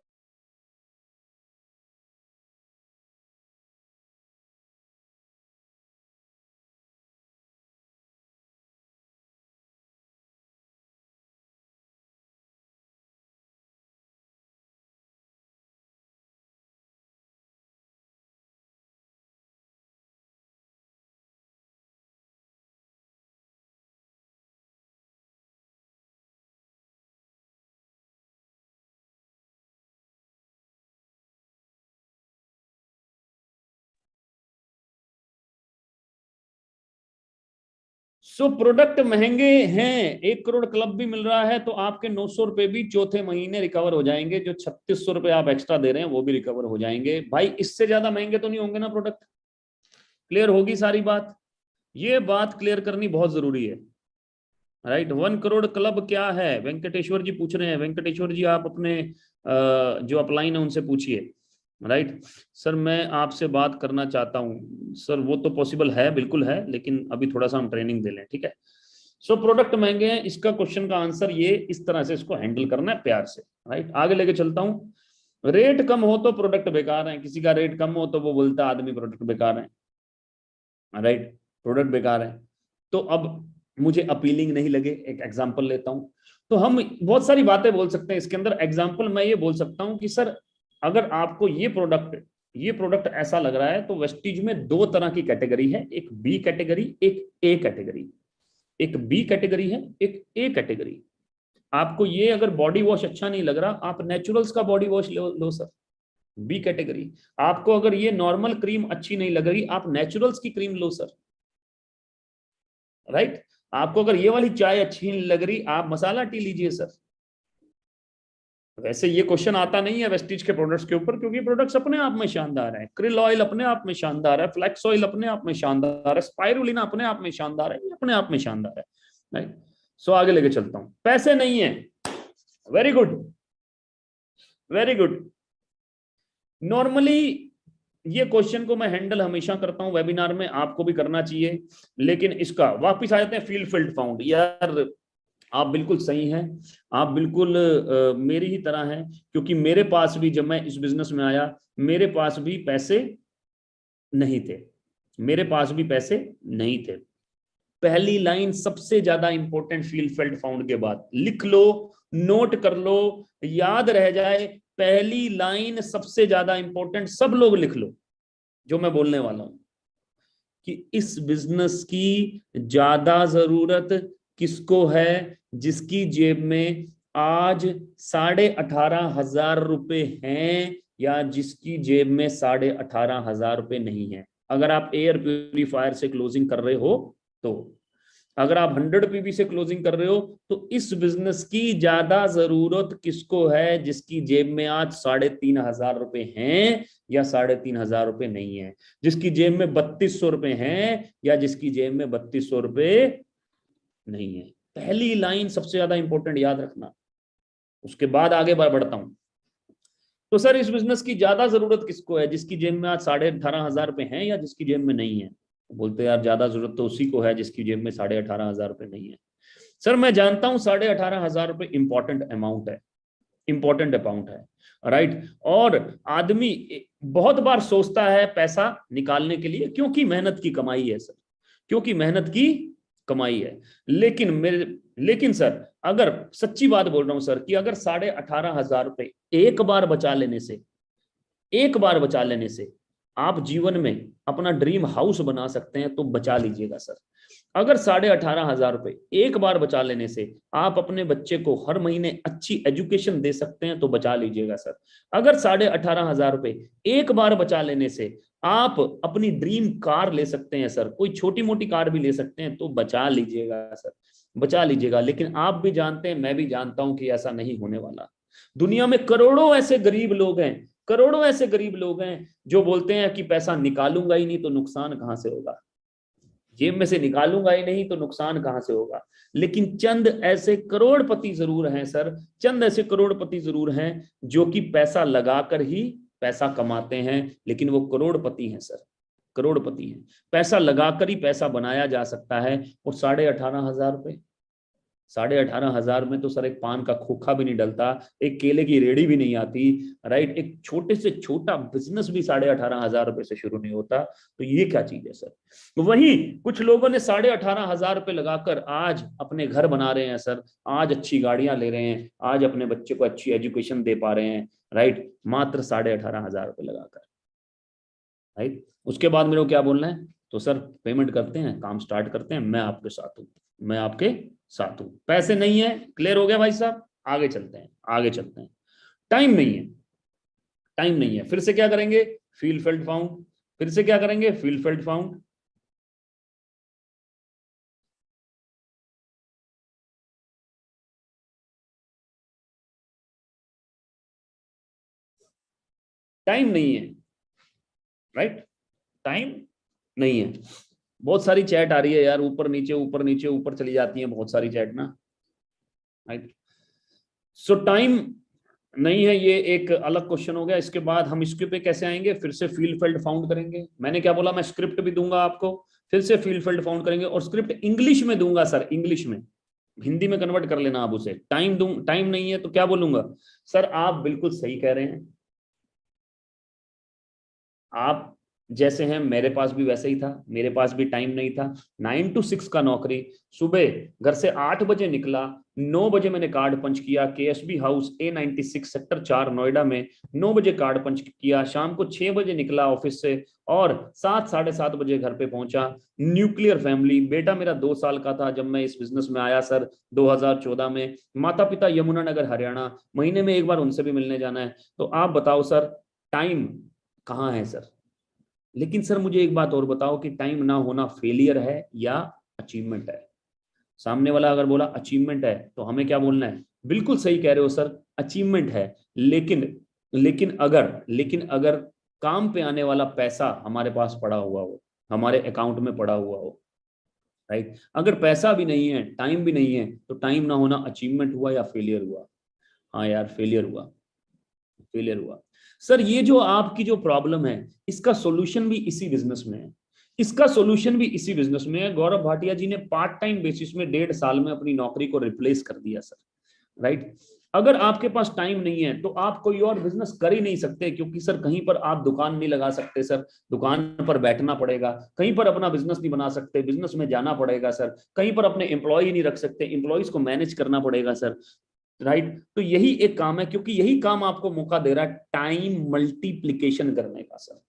सो प्रोडक्ट महंगे हैं, 1 करोड़ क्लब भी मिल रहा है, तो आपके 900 रुपए भी चौथे महीने रिकवर हो जाएंगे, जो 3600 रुपए आप एक्स्ट्रा दे रहे हैं वो भी रिकवर हो जाएंगे भाई। इससे ज्यादा महंगे तो नहीं होंगे ना प्रोडक्ट? क्लियर होगी सारी बात? ये बात क्लियर करनी बहुत जरूरी है, राइट। 1 करोड़ क्लब क्या है, वेंकटेश्वर जी पूछ रहे हैं। वेंकटेश्वर जी आप अपने जो अपलाइन है उनसे पूछिए, राइट। सर मैं आपसे बात करना चाहता हूं सर, वो तो पॉसिबल है, बिल्कुल है, लेकिन अभी थोड़ा सा हम ट्रेनिंग दे लें, ठीक है। सो प्रोडक्ट महंगे हैं, इसका क्वेश्चन का आंसर ये इस तरह से इसको हैंडल करना है प्यार से, राइट। आगे लेके चलता हूं। रेट कम हो तो प्रोडक्ट बेकार है, किसी का रेट कम हो तो वो बोलता आदमी प्रोडक्ट बेकार है, राइट, प्रोडक्ट बेकार है। तो अब मुझे अपीलिंग नहीं लगे, एक एग्जांपल लेता हूं, तो हम बहुत सारी बातें बोल सकते हैं इसके अंदर। एग्जांपल मैं ये बोल सकता हूं कि सर अगर आपको ये प्रोडक्ट ऐसा लग रहा है, तो वेस्टीज में दो तरह की कैटेगरी है, एक बी कैटेगरी, एक ए कैटेगरी। एक बी कैटेगरी है, एक ए कैटेगरी। आपको ये अगर बॉडी वॉश अच्छा नहीं लग रहा, आप नेचुरल्स का बॉडी वॉश लो सर, बी कैटेगरी। आपको अगर ये नॉर्मल क्रीम अच्छी नहीं लग रही, आप नेचुरल्स की क्रीम लो सर, राइट। आपको अगर ये वाली चाय अच्छी नहीं लग रही, आप मसाला टी लीजिए सर। वैसे ये क्वेश्चन आता नहीं है वेस्टीज के प्रोडक्ट्स के ऊपर, क्योंकि प्रोडक्ट्स अपने आप में शानदार है। क्रिल ऑयल अपने आप में शानदार है, फ्लैक्स ऑयल अपने आप में शानदार है, स्पाइरुलिना अपने आप में शानदार है, ये अपने आप में शानदार है, राइट। सो आगे लेके चलता हूं। पैसे नहीं है, very good, very good. Normally ये क्वेश्चन को मैं हैंडल हमेशा करता हूं वेबिनार में, आपको भी करना चाहिए, लेकिन इसका वापिस आ जाते हैं फील्ड फील्ड फाउंड। यार आप बिल्कुल सही हैं, आप बिल्कुल मेरी ही तरह हैं, क्योंकि मेरे पास भी जब मैं इस बिजनेस में आया, मेरे पास भी पैसे नहीं थे, मेरे पास भी पैसे नहीं थे। पहली लाइन सबसे ज्यादा इंपॉर्टेंट फील्ड फील्ड फाउंड के बाद, लिख लो, नोट कर लो, याद रह जाए। पहली लाइन सबसे ज्यादा इंपॉर्टेंट, सब लोग लिख लो जो मैं बोलने वाला हूं, कि इस बिजनेस की ज्यादा जरूरत किसको है, जिसकी जेब में आज 18,500 रुपए हैं, या जिसकी जेब में 18,500 रुपए नहीं है। अगर आप एयर प्यूरिफायर से क्लोजिंग कर रहे हो तो, अगर आप 100 पीवी से क्लोजिंग कर रहे हो तो, इस बिजनेस की ज्यादा जरूरत किसको है, जिसकी जेब में आज 3,500 रुपए हैं या 3,500 रुपए नहीं है, जिसकी जेब में 3,200 रुपए हैं या जिसकी जेब में 3,200 रुपए नहीं है। पहली लाइन सबसे ज्यादा इंपॉर्टेंट, याद रखना। उसके बाद आगे बढ़ता हूं। तो सर इस बिजनेस की ज्यादा जरूरत किसको है, जिसकी जेब में आज 18,500 रुपए हैं या जिसकी जेब में नहीं है। बोलते यार ज्यादा जरूरत तो उसी को है जिसकी जेब में 18,500 रुपए नहीं है। सर मैं जानता हूं 18,500 रुपए इंपॉर्टेंट अमाउंट है, इंपॉर्टेंट अमाउंट है, राइट। और आदमी बहुत बार सोचता है पैसा निकालने के लिए, क्योंकि मेहनत की कमाई है सर, क्योंकि मेहनत की कमाई है। लेकिन सर अगर सच्ची बात बोल रहा हूं सर, कि अगर 18,500 रुपए एक बार बचा लेने से, एक बार बचा लेने से आप जीवन में अपना ड्रीम हाउस बना सकते हैं, तो बचा लीजिएगा सर। अगर 18,500 रुपए एक बार बचा लेने से आप अपने बच्चे को हर महीने अच्छी एजुकेशन दे सकते हैं, तो बचा लीजिएगा सर। अगर 18,500 रुपए एक बार बचा लेने से आप अपनी ड्रीम कार ले सकते हैं सर, कोई छोटी मोटी कार भी ले सकते हैं, तो बचा लीजिएगा सर, बचा लीजिएगा। लेकिन आप भी जानते हैं, मैं भी जानता हूं कि ऐसा नहीं होने वाला। दुनिया में करोड़ों ऐसे गरीब लोग हैं, करोड़ों ऐसे गरीब लोग हैं जो बोलते हैं कि पैसा निकालूंगा ही नहीं तो नुकसान कहां से होगा, जेब में से निकालूंगा ही नहीं तो नुकसान कहां से होगा। लेकिन चंद ऐसे करोड़पति जरूर हैं सर, चंद ऐसे करोड़पति जरूर हैं जो कि पैसा लगाकर ही पैसा कमाते हैं, लेकिन वो करोड़पति हैं सर, करोड़पति हैं। पैसा लगाकर ही पैसा बनाया जा सकता है। और 18,500 रुपए, 18,500 में तो सर एक पान का खोखा भी नहीं डलता, एक केले की रेडी भी नहीं आती, राइट। एक छोटे से छोटा बिजनेस भी 18,500 रुपए से शुरू नहीं होता। तो ये क्या चीज है सर। वहीं कुछ लोगों ने 18,500 रुपए लगाकर आज अपने घर बना रहे हैं सर, आज अच्छी गाड़ियां ले रहे हैं, आज अपने बच्चे को अच्छी एजुकेशन दे पा रहे हैं, राइट, मात्र 18,500 रुपए लगाकर, राइट। उसके बाद मेरे को क्या बोलना है, तो सर पेमेंट करते हैं, काम स्टार्ट करते हैं, मैं आपके साथ हूं, मैं आपके साथ हूं। पैसे नहीं है, क्लियर हो गया भाई साहब, आगे चलते हैं, आगे चलते हैं। टाइम नहीं है, टाइम नहीं है, फिर से क्या करेंगे, फील्ड फील्ड फाउंड, फिर से क्या करेंगे, फील्ड फील्ड फाउंड। टाइम नहीं है, राइट, टाइम नहीं है। बहुत सारी चैट आ रही है यार, ऊपर नीचे ऊपर नीचे ऊपर चली जाती है बहुत सारी चैट ना, राइट। सो टाइम नहीं है, ये एक अलग क्वेश्चन हो गया। इसके बाद हम इसके पे कैसे आएंगे, फिर से फील्ड फील्ड फाउंड करेंगे। मैंने क्या बोला, मैं स्क्रिप्ट भी दूंगा आपको, फिर से फील्ड फील्ड फाउंड करेंगे, और स्क्रिप्ट इंग्लिश में दूंगा सर, इंग्लिश में, हिंदी में कन्वर्ट कर लेना आप उसे। टाइम नहीं है तो क्या बोलूंगा सर, आप बिल्कुल सही कह रहे हैं, आप जैसे हैं, मेरे पास भी वैसे ही था, मेरे पास भी टाइम नहीं था। 9 to 6 का नौकरी, सुबह घर से 8 बजे निकला, 9 बजे मैंने कार्ड पंच किया KSB house A96 sector 4 Noida में, 9 बजे कार्ड पंच किया, शाम को 6 बजे निकला ऑफिस से और 7 साढ़े 7 बजे घर पे पहुंचा। न्यूक्लियर फैमिली, बेटा मेरा 2 साल का था जब मैं इस बिजनेस में आया सर 2014 में, माता पिता यमुनानगर हरियाणा, महीने में एक बार उनसे भी मिलने जाना है। तो आप बताओ सर, टाइम कहाँ है सर? लेकिन सर मुझे एक बात और बताओ कि टाइम ना होना फेलियर है या अचीवमेंट है? सामने वाला अगर बोला अचीवमेंट है तो हमें क्या बोलना है? बिल्कुल सही कह रहे हो सर, अचीवमेंट है। लेकिन अगर काम पे आने वाला पैसा हमारे पास पड़ा हुआ हो, हमारे अकाउंट में पड़ा हुआ हो, राइट? अगर पैसा भी नहीं है, टाइम भी नहीं है, तो टाइम ना होना अचीवमेंट हुआ या फेलियर हुआ? हाँ यार, फेलियर हुआ, फेलियर हुआ। सर ये जो आपकी जो प्रॉब्लम है, इसका सॉल्यूशन भी इसी बिजनेस में है, इसका सॉल्यूशन भी इसी बिजनेस में है। गौरव भाटिया जी ने पार्ट टाइम बेसिस में 1.5 साल में अपनी नौकरी को रिप्लेस कर दिया सर, राइट? अगर आपके पास टाइम नहीं है तो आप कोई और बिजनेस कर ही नहीं सकते, क्योंकि सर कहीं पर आप दुकान नहीं लगा सकते सर, दुकान पर बैठना पड़ेगा, कहीं पर अपना बिजनेस नहीं बना सकते, बिजनेस में जाना पड़ेगा सर, कहीं पर अपने एम्प्लॉय नहीं रख सकते, एम्प्लॉयज को मैनेज करना पड़ेगा सर, राइट? तो यही एक काम है, क्योंकि यही काम आपको मौका दे रहा है टाइम मल्टीप्लीकेशन करने का सर,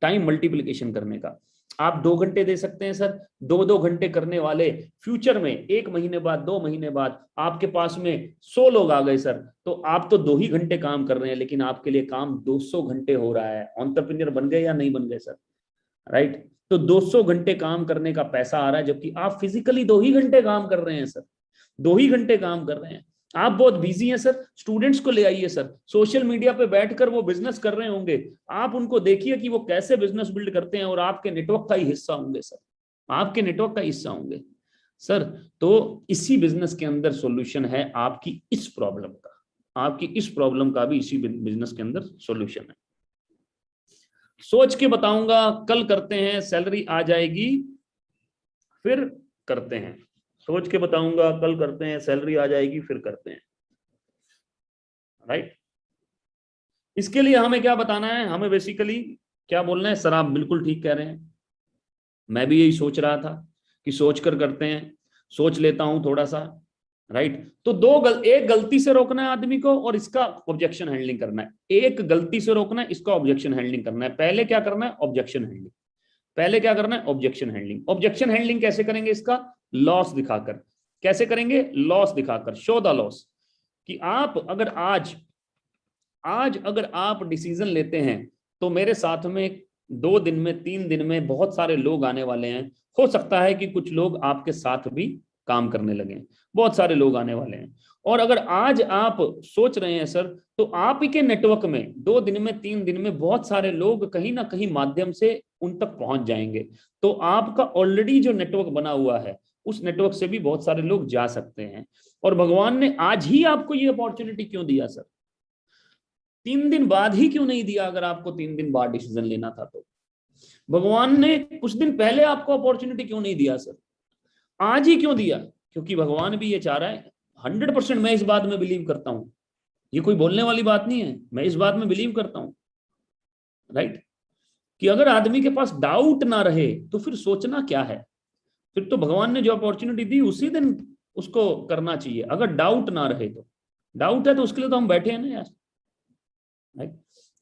टाइम मल्टीप्लीकेशन करने का। आप 2 घंटे दे सकते हैं सर, 2 2 घंटे करने वाले फ्यूचर में 1 महीने बाद, 2 महीने बाद आपके पास में 100 लोग आ गए सर, तो आप तो 2 ही घंटे काम कर रहे हैं, लेकिन आपके लिए काम 200 घंटे हो रहा है। एंटरप्रेन्योर बन गए या नहीं बन गए सर, राइट? तो 200 घंटे काम करने का पैसा आ रहा है, जबकि आप फिजिकली 2 ही घंटे काम कर रहे हैं सर, 2 ही घंटे काम कर रहे हैं। आप बहुत बिजी हैं सर, स्टूडेंट्स को ले आइए सर, सोशल मीडिया पे बैठकर वो बिजनेस कर रहे होंगे, आप उनको देखिए कि वो कैसे बिजनेस बिल्ड करते हैं, और आपके नेटवर्क का ही हिस्सा होंगे सर, आपके नेटवर्क का हिस्सा होंगे सर। तो इसी बिजनेस के अंदर सॉल्यूशन है आपकी इस प्रॉब्लम का, आपकी इस प्रॉब्लम का भी इसी बिजनेस के अंदर सॉल्यूशन है। सोच के बताऊंगा, कल करते हैं, सैलरी आ जाएगी फिर करते हैं। सोच के बताऊंगा, कल करते हैं, सैलरी आ जाएगी फिर करते हैं, राइट? इसके लिए हमें क्या बताना है? हमें बेसिकली क्या बोलना है? सर आप बिल्कुल ठीक कह रहे हैं, मैं भी यही सोच रहा था कि सोच कर करते हैं, सोच लेता हूं थोड़ा सा, राइट? तो एक गलती से रोकना है आदमी को और इसका ऑब्जेक्शन हैंडलिंग करना है, एक गलती से रोकना है, इसका ऑब्जेक्शन हैंडलिंग करना है। पहले क्या करना है? Objection handling. पहले क्या करना है? Objection handling. ऑब्जेक्शन हैंडलिंग कैसे करेंगे? इसका लॉस दिखाकर। कैसे करेंगे? लॉस दिखाकर, शो द लॉस। कि आप अगर आज आज अगर आप डिसीजन लेते हैं तो मेरे साथ में 2 दिन में, 3 दिन में बहुत सारे लोग आने वाले हैं, हो सकता है कि कुछ लोग आपके साथ भी काम करने लगे, बहुत सारे लोग आने वाले हैं। और अगर आज आप सोच रहे हैं सर, तो आप ही के नेटवर्क में 2 दिन में, 3 दिन में बहुत सारे लोग कहीं ना कहीं माध्यम से उन तक पहुंच जाएंगे। तो आपका ऑलरेडी जो नेटवर्क बना हुआ है, उस नेटवर्क से भी बहुत सारे लोग जा सकते हैं। और भगवान ने आज ही आपको ये अपॉर्चुनिटी क्यों दिया सर? 3 दिन बाद ही क्यों नहीं दिया? अगर आपको 3 दिन बाद डिसीजन लेना था तो भगवान ने कुछ दिन पहले आपको अपॉर्चुनिटी क्यों नहीं दिया सर? आज ही क्यों दिया? क्योंकि भगवान भी ये चाह रहा है। 100% मैं इस बात में बिलीव करता हूं, ये कोई बोलने वाली बात नहीं है, मैं इस बात में बिलीव करता हूं, राइट? कि अगर आदमी के पास डाउट ना रहे तो फिर सोचना क्या है? फिर तो भगवान ने जो अपॉर्चुनिटी दी उसी दिन उसको करना चाहिए, अगर डाउट ना रहे तो। डाउट है तो उसके लिए तो हम बैठे हैं ना यार, राइट?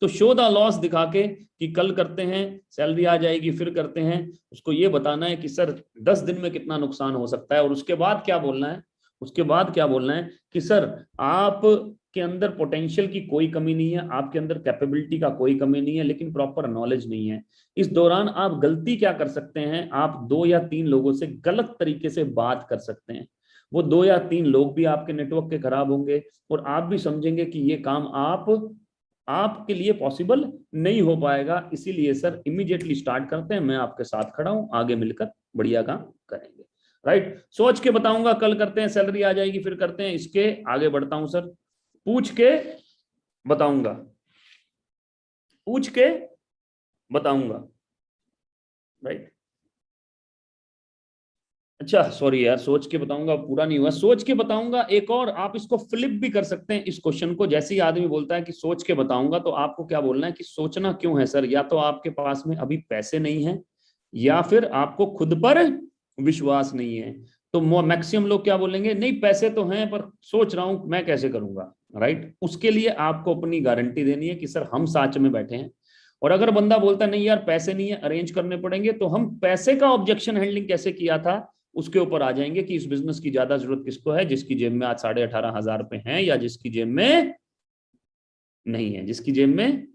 तो शो द लॉस दिखा के कि कल करते हैं, सैलरी आ जाएगी फिर करते हैं, उसको ये बताना है कि सर 10 दिन में कितना नुकसान हो सकता है। और उसके बाद क्या बोलना है? उसके बाद क्या बोलना है कि सर आप के अंदर पोटेंशियल की कोई कमी नहीं है, आपके अंदर कैपेबिलिटी का कोई कमी नहीं है, लेकिन प्रॉपर नॉलेज नहीं है। इस दौरान आप गलती क्या कर सकते हैं? आप 2 या 3 लोगों से गलत तरीके से बात कर सकते हैं। वो 2 या 3 लोग भी आपके नेटवर्क के खराब होंगे, और आप भी समझेंगे कि ये काम आपके लिए पॉसिबल नहीं हो पाएगा। इसीलिए सर इमीडिएटली स्टार्ट करते हैं, मैं आपके साथ खड़ा हूं, आगे मिलकर बढ़िया काम करेंगे, राइट? सोच के बताऊंगा, कल करते हैं, सैलरी आ जाएगी फिर करते हैं, इसके आगे बढ़ता हूं सर, पूछ के बताऊंगा, पूछ के बताऊंगा, राइट? अच्छा सॉरी यार, सोच के बताऊंगा पूरा नहीं हुआ, सोच के बताऊंगा। एक और आप इसको फ्लिप भी कर सकते हैं इस क्वेश्चन को। जैसे ही आदमी बोलता है कि सोच के बताऊंगा, तो आपको क्या बोलना है कि सोचना क्यों है सर? या तो आपके पास में अभी पैसे नहीं है, या फिर आपको खुद पर विश्वास नहीं है। तो मैक्सिमम लोग क्या बोलेंगे, नहीं पैसे तो हैं पर सोच रहा हूं मैं कैसे करूंगा। राइट, उसके लिए आपको अपनी गारंटी देनी है कि सर हम साथ में बैठे हैं। और अगर बंदा बोलता नहीं यार पैसे नहीं है, अरेंज करने पड़ेंगे, तो हम पैसे का ऑब्जेक्शन हैंडलिंग कैसे किया था उसके ऊपर आ जाएंगे कि इस बिजनेस की ज्यादा जरूरत किसको है, जिसकी जेब में आज 18,500 रुपए हैं, या जिसकी जेब में नहीं है, जिसकी जेब में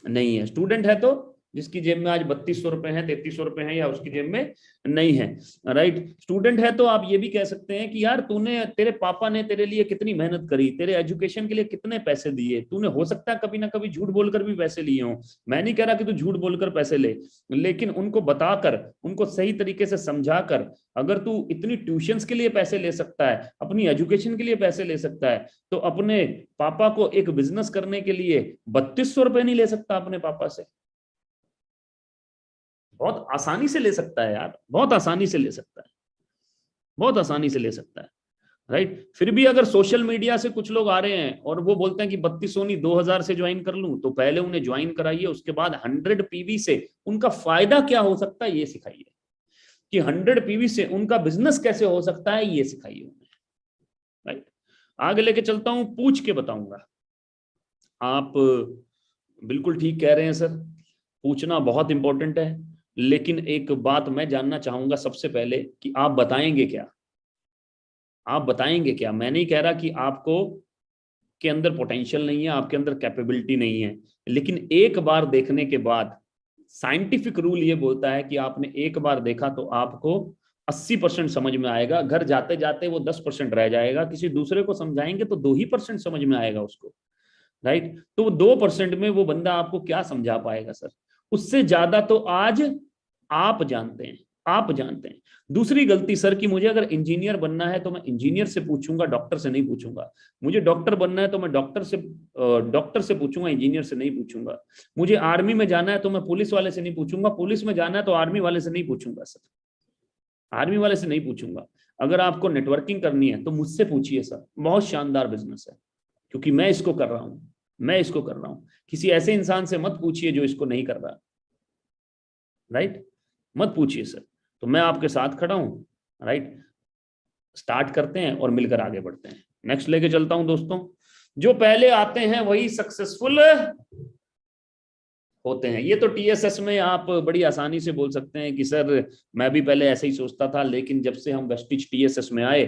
नहीं है। स्टूडेंट है तो जिसकी जेब में आज 3200 रुपए हैं, 3300 रुपए हैं, या उसकी जेब में नहीं है। राइट, स्टूडेंट है तो आप ये भी कह सकते हैं कि यार तूने, तेरे पापा ने तेरे लिए कितनी मेहनत करी, तेरे एजुकेशन के लिए कितने पैसे दिए, तूने हो सकता है कभी ना कभी झूठ बोलकर भी पैसे लिए हो। मैं नहीं कह रहा कि तू झूठ बोलकर पैसे ले, लेकिन उनको बताकर, उनको सही तरीके से समझाकर, अगर तू इतनी ट्यूशंस के लिए पैसे ले सकता है, अपनी एजुकेशन के लिए पैसे ले सकता है, तो अपने पापा को एक बिजनेस करने के लिए 3200 रुपए नहीं ले सकता अपने पापा से? बहुत आसानी से ले सकता है यार, बहुत आसानी से ले सकता है, बहुत आसानी से ले सकता है। राइट, फिर भी अगर सोशल मीडिया से कुछ लोग आ रहे हैं और वो बोलते हैं कि 3200 नहीं 2000 से ज्वाइन कर लूं, तो पहले उन्हें ज्वाइन कराइए, उसके बाद 100 PV से उनका फायदा क्या हो सकता है ये सिखाइए, कि 100 PV से उनका बिजनेस कैसे हो सकता है ये सिखाइए उन्हें। राइट, आगे लेके चलता हूं, पूछ के बताऊंगा। आप बिल्कुल ठीक कह रहे हैं सर, पूछना बहुत इंपॉर्टेंट है। लेकिन एक बात मैं जानना चाहूंगा सबसे पहले कि आप बताएंगे क्या, आप बताएंगे क्या? मैं नहीं कह रहा कि आपको के अंदर पोटेंशियल नहीं है, आपके अंदर कैपेबिलिटी नहीं है, लेकिन एक बार देखने के बाद साइंटिफिक रूल ये बोलता है कि आपने एक बार देखा तो आपको 80% समझ में आएगा, घर जाते जाते वो 10% रह जाएगा, किसी दूसरे को समझाएंगे तो 2% समझ में आएगा उसको। राइट, तो वो 2% में वो बंदा आपको क्या समझा पाएगा सर? उससे ज्यादा तो आज आप जानते हैं, आप जानते हैं। दूसरी गलती सर कि मुझे अगर इंजीनियर बनना है तो मैं इंजीनियर से पूछूंगा, डॉक्टर से नहीं पूछूंगा। मुझे डॉक्टर बनना है तो मैं डॉक्टर से पूछूंगा, इंजीनियर से नहीं पूछूंगा। मुझे आर्मी में जाना है तो मैं पुलिस वाले से नहीं पूछूंगा, पुलिस में जाना है तो आर्मी वाले से नहीं पूछूंगा सर, आर्मी वाले से नहीं पूछूंगा। अगर आपको नेटवर्किंग करनी है तो मुझसे पूछिए सर, बहुत शानदार बिजनेस है, क्योंकि मैं इसको कर रहा हूं, मैं इसको कर रहा हूं। किसी ऐसे इंसान से मत पूछिए जो इसको नहीं कर रहा। राइट, मत पूछिए सर, तो मैं आपके साथ खड़ा हूं। राइट, स्टार्ट करते हैं और मिलकर आगे बढ़ते हैं। नेक्स्ट लेके चलता हूं दोस्तों, जो पहले आते हैं वही सक्सेसफुल होते हैं। ये तो टीएसएस में आप बड़ी आसानी से बोल सकते हैं कि सर मैं भी पहले ऐसे ही सोचता था, लेकिन जब से हम वेस्टिज टीएसएस में आए,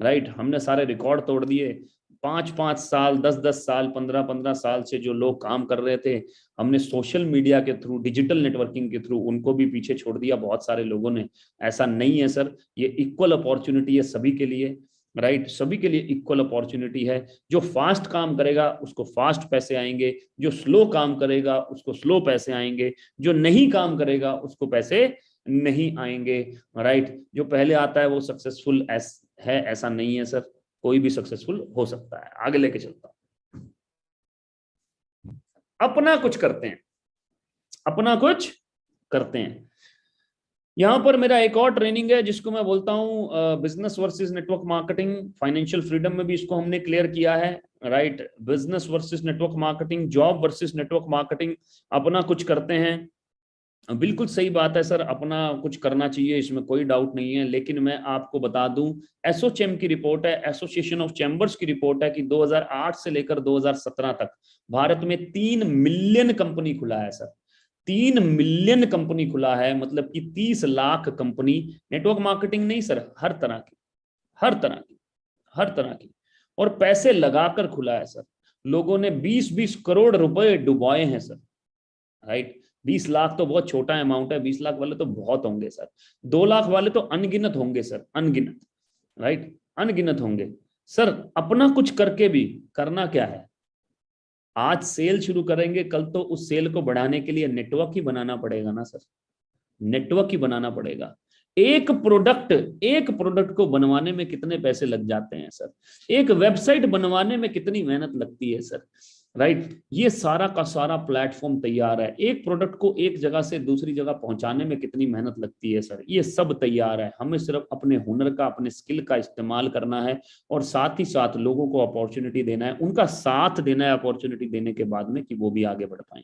राइट, हमने सारे रिकॉर्ड तोड़ दिए। 5-5 साल, 10-10 साल, 15-15 साल से जो लोग काम कर रहे थे, हमने सोशल मीडिया के थ्रू, डिजिटल नेटवर्किंग के थ्रू उनको भी पीछे छोड़ दिया बहुत सारे लोगों ने। ऐसा नहीं है सर, ये इक्वल अपॉर्चुनिटी है सभी के लिए। राइट, सभी के लिए इक्वल अपॉर्चुनिटी है। जो फास्ट काम करेगा उसको फास्ट पैसे आएंगे, जो स्लो काम करेगा उसको स्लो पैसे आएंगे, जो नहीं काम करेगा उसको पैसे नहीं आएंगे। राइट, जो पहले आता है वो सक्सेसफुल है ऐसा नहीं है सर, कोई भी सक्सेसफुल हो सकता है। आगे लेके चलता हूं, अपना कुछ करते हैं, अपना कुछ करते हैं। यहां पर मेरा एक और ट्रेनिंग है जिसको मैं बोलता हूं business versus network marketing. Financial freedom में भी इसको हमने क्लियर किया है। Right, business versus network marketing, job versus network marketing, अपना कुछ करते हैं। बिल्कुल सही बात है सर, अपना कुछ करना चाहिए, इसमें कोई डाउट नहीं है। लेकिन मैं आपको बता दूं, एसोचेम की रिपोर्ट है, एसोसिएशन ऑफ चैम्बर्स की रिपोर्ट है कि 2008 से लेकर 2017 तक भारत में 3 मिलियन कंपनी खुला है सर। 3 मिलियन कंपनी खुला है, मतलब कि 30 लाख कंपनी। नेटवर्क मार्केटिंग नहीं सर, हर तरह की, हर तरह की, हर तरह की, और पैसे लगाकर खुला है सर। लोगों ने 20-20 करोड़ रुपए डुबोए हैं सर। राइट, 20 लाख तो बहुत छोटा अमाउंट है, 20 लाख वाले तो बहुत होंगे सर, 2 लाख वाले तो अनगिनत होंगे सर, अनगिनत। राइट, अनगिनत होंगे सर। अपना कुछ करके भी करना क्या है, आज सेल शुरू करेंगे, कल तो उस सेल को बढ़ाने के लिए नेटवर्क ही बनाना पड़ेगा ना सर, नेटवर्क ही बनाना पड़ेगा। एक प्रोडक्ट को बनवाने में कितने पैसे लग जाते हैं सर, एक वेबसाइट बनवाने में कितनी मेहनत लगती है सर, राइट। ये सारा का सारा प्लेटफॉर्म तैयार है। एक प्रोडक्ट को एक जगह से दूसरी जगह पहुंचाने में कितनी मेहनत लगती है सर, ये सब तैयार है। हमें सिर्फ अपने हुनर का, अपने स्किल का इस्तेमाल करना है और साथ ही साथ लोगों को अपॉर्चुनिटी देना है, उनका साथ देना है अपॉर्चुनिटी देने के बाद में, कि वो भी आगे बढ़ पाए।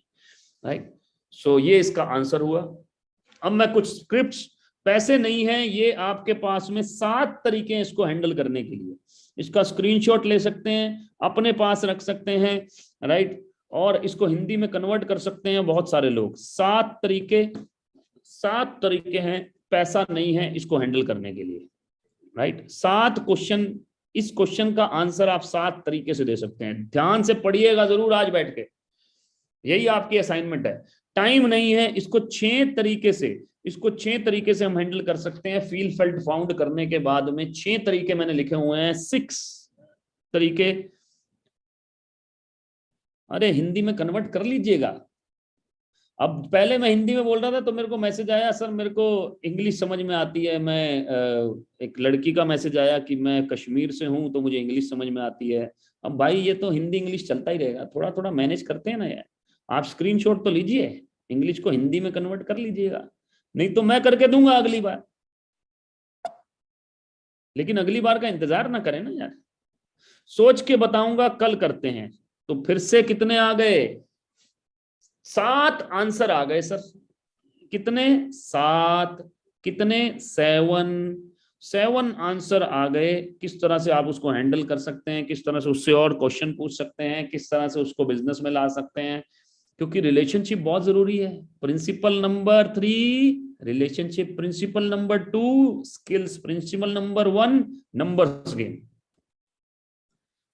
राइट। सो ये इसका आंसर हुआ। अब मैं कुछ स्क्रिप्ट्स, पैसे नहीं है ये आपके पास में 7 तरीके हैं इसको हैंडल करने के लिए। इसका स्क्रीनशॉट ले सकते हैं, अपने पास रख सकते हैं। राइट। और इसको हिंदी में कन्वर्ट कर सकते हैं बहुत सारे लोग। 7 तरीके, 7 तरीके हैं, पैसा नहीं है इसको हैंडल करने के लिए। राइट। 7 क्वेश्चन, इस क्वेश्चन का आंसर आप 7 तरीके से दे सकते हैं। ध्यान से पढ़िएगा जरूर आज बैठ के, यही आपकी असाइनमेंट है। टाइम नहीं है, इसको 6 तरीके से, इसको 6 तरीके से हम हैंडल कर सकते हैं। फील फेल्ट फाउंड करने के बाद में 6 तरीके मैंने लिखे हुए हैं, 6 तरीके। अरे हिंदी में कन्वर्ट कर लीजिएगा। अब पहले मैं हिंदी में बोल रहा था तो मेरे को मैसेज आया, सर मेरे को इंग्लिश समझ में आती है। मैं एक लड़की का मैसेज आया कि मैं कश्मीर से हूं तो मुझे इंग्लिश समझ में आती है। अब भाई ये तो हिंदी इंग्लिश चलता ही रहेगा, थोड़ा थोड़ा मैनेज करते हैं ना यार। आप स्क्रीनशॉट तो लीजिए, इंग्लिश को हिंदी में कन्वर्ट कर लीजिएगा, नहीं तो मैं करके दूंगा अगली बार। लेकिन अगली बार का इंतजार ना करें ना यार, सोच के बताऊंगा, कल करते हैं। तो फिर से कितने आ गए? 7 आंसर आ गए सर। कितने? 7। कितने? 7। 7 आंसर आ गए। किस तरह से आप उसको हैंडल कर सकते हैं, किस तरह से उससे और क्वेश्चन पूछ सकते हैं, किस तरह से उसको बिजनेस में ला सकते हैं, क्योंकि रिलेशनशिप बहुत जरूरी है। Principal number 3 relationship, principal number 2 skills, principle number 1 numbers game.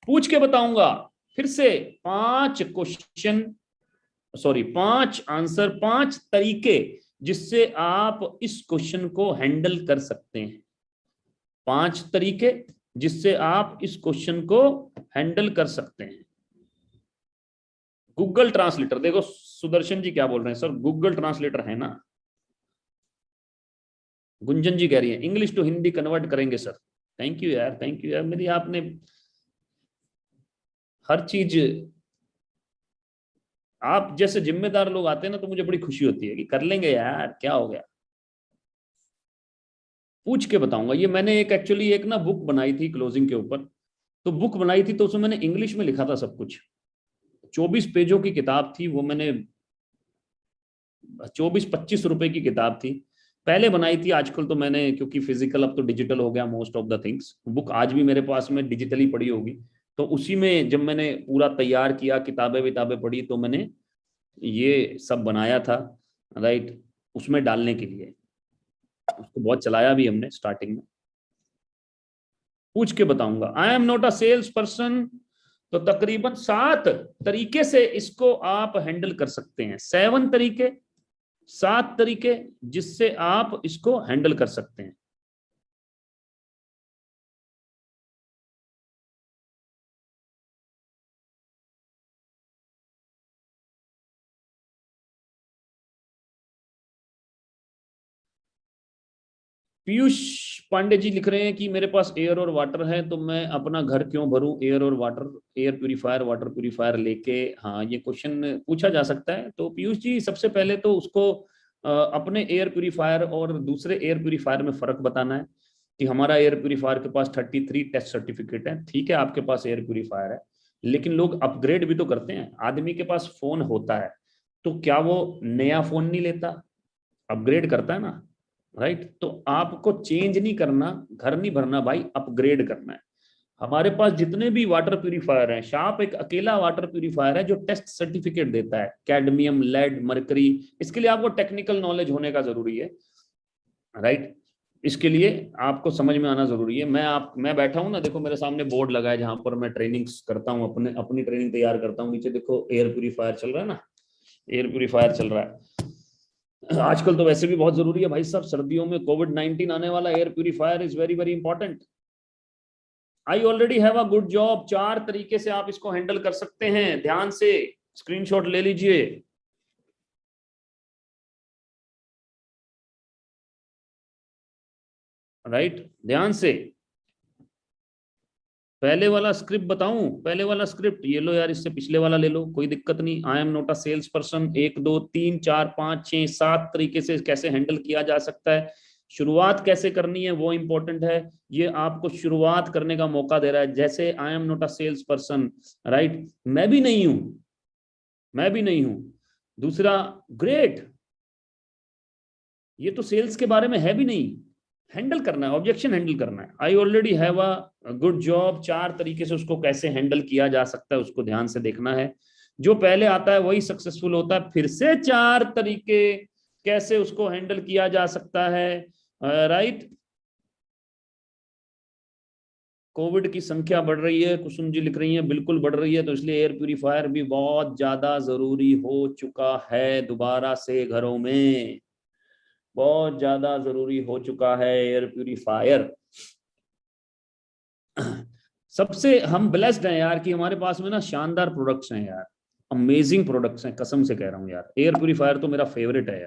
पूछ के बताऊंगा फिर से। 5 क्वेश्चन, सॉरी 5 आंसर, 5 तरीके जिससे आप इस क्वेश्चन को हैंडल कर सकते हैं। 5 तरीके जिससे आप इस क्वेश्चन को हैंडल कर सकते हैं। गूगल ट्रांसलेटर, देखो सुदर्शन जी क्या बोल रहे हैं, सर गूगल ट्रांसलेटर है ना। गुंजन जी कह रही है इंग्लिश टू हिंदी कन्वर्ट करेंगे सर। थैंक यू यार, थैंक यू यार, मेरी आपने हर चीज, आप जैसे जिम्मेदार लोग आते हैं ना तो मुझे बड़ी खुशी होती है कि कर लेंगे यार, क्या हो गया। पूछ के बताऊंगा। ये मैंने एक एक्चुअली एक ना बुक बनाई थी क्लोजिंग के ऊपर। तो बुक बनाई थी तो उसमें मैंने इंग्लिश में लिखा था सब कुछ। 24 पेजों की किताब थी वो, मैंने 24-25 रुपए की किताब थी। पहले बनाई थी, आजकल तो मैंने, क्योंकि फिजिकल अब तो डिजिटल हो गया most of the things, book आज भी मेरे पास में डिजिटली पड़ी होगी। तो उसी में जब मैंने पूरा तैयार किया, किताबें विताबें पढ़ी, तो मैंने ये सब बनाया था। राइट। उसमें डालने के लिए उसको बहुत चलाया भी हमने स्टार्टिंग में। पूछ के बताऊंगा। I am not a sales person. तो तकरीबन 7 तरीके से इसको आप हैंडल कर सकते हैं। 7 तरीके, 7 तरीके जिससे आप इसको हैंडल कर सकते हैं। पीयूष पांडे जी लिख रहे हैं कि मेरे पास एयर और वाटर है तो मैं अपना घर क्यों भरूं एयर और water, air purifier water purifier लेके। हाँ ये क्वेश्चन पूछा जा सकता है। तो पीयूष जी सबसे पहले तो उसको अपने एयर प्यूरीफायर और दूसरे एयर प्यूरीफायर में फर्क बताना है कि हमारा एयर प्यूरीफायर के पास 33 टेस्ट सर्टिफिकेट है। ठीक है आपके पास एयर प्यूरीफायर है, लेकिन लोग अपग्रेड भी तो करते हैं। आदमी के पास फोन होता है तो क्या वो नया फोन नहीं लेता, अपग्रेड करता है ना। राइट। तो आपको चेंज नहीं करना, घर नहीं भरना भाई, अपग्रेड करना है। हमारे पास जितने भी वाटर प्यूरीफायर हैं, शार्प एक अकेला वाटर प्यूरीफायर है जो टेस्ट सर्टिफिकेट देता है, कैडमियम, लेड, मरकरी। इसके लिए आपको टेक्निकल नॉलेज होने का जरूरी है। राइट। इसके लिए आपको समझ में आना जरूरी है। मैं बैठा हूं ना, देखो मेरे सामने बोर्ड लगा है जहां पर मैं ट्रेनिंग्स करता हूं, अपनी ट्रेनिंग तैयार करता हूं। नीचे देखो एयर प्यूरीफायर चल रहा है ना, एयर प्यूरीफायर चल रहा है। आजकल तो वैसे भी बहुत जरूरी है भाई साहब, सर्दियों में कोविड-19 आने वाला, air purifier is very very important. I already have a good job. 4 तरीके से आप इसको हैंडल कर सकते हैं, ध्यान से स्क्रीनशॉट ले लीजिए। राइट। ध्यान से। पहले वाला स्क्रिप्ट बताऊं? पहले वाला स्क्रिप्ट ये लो यार, इससे पिछले वाला ले लो, कोई दिक्कत नहीं। I am not a sales person, 1 2 3 4 5 6 7 तरीके से कैसे हैंडल किया जा सकता है। शुरुआत कैसे करनी है वो इंपॉर्टेंट है। ये आपको शुरुआत करने का मौका दे रहा है। जैसे I am not a sales person, right, मैं भी नहीं हूं, मैं भी नहीं हूं। दूसरा, ग्रेट, ये तो सेल्स के बारे में है भी नहीं। हैंडल करना है, ऑब्जेक्शन हैंडल करना है। I already have a good job, 4 तरीके से उसको कैसे हैंडल किया जा सकता है उसको ध्यान से देखना है। जो पहले आता है वही सक्सेसफुल होता है। फिर से 4 तरीके कैसे उसको हैंडल किया जा सकता है, राइट। कोविड की संख्या बढ़ रही है, कुसुम जी लिख रही हैं, बिल्कुल बढ़ रही है, तो इसलिए एयर प्यूरिफायर भी बहुत ज्यादा जरूरी हो चुका है दोबारा से घरों में। बहुत ज्यादा जरूरी हो चुका है एयर प्यूरिफायर। सबसे हम ब्लेस्ड हैं यार कि हमारे पास में ना शानदार प्रोडक्ट्स हैं यार, अमेजिंग प्रोडक्ट्स हैं, कसम से कह रहा हूँ यार। एयर प्यूरिफायर तो मेरा फेवरेट है यार।